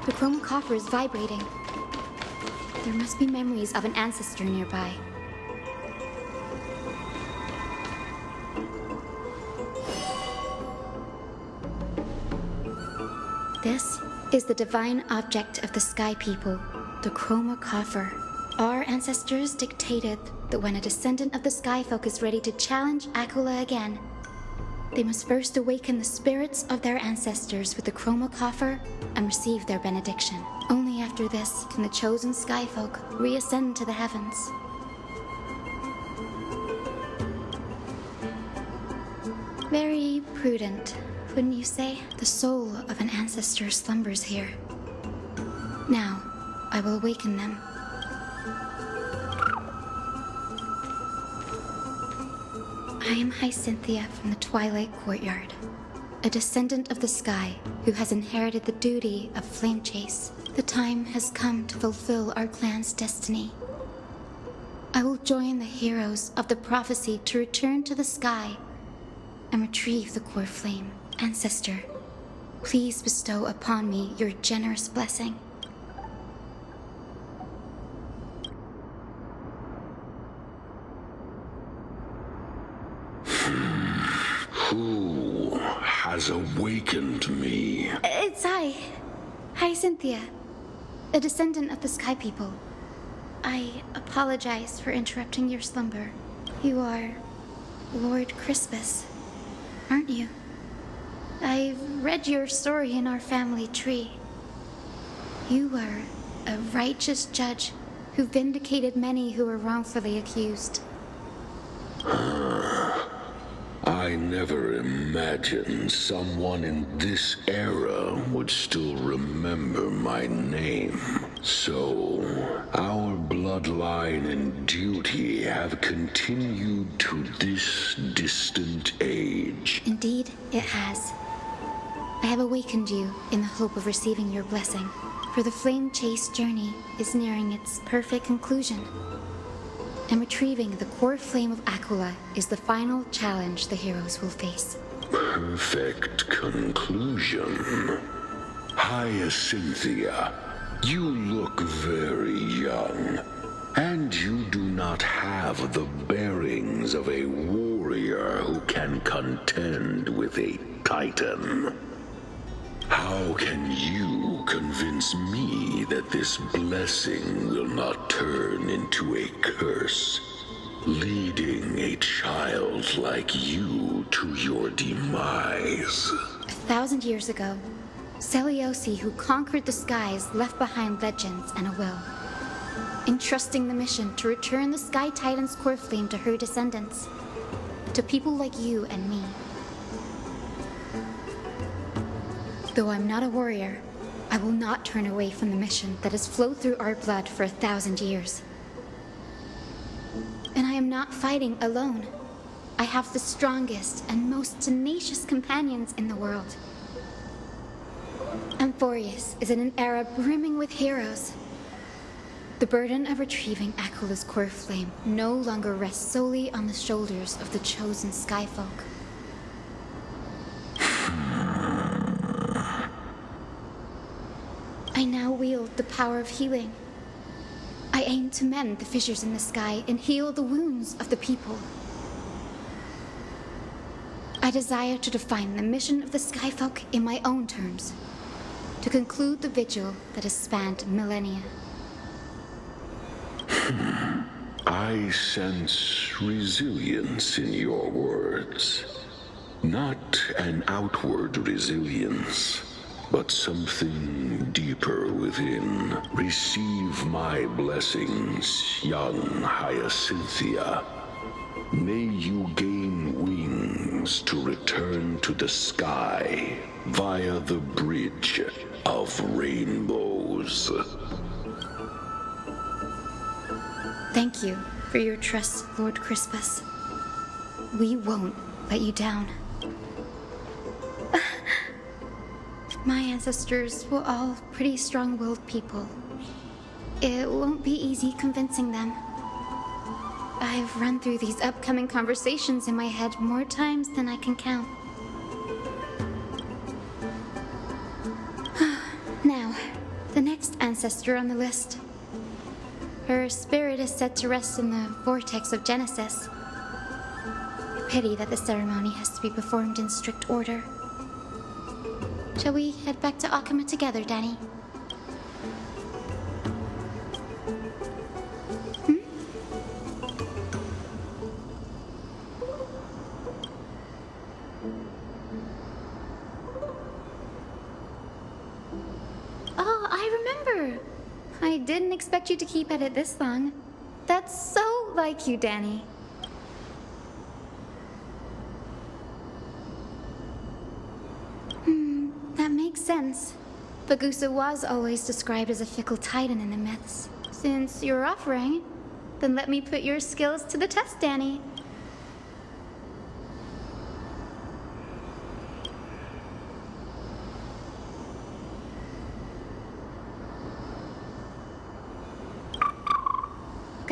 The chroma coffer is vibrating. There must be memories of an ancestor nearby. This is the divine object of the Sky People, the chroma coffer. Our ancestors dictated that when a descendant of the Skyfolk is ready to challenge Aquila again, they must first awaken the spirits of their ancestors with the chroma coffer and receive their benediction. Only after this can the chosen Skyfolk reascend to the heavens. Very prudent, wouldn't you say? The soul of an ancestor slumbers here. Now, I will awaken them. I am Hyacinthia from the Twilight Courtyard. a descendant of the sky who has inherited the duty of flame chase. The time has come to fulfill our clan's destiny. I will join the heroes of the prophecy to return to the sky and retrieve the core flame. Ancestor, please bestow upon me your generous blessing. Who has awakened me? It's I. Hyacinthia, a descendant of the Sky People. I apologize for interrupting your slumber. You are Lord Crispus, aren't you? I've read your story in our family tree. You are a righteous judge who vindicated many who were wrongfully accused. I never imagined someone in this era would still remember my name. So, our bloodline and duty have continued to this distant age. Indeed, it has. I have awakened you in the hope of receiving your blessing, for the flame chase journey is nearing its perfect conclusion. And retrieving the core flame of Aquila is the final challenge the heroes will face. Perfect conclusion. Hyacinthia, you look very young, and you do not have the bearings of a warrior who can contend with a titan. How can you convince me that this blessing will not turn into a curse, leading a child like you to your demise? 1,000 years ago, Selioci, who conquered the skies, left behind legends and a will, entrusting the mission to return the Sky Titan's core flame to her descendants, to people like you and me. Though I'm not a warrior, I will not turn away from the mission that has flowed through our blood for 1,000 years. And I am not fighting alone. I have the strongest and most tenacious companions in the world. Amphorius is in an era brimming with heroes. The burden of retrieving Aquila's core flame no longer rests solely on the shoulders of the chosen Skyfolk. I now wield the power of healing. I aim to mend the fissures in the sky and heal the wounds of the people. I desire to define the mission of the Skyfolk in my own terms, to conclude the vigil that has spanned millennia. I sense resilience in your words. Not an outward resilience, but something deeper within. Receive my blessings, young Hyacinthia. May you gain wings to return to the sky via the bridge of rainbows. Thank you for your trust, Lord Crispus. We won't let you down. My ancestors were all pretty strong-willed people. It won't be easy convincing them. I've run through these upcoming conversations in my head more times than I can count. Now, the next ancestor on the list. Her spirit is said to rest in the vortex of Genesis. A pity that the ceremony has to be performed in strict order. Shall we head back to Akama together, Danny? Oh, I remember! I didn't expect you to keep at it this long. That's so like you, Danny. That makes sense. Bagusa was always described as a fickle titan in the myths. Since you're offering, then let me put your skills to the test, Danny.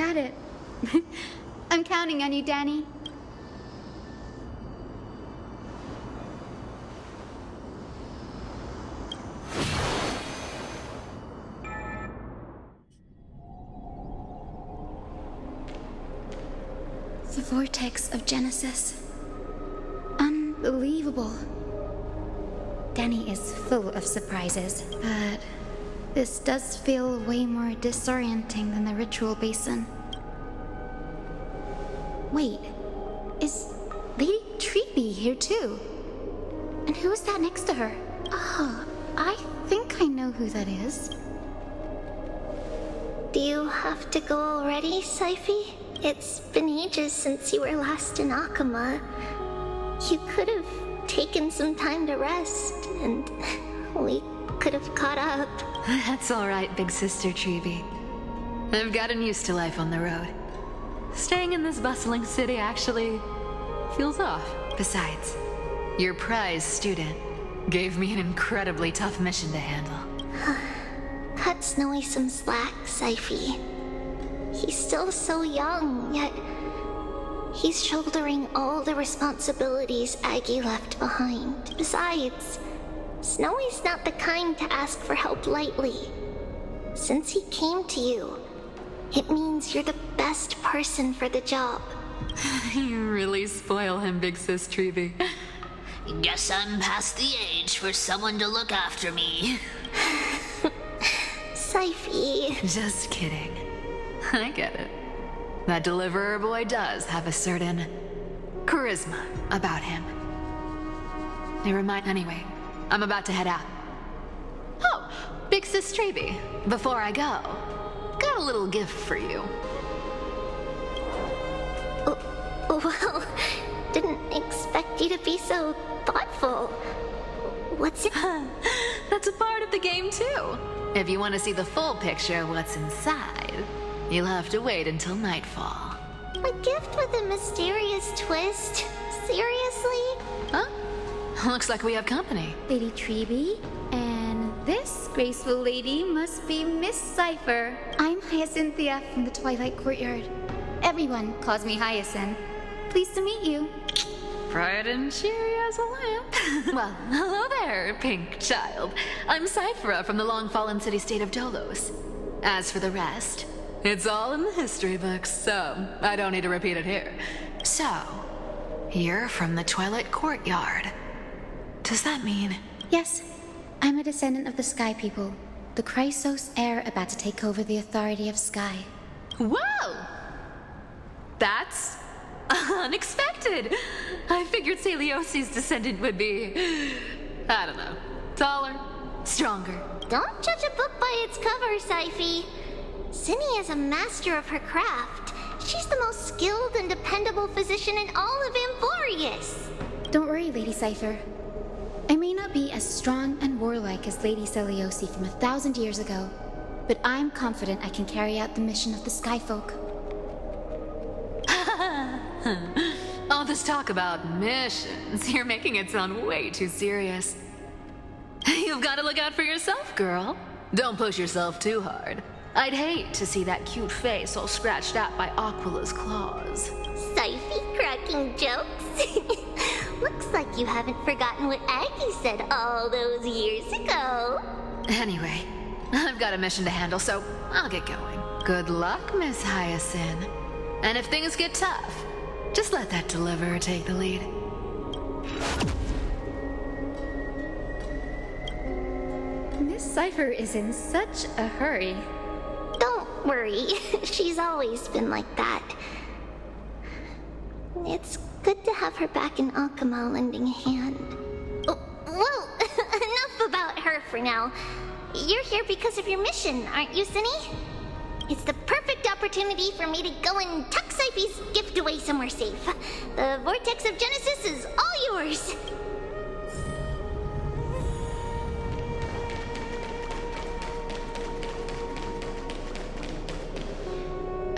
got it. I'm counting on you, Danny. The Vortex of Genesis. Unbelievable. Danny is full of surprises, but this does feel way more disorienting than the ritual basin. Wait, is Lady Treeby here too? And who is that next to her? Oh, I think I know who that is. Do you have to go already, Syphie? It's been ages since you were last in Akama. You could have taken some time to rest, and we could have caught up. That's all right, big sister Treeby. I've gotten used to life on the road. Staying in this bustling city actually feels off. Besides, your prize student gave me an incredibly tough mission to handle. Cut Snowy some slack, Syphie. He's still so young, yet he's shouldering all the responsibilities Aggie left behind. Besides, Snowy's not the kind to ask for help lightly. Since he came to you, it means you're the best person for the job. You really spoil him, big sis Treeby. Guess I'm past the age for someone to look after me. Syphie. Just kidding. I get it. That deliverer boy does have a certain charisma about him. Never mind. Anyway, I'm about to head out. Oh, big sis Treeby. Before I go, got a little gift for you. Well, didn't expect you to be so thoughtful. What's it? That's a part of the game, too. If you want to see the full picture of what's inside, you'll have to wait until nightfall. A gift with a mysterious twist? Seriously? Huh? Looks like we have company. Lady Treeby, and this graceful lady must be Miss Cypher. I'm Hyacinthia from the Twilight Courtyard. Everyone calls me Hyacinth. Pleased to meet you. Bright and cheery as a lamp. Well, hello there, pink child. I'm Cyphra from the long-fallen city-state of Dolos. As for the rest, it's all in the history books, so I don't need to repeat it here. So, you're from the Twilight Courtyard. Does that mean? Yes, I'm a descendant of the Sky People, the Chrysos heir about to take over the authority of Sky. Whoa! That's unexpected. I figured Celiosi's descendant would be, I don't know, taller, stronger. Don't judge a book by its cover, Syphie. Zinni is a master of her craft. She's the most skilled and dependable physician in all of Amphorius. Don't worry, Lady Cypher. I may not be as strong and warlike as Lady Celiosi from 1,000 years ago, but I'm confident I can carry out the mission of the Skyfolk. All this talk about missions, you're making it sound way too serious. You've got to look out for yourself, girl. Don't push yourself too hard. I'd hate to see that cute face all scratched out by Aquila's claws. Syphie cracking jokes? Looks like you haven't forgotten what Aggie said all those years ago. Anyway, I've got a mission to handle, so I'll get going. Good luck, Miss Hyacinth. And if things get tough, just let that deliverer take the lead. Miss Cypher is in such a hurry. Don't worry, she's always been like that. It's good to have her back in Akama lending a hand. Oh, well, enough about her for now. You're here because of your mission, aren't you, Zinni? It's the perfect opportunity for me to go and tuck Syphie's gift away somewhere safe. The Vortex of Genesis is all yours.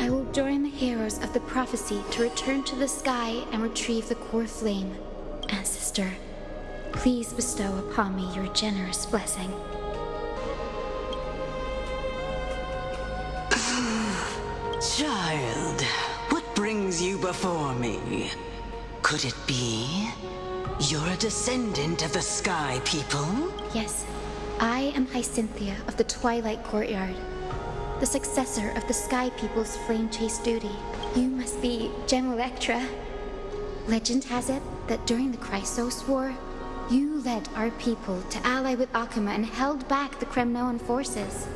I will join the heroes of the prophecy to return to the sky and retrieve the core flame. Ancestor, please bestow upon me your generous blessing. Child. child, what brings you before me? Could it be you're a descendant of the Sky People? Yes, I am Hyacinthia of the Twilight Courtyard, the successor of the Sky People's Flame Chase duty. You must be General Electra. Legend has it that during the Chrysos War, you led our people to ally with Akuma and held back the Kremnoan forces.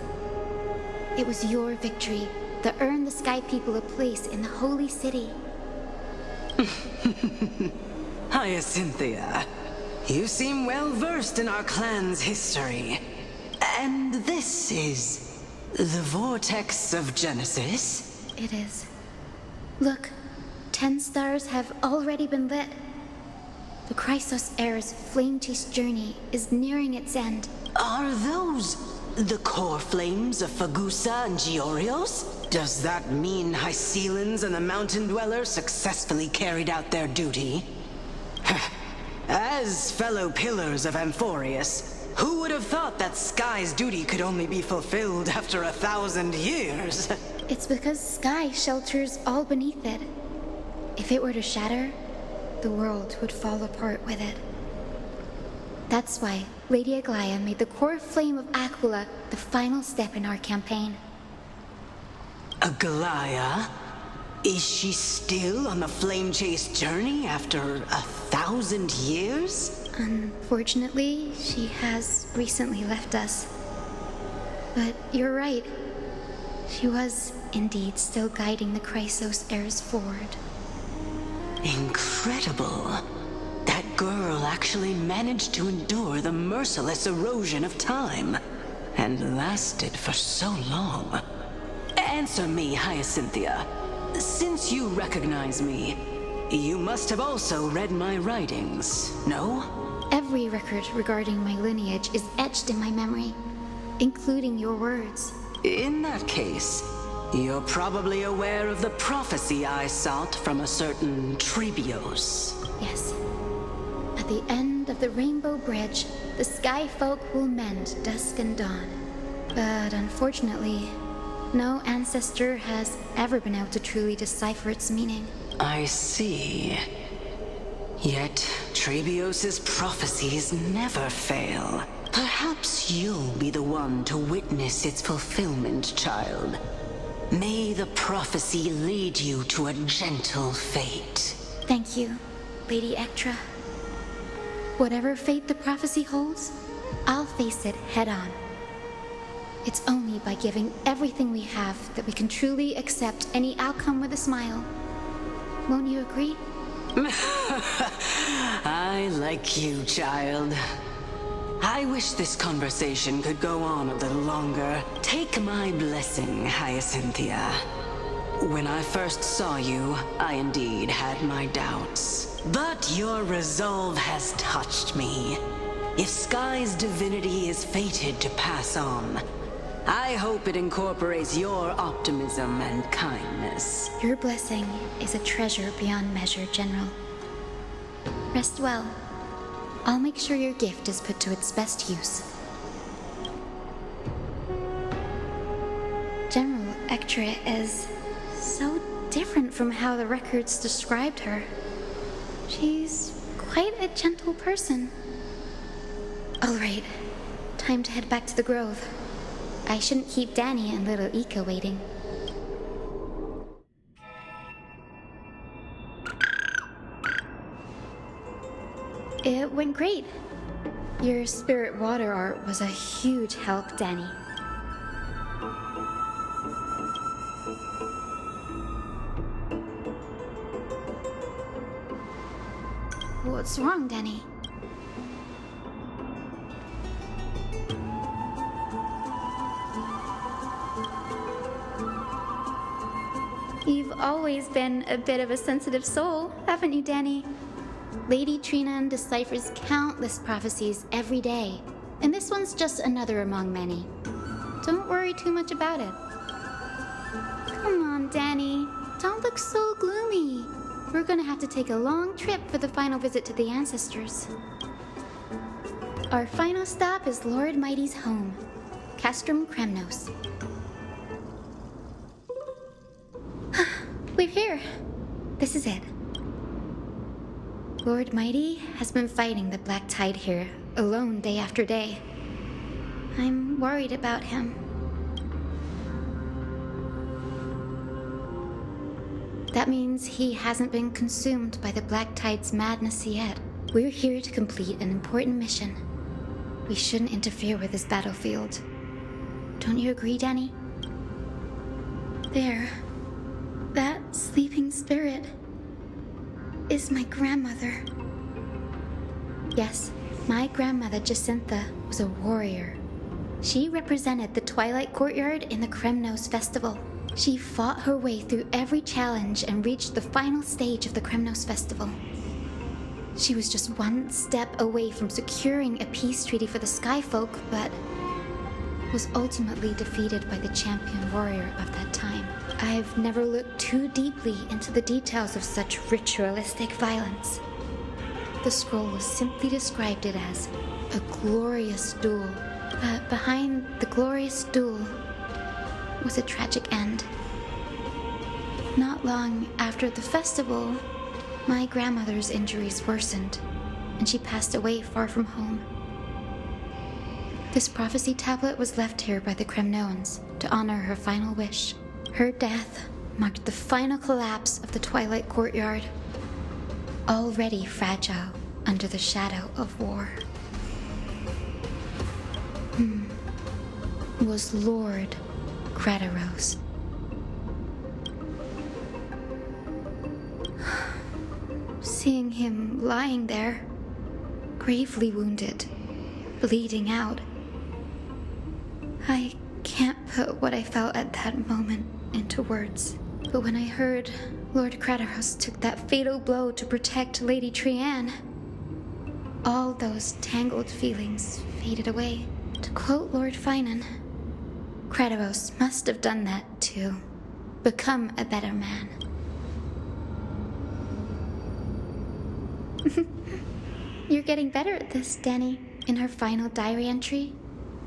It was your victory that earned the Sky People a place in the Holy City. Hyacinthia, you seem well versed in our clan's history. And this is the Vortex of Genesis? It is. Look, 10 stars have already been lit. The Chrysos Heir's flame chase journey is nearing its end. Are those the core flames of Fagusa and Giorios? Does that mean Hycelans and the Mountain Dwellers successfully carried out their duty? As fellow pillars of Amphorius, who would have thought that Sky's duty could only be fulfilled after 1,000 years? It's because Sky shelters all beneath it. If it were to shatter, the world would fall apart with it. That's why Lady Aglaia made the core flame of Aquila the final step in our campaign. Aglaia? Is she still on the flame chase journey after 1,000 years? Unfortunately, she has recently left us. But you're right. She was indeed still guiding the Chrysos heirs forward. Incredible. That girl actually managed to endure the merciless erosion of time, and lasted for so long. Answer me, Hyacinthia. Since you recognize me, you must have also read my writings, no? Every record regarding my lineage is etched in my memory, including your words. In that case, you're probably aware of the prophecy I sought from a certain Trebios. Yes. At the end of the Rainbow Bridge, the Sky Folk will mend dusk and dawn. But unfortunately, no ancestor has ever been able to truly decipher its meaning. I see. Yet, Trebios's prophecies never fail. Perhaps you'll be the one to witness its fulfillment, child. May the prophecy lead you to a gentle fate. Thank you, Lady Ectra. Whatever fate the prophecy holds, I'll face it head on. It's only by giving everything we have that we can truly accept any outcome with a smile. Won't you agree? I like you, child. I wish this conversation could go on a little longer. Take my blessing, Hyacinthia. When I first saw you, I indeed had my doubts. But your resolve has touched me. If Sky's divinity is fated to pass on, I hope it incorporates your optimism and kindness. Your blessing is a treasure beyond measure, General. Rest well. I'll make sure your gift is put to its best use. General Ectra is so different from how the records described her. She's quite a gentle person. All right, time to head back to the Grove. I shouldn't keep Danny and little Ika waiting. It went great. Your spirit water art was a huge help, Danny. What's wrong, Danny? You've always been a bit of a sensitive soul, haven't you, Danny? Lady Trinan deciphers countless prophecies every day, and this one's just another among many. Don't worry too much about it. Come on, Danny. Don't look so gloomy. We're gonna have to take a long trip for the final visit to the ancestors. Our final stop is Lord Mighty's home, Castrum Kremnos. We're here. This is it. Lord Mighty has been fighting the Black Tide here, alone day after day. I'm worried about him. That means he hasn't been consumed by the Black Tide's madness yet. We're here to complete an important mission. We shouldn't interfere with this battlefield. Don't you agree, Danny? There. That sleeping spirit is my grandmother. Yes, my grandmother Jacintha was a warrior. She represented the Twilight Courtyard in the Kremnos Festival. She fought her way through every challenge and reached the final stage of the Kremnos Festival. She was just one step away from securing a peace treaty for the Skyfolk, but was ultimately defeated by the champion warrior of that time. I've never looked too deeply into the details of such ritualistic violence. The scroll simply described it as a glorious duel, but behind the glorious duel was a tragic end. Not long after the festival, my grandmother's injuries worsened, and she passed away far from home. This prophecy tablet was left here by the Kremnoans to honor her final wish. Her death marked the final collapse of the Twilight Courtyard, already fragile under the shadow of war. Was Lord Crataros. Seeing him lying there, gravely wounded, bleeding out, I can't put what I felt at that moment into words. But when I heard Lord Crataros took that fatal blow to protect Lady Trianne, all those tangled feelings faded away. To quote Lord Finan, Crataros must have done that to become a better man. You're getting better at this, Danny. In her final diary entry,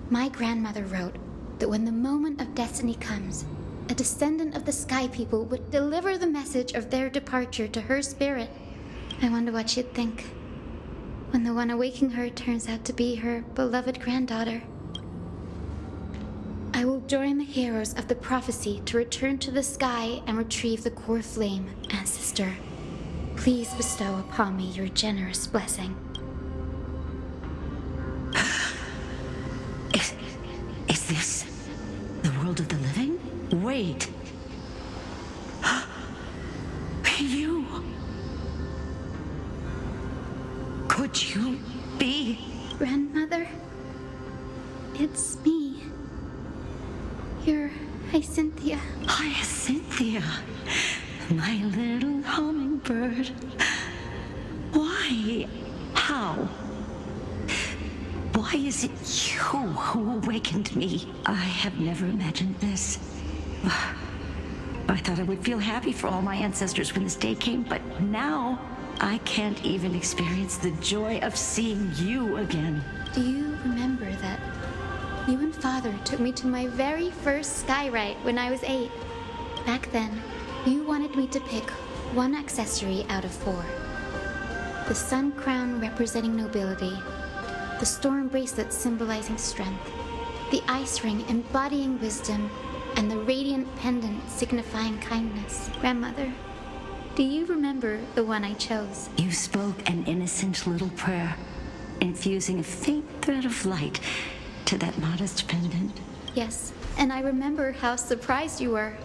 my grandmother wrote that when the moment of destiny comes, a descendant of the Sky People would deliver the message of their departure to her spirit. I wonder what she'd think when the one awaking her turns out to be her beloved granddaughter. I will join the heroes of the prophecy to return to the sky and retrieve the core flame, ancestor. Please bestow upon me your generous blessing. Is this the world of the living? Wait. You. Could you be? Grandmother? It's me. You're Hyacinthia. Hyacinthia. My little hummingbird. Why? How? Why is it you who awakened me? I have never imagined this. I thought I would feel happy for all my ancestors when this day came, but now I can't even experience the joy of seeing you again. Do you remember that you and Father took me to my very first skyrite when I was 8? Back then, you wanted me to pick one accessory out of 4. The sun crown representing nobility, the storm bracelet symbolizing strength, the ice ring embodying wisdom, and the radiant pendant signifying kindness. Grandmother, do you remember the one I chose? You spoke an innocent little prayer, infusing a faint thread of light to that modest pendant. Yes, and I remember how surprised you were.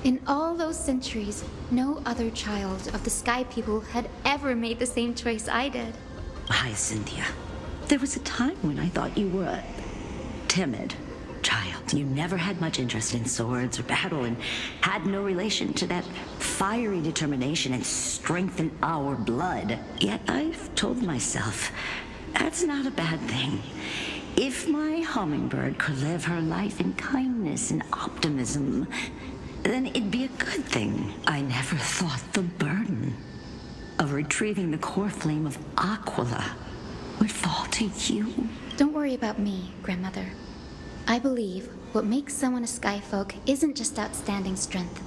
In all those centuries, no other child of the Sky People had ever made the same choice I did. Hyacinthia, there was a time when I thought you were a timid child. You never had much interest in swords or battle and had no relation to that fiery determination and strength in our blood. Yet I've told myself, that's not a bad thing. If my hummingbird could live her life in kindness and optimism, then it'd be a good thing. I never thought the burden of retrieving the core flame of Aquila would fall to you. Don't worry about me, Grandmother. I believe what makes someone a Skyfolk isn't just outstanding strength,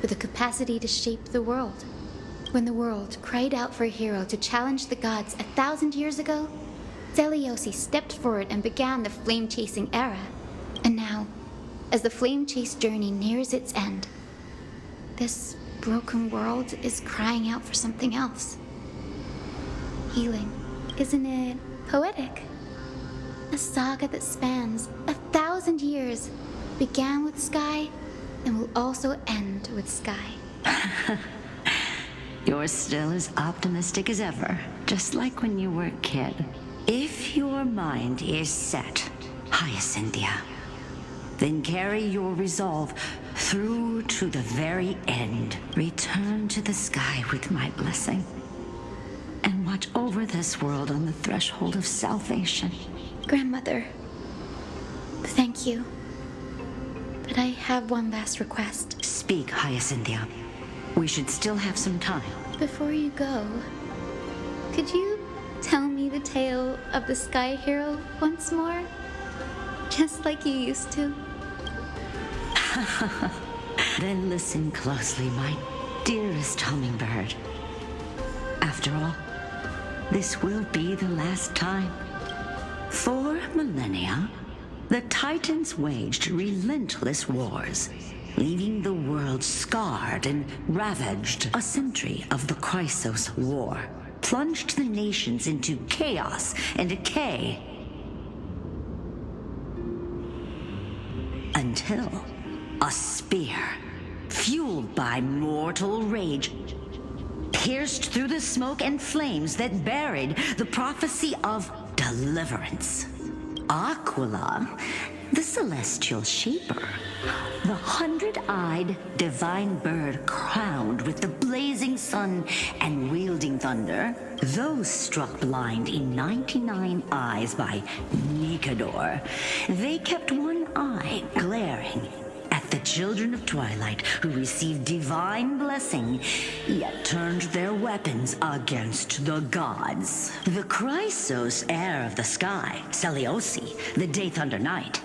with the capacity to shape the world. When the world cried out for a hero to challenge the gods 1,000 years ago, Zeliosi stepped forward and began the flame-chasing era. And now, as the flame-chase journey nears its end, this broken world is crying out for something else. Healing. Isn't it poetic? A saga that spans 1,000 years began with Sky and will also end with Sky. You're still as optimistic as ever, just like when you were a kid. If your mind is set, Hyacinthia, then carry your resolve through to the very end. Return to the sky with my blessing, and watch over this world on the threshold of salvation. Grandmother, thank you. But I have one last request. Speak, Hyacinthia. We should still have some time. Before you go, could you tell me the tale of the Sky Hero once more? Just like you used to. Then listen closely, my dearest hummingbird. After all, this will be the last time. For millennia, the Titans waged relentless wars, leaving the world scarred and ravaged. A century of the Chrysos War plunged the nations into chaos and decay. Until a spear, fueled by mortal rage, pierced through the smoke and flames that buried the prophecy of deliverance. Aquila, the celestial shaper, the 100-eyed divine bird crowned with the blazing sun and wielding thunder, those struck blind in 99 eyes by Nicanor, they kept one eye glaring at the children of Twilight who received divine blessing, yet turned their weapons against the gods. The Chrysos heir of the sky, Seliosi, the Day Thunder Knight,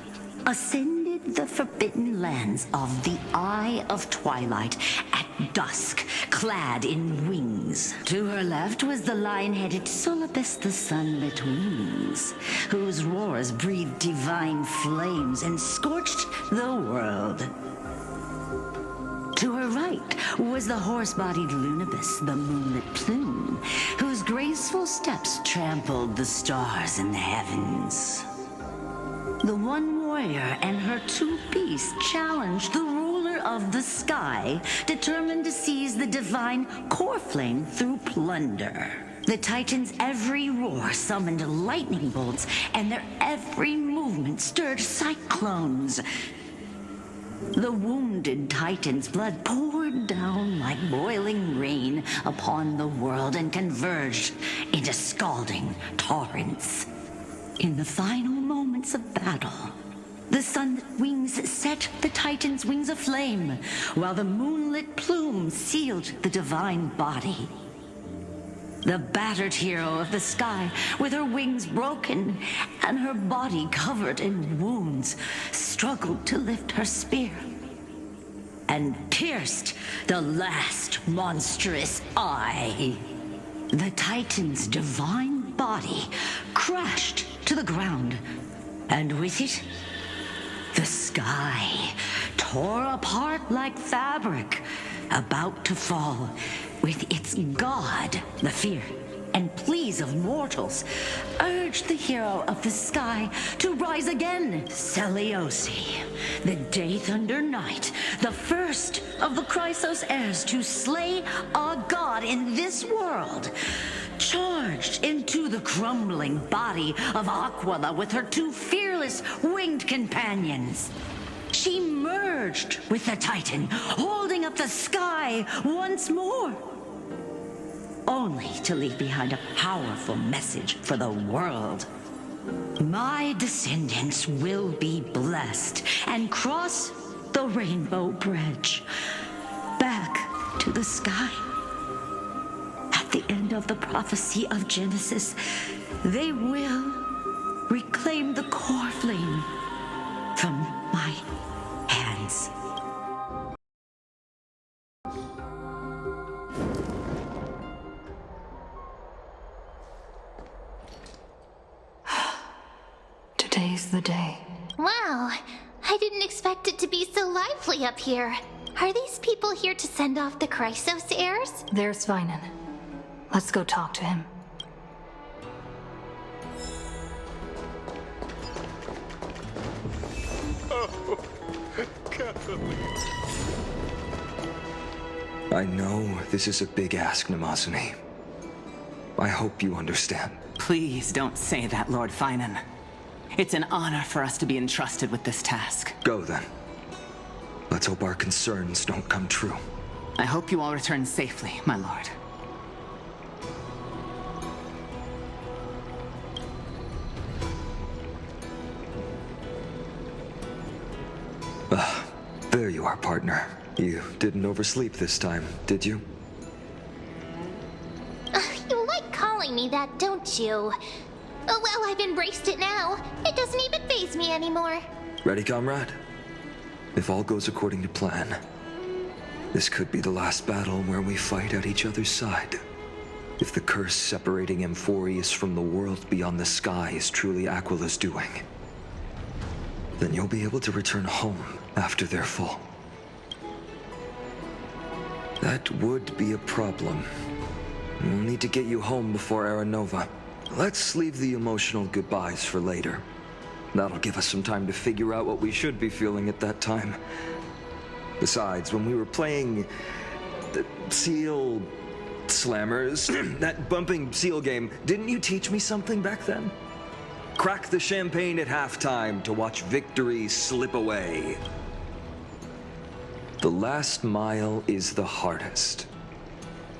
ascended the forbidden lands of the Eye of Twilight at dusk, clad in wings. To her left was the lion-headed Solibus the Sunlit Wings, whose roars breathed divine flames and scorched the world. To her right was the horse-bodied Lunibus, the Moonlit Plume, whose graceful steps trampled the stars in the heavens. The one warrior and her two beasts challenged the ruler of the sky, determined to seize the divine core flame through plunder. The Titans' every roar summoned lightning bolts, and their every movement stirred cyclones. The wounded Titan's blood poured down like boiling rain upon the world and converged into scalding torrents. In the final moments of battle, the Sunlit Wings set the Titan's wings aflame, while the Moonlit Plume sealed the divine body. The battered hero of the sky, with her wings broken and her body covered in wounds, struggled to lift her spear and pierced the last monstrous eye. The Titan's divine body crashed to the ground, and with it, the sky tore apart like fabric, about to fall, with its god, the fear and pleas of mortals, urged the hero of the sky to rise again. Seliosi, the Day Thunder Knight, the first of the Chrysos heirs to slay a god in this world, charged into the crumbling body of Aquila with her two fearless winged companions. She merged with the Titan, holding up the sky once more, only to leave behind a powerful message for the world. My descendants will be blessed and cross the Rainbow Bridge back to the sky. At the end of the prophecy of Genesis, they will reclaim the core flame from my hands. Today's the day. Wow, I didn't expect it to be so lively up here. Are these people here to send off the Chrysos heirs? There's Sveinen. Let's go talk to him. Oh, Kathleen. I know this is a big ask, Namazani. I hope you understand. Please don't say that, Lord Finan. It's an honor for us to be entrusted with this task. Go then. Let's hope our concerns don't come true. I hope you all return safely, my lord. There you are, partner. You didn't oversleep this time, did you? You like calling me that, don't you? Oh, well, I've embraced it now. It doesn't even faze me anymore. Ready, comrade? If all goes according to plan, this could be the last battle where we fight at each other's side. If the curse separating Amphorius from the world beyond the sky is truly Aquila's doing, then you'll be able to return home after their fall. That would be a problem. We'll need to get you home before Aranova. Let's leave the emotional goodbyes for later. That'll give us some time to figure out what we should be feeling at that time. Besides, when we were playing the Seal Slammers, that bumping seal game, didn't you teach me something back then? Crack the champagne at halftime to watch victory slip away. The last mile is the hardest.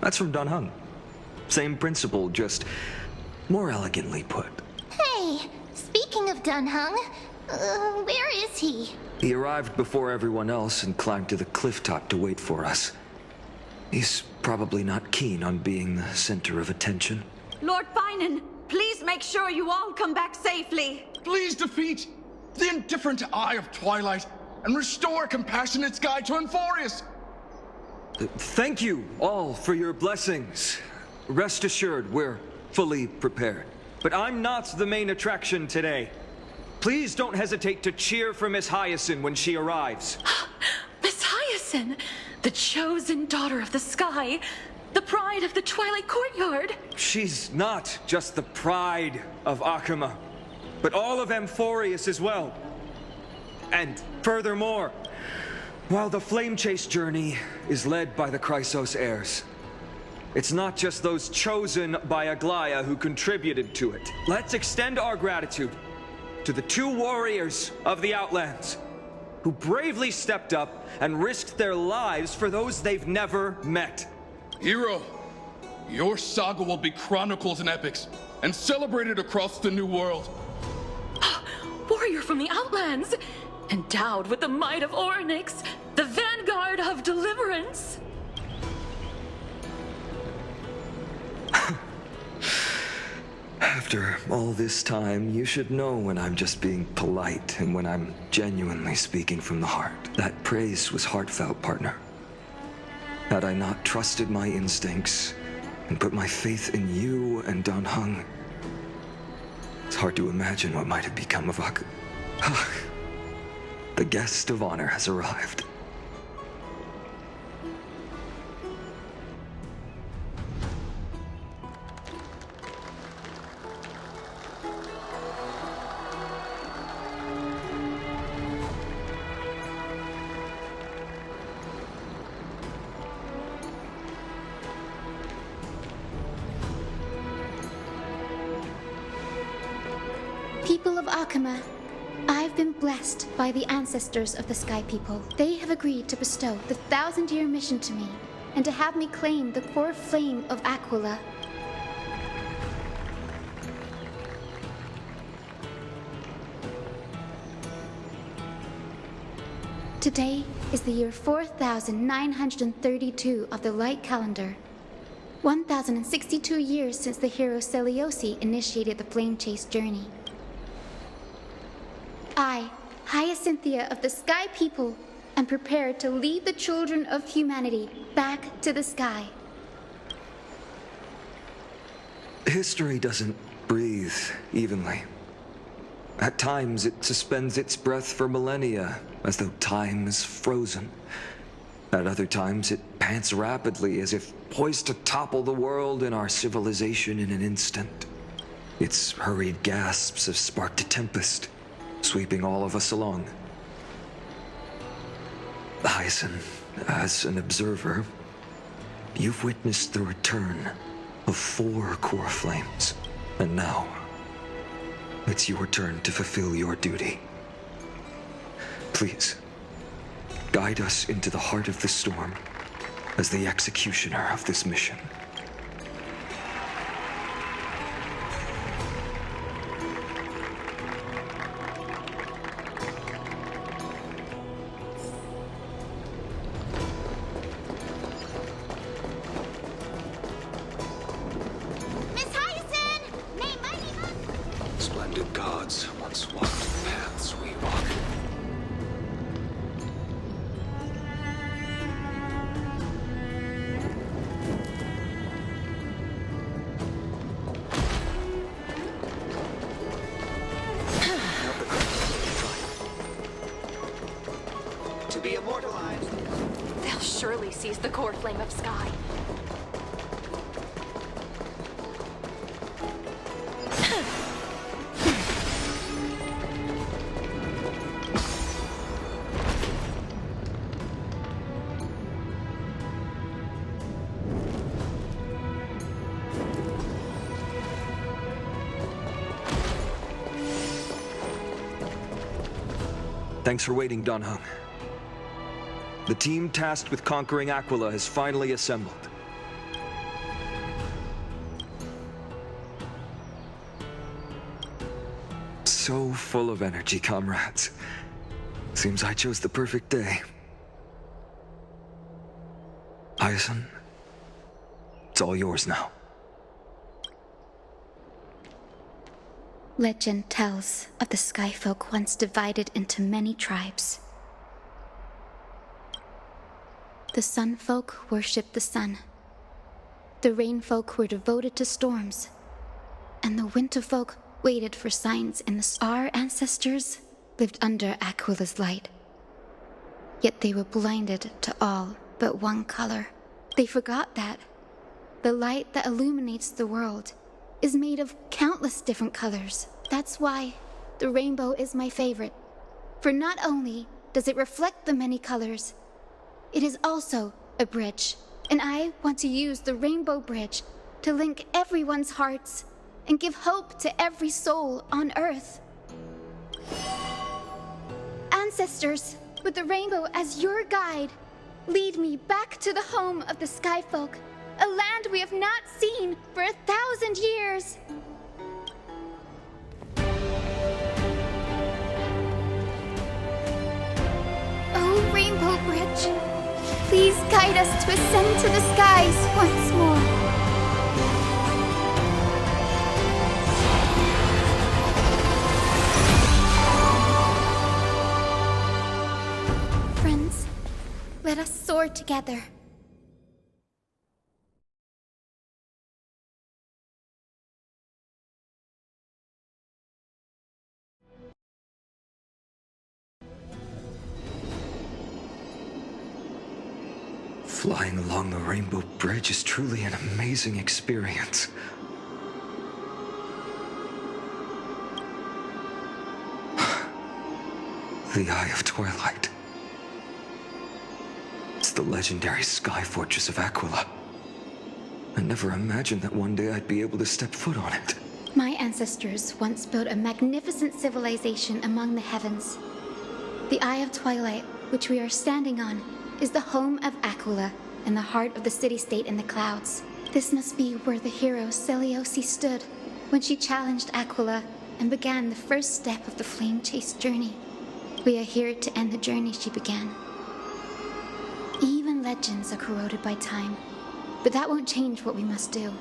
That's from Dan Heng. Same principle, just more elegantly put. Hey, speaking of Dan Heng, where is he? He arrived before everyone else and climbed to the cliff top to wait for us. He's probably not keen on being the center of attention. Lord Finan, please make sure you all come back safely. Please defeat the indifferent Eye of Twilight and restore compassionate sky to Amphorius. Thank you all for your blessings. Rest assured, we're fully prepared. But I'm not the main attraction today. Please don't hesitate to cheer for Miss Hyacin when she arrives. Miss Hyacin, the chosen daughter of the sky, the pride of the Twilight Courtyard. She's not just the pride of Akama, but all of Amphorius as well. And furthermore, while the Flame Chase journey is led by the Chrysos heirs, it's not just those chosen by Aglaya who contributed to it. Let's extend our gratitude to the 2 warriors of the Outlands who bravely stepped up and risked their lives for those they've never met. Hero, your saga will be chronicled in epics and celebrated across the New World. Warrior from the Outlands, endowed with the might of Orynyx, the vanguard of deliverance. After all this time, you should know when I'm just being polite and when I'm genuinely speaking from the heart. That praise was heartfelt, partner. Had I not trusted my instincts and put my faith in you and Dan Heng, it's hard to imagine what might have become of Ak. The guest of honor has arrived. People of Akama, I've been blessed by the ancestors of the Sky People. They have agreed to bestow the 1,000-year mission to me, and to have me claim the core flame of Aquila. Today is the year 4932 of the Light Calendar. 1062 years since the hero Seliosi initiated the Flame Chase journey. I, Hyacinthia of the Sky People, am prepared to lead the children of humanity back to the sky. History doesn't breathe evenly. At times, it suspends its breath for millennia, as though time is frozen. At other times, it pants rapidly, as if poised to topple the world and our civilization in an instant. Its hurried gasps have sparked a tempest, sweeping all of us along. Hyacinth, as an observer, you've witnessed the return of 4 core flames, and now it's your turn to fulfill your duty. Please, guide us into the heart of the storm as the executioner of this mission. Splendid gods once walked the paths we walk. To be immortalized. They'll surely seize the core flame of Sky. Thanks for waiting, Dan Heng. The team tasked with conquering Aquila has finally assembled. So full of energy, comrades. Seems I chose the perfect day. Hyacinth, it's all yours now. Legend tells of the Skyfolk once divided into many tribes. The Sunfolk worshipped the sun. The Rainfolk were devoted to storms. And the Winterfolk waited for signs in the stars. Our ancestors lived under Aquila's light. Yet they were blinded to all but one color. They forgot that the light that illuminates the world is made of countless different colors. That's why the rainbow is my favorite. For not only does it reflect the many colors, it is also a bridge. And I want to use the Rainbow Bridge to link everyone's hearts and give hope to every soul on Earth. Ancestors, with the rainbow as your guide, lead me back to the home of the Skyfolk, a land we have not seen for 1,000 years. Oh, Rainbow Bridge, please guide us to ascend to the skies once more. Friends, let us soar together. Flying along the Rainbow Bridge is truly an amazing experience. The Eye of Twilight. It's the legendary sky fortress of Aquila. I never imagined that one day I'd be able to step foot on it. My ancestors once built a magnificent civilization among the heavens. The Eye of Twilight, which we are standing on, is the home of Aquila and the heart of the city-state in the clouds. This must be where the hero Seleucia stood when she challenged Aquila and began the first step of the flame chase journey. We are here to end the journey she began. Even legends are corroded by time, but that won't change what we must do.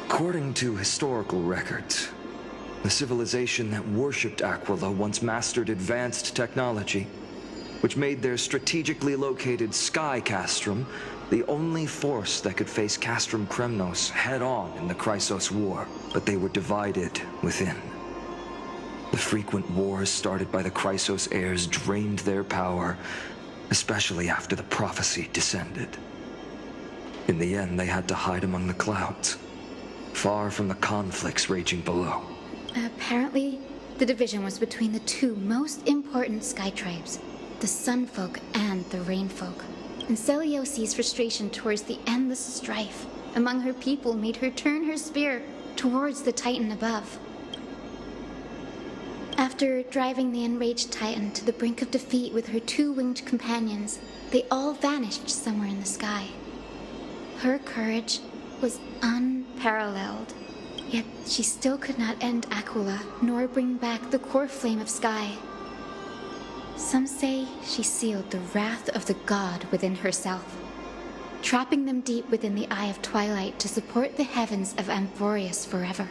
According to historical records, the civilization that worshipped Aquila once mastered advanced technology, which made their strategically located Sky Castrum the only force that could face Castrum Kremnos head-on in the Chrysos War. But they were divided within. The frequent wars started by the Chrysos heirs drained their power, especially after the prophecy descended. In the end, they had to hide among the clouds, far from the conflicts raging below. Apparently, the division was between the two most important sky tribes, the Sun Folk and the Rain Folk. And Celiosi's frustration towards the endless strife among her people made her turn her spear towards the Titan above. After driving the enraged Titan to the brink of defeat with her two-winged companions, they all vanished somewhere in the sky. Her courage was unparalleled, yet she still could not end Aquila, nor bring back the core flame of sky. Some say she sealed the wrath of the god within herself, trapping them deep within the Eye of Twilight to support the heavens of Amphorius forever.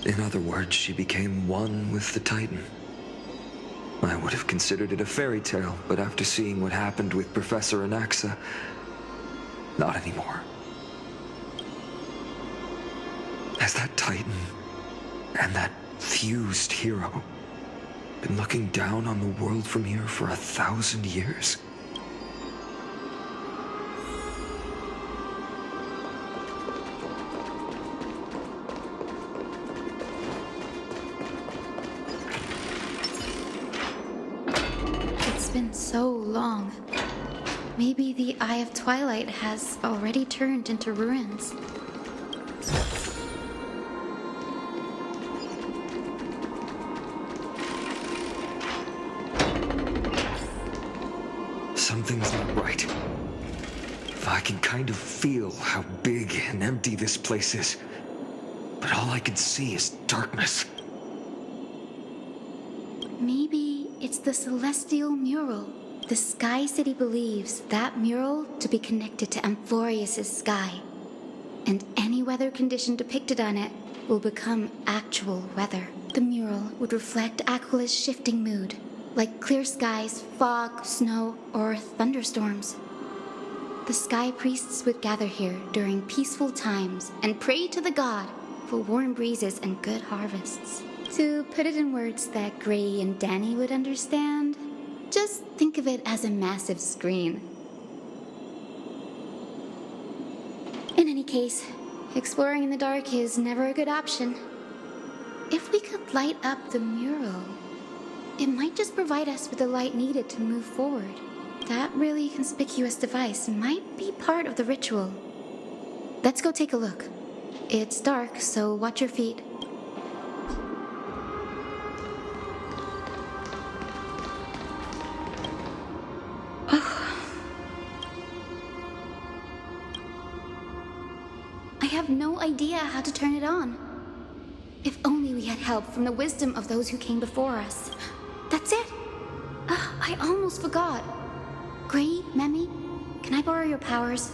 In other words, she became one with the Titan. I would have considered it a fairy tale, but after seeing what happened with Professor Anaxa, not anymore. Has that Titan and that fused hero been looking down on the world from here for 1,000 years? It's been so long. Maybe the Eye of Twilight has already turned into ruins. Something's not right. I can kind of feel how big and empty this place is, but all I can see is darkness. Maybe it's the Celestial Mural. The Sky City believes that mural to be connected to Amphorius' sky, and any weather condition depicted on it will become actual weather. The mural would reflect Aquila's shifting mood, like clear skies, fog, snow, or thunderstorms. The Sky Priests would gather here during peaceful times and pray to the god for warm breezes and good harvests. To put it in words that Gray and Danny would understand, just think of it as a massive screen. In any case, exploring in the dark is never a good option. If we could light up the mural, it might just provide us with the light needed to move forward. That really conspicuous device might be part of the ritual. Let's go take a look. It's dark, so watch your feet. I have no idea how to turn it on. If only we had help from the wisdom of those who came before us. That's it! I almost forgot. Gray, Memi, can I borrow your powers?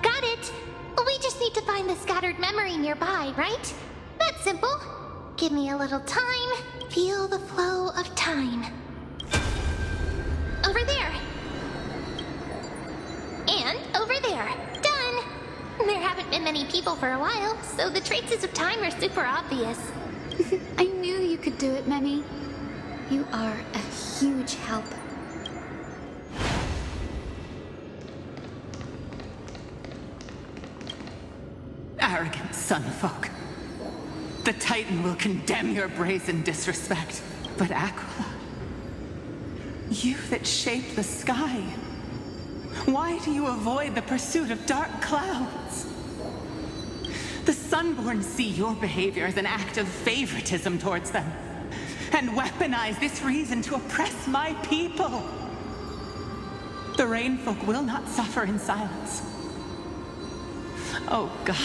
Got it! We just need to find the scattered memory nearby, right? That's simple. Give me a little time. Feel the flow of time. Over there. And over there. Done! There haven't been many people for a while, so the traces of time are super obvious. I knew you could do it, Memi. You are a huge help. Arrogant sunfolk. The Titan will condemn your brazen disrespect. But Aquila, you that shape the sky, why do you avoid the pursuit of dark clouds? The Sunborn see your behavior as an act of favoritism towards them, and weaponize this reason to oppress my people. The Rainfolk will not suffer in silence. Oh God,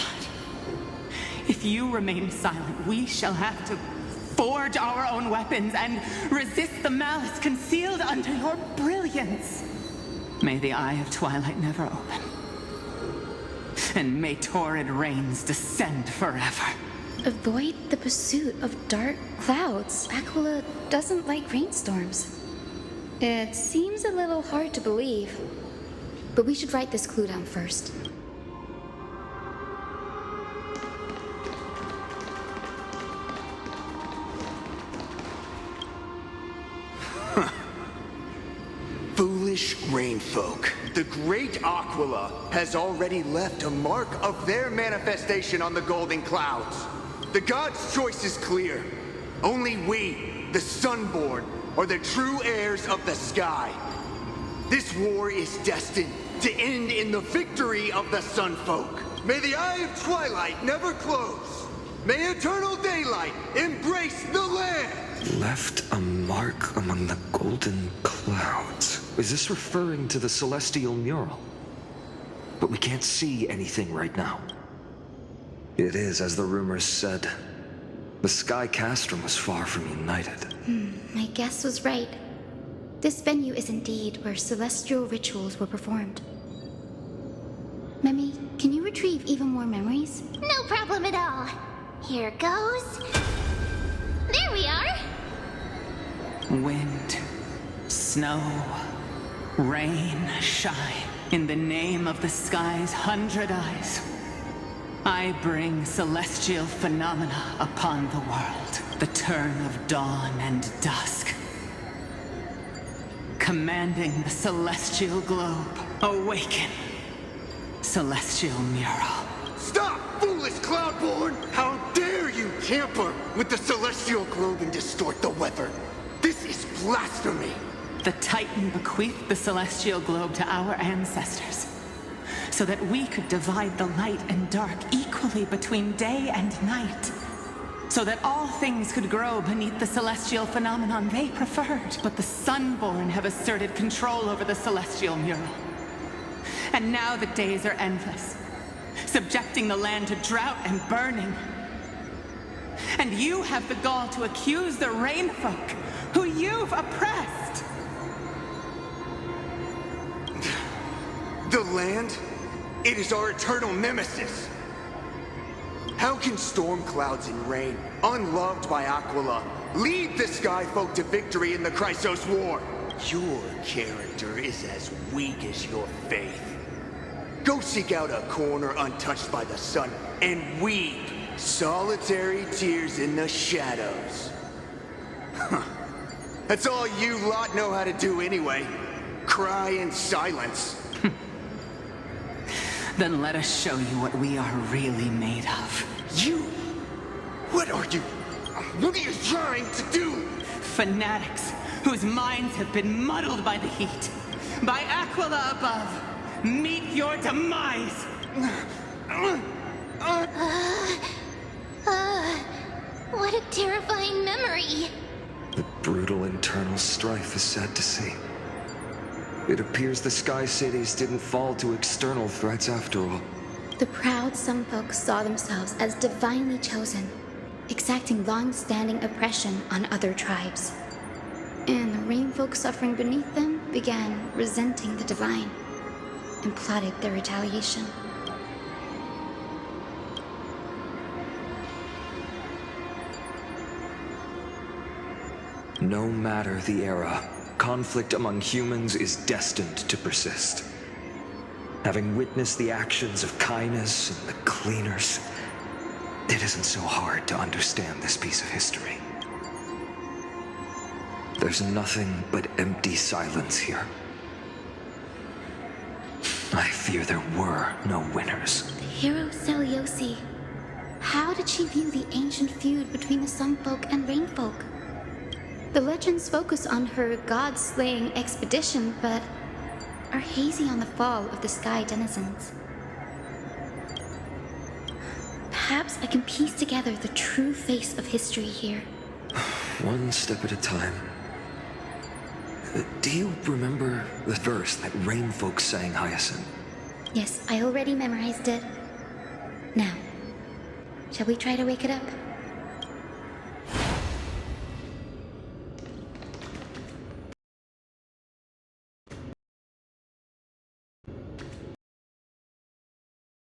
if you remain silent, we shall have to forge our own weapons and resist the malice concealed under your brilliance. May the Eye of Twilight never open, and may torrid rains descend forever. Avoid the pursuit of dark clouds. Aquila doesn't like rainstorms. It seems a little hard to believe, but we should write this clue down first. Rainfolk. The great Aquila has already left a mark of their manifestation on the Golden Clouds. The gods' choice is clear. Only we, the Sunborn, are the true heirs of the sky. This war is destined to end in the victory of the Sunfolk. May the Eye of Twilight never close. May eternal daylight embrace the land! Left a mark among the Golden Clouds. Is this referring to the Celestial Mural? But we can't see anything right now. It is, as the rumors said. The Sky Castrum was far from united. My guess was right. This venue is indeed where celestial rituals were performed. Memi, can you retrieve even more memories? No problem at all. Here goes. There we are. Wind, snow, rain, shine. In the name of the sky's 100 eyes, I bring celestial phenomena upon the world. The turn of dawn and dusk. Commanding the celestial globe, awaken. Celestial Mural. Stop, foolish Cloudborn! How dare you tamper with the celestial globe and distort the weather? This is blasphemy! The Titan bequeathed the celestial globe to our ancestors, so that we could divide the light and dark equally between day and night. So that all things could grow beneath the celestial phenomenon they preferred. But the Sunborn have asserted control over the celestial mural. And now the days are endless, subjecting the land to drought and burning. And you have the gall to accuse the Rainfolk, who you've oppressed. The land? It is our eternal nemesis. How can storm clouds and rain, unloved by Aquila, lead the Skyfolk to victory in the Chrysos War? Your character is as weak as your faith. Go seek out a corner untouched by the sun and weep solitary tears in the shadows. That's all you lot know how to do anyway. Cry in silence. Then let us show you what we are really made of. You? What are you? What are you trying to do? Fanatics whose minds have been muddled by the heat. By Aquila above. Meet your demise! What a terrifying memory. The brutal internal strife is sad to see. It appears the Sky Cities didn't fall to external threats after all. The proud Sunfolk saw themselves as divinely chosen, exacting long-standing oppression on other tribes. And the Rainfolk suffering beneath them began resenting the divine and plotted their retaliation. No matter the era, conflict among humans is destined to persist. Having witnessed the actions of Kindness and the Cleaners, it isn't so hard to understand this piece of history. There's nothing but empty silence here. I fear there were no winners. The hero Seliosi. How did she view the ancient feud between the Sunfolk and Rainfolk? The legends focus on her god-slaying expedition, but are hazy on the fall of the Sky Denizens. Perhaps I can piece together the true face of history here. One step at a time. Do you remember the verse that Rainfolk sang, Hyacinth? Yes, I already memorized it. Now, shall we try to wake it up?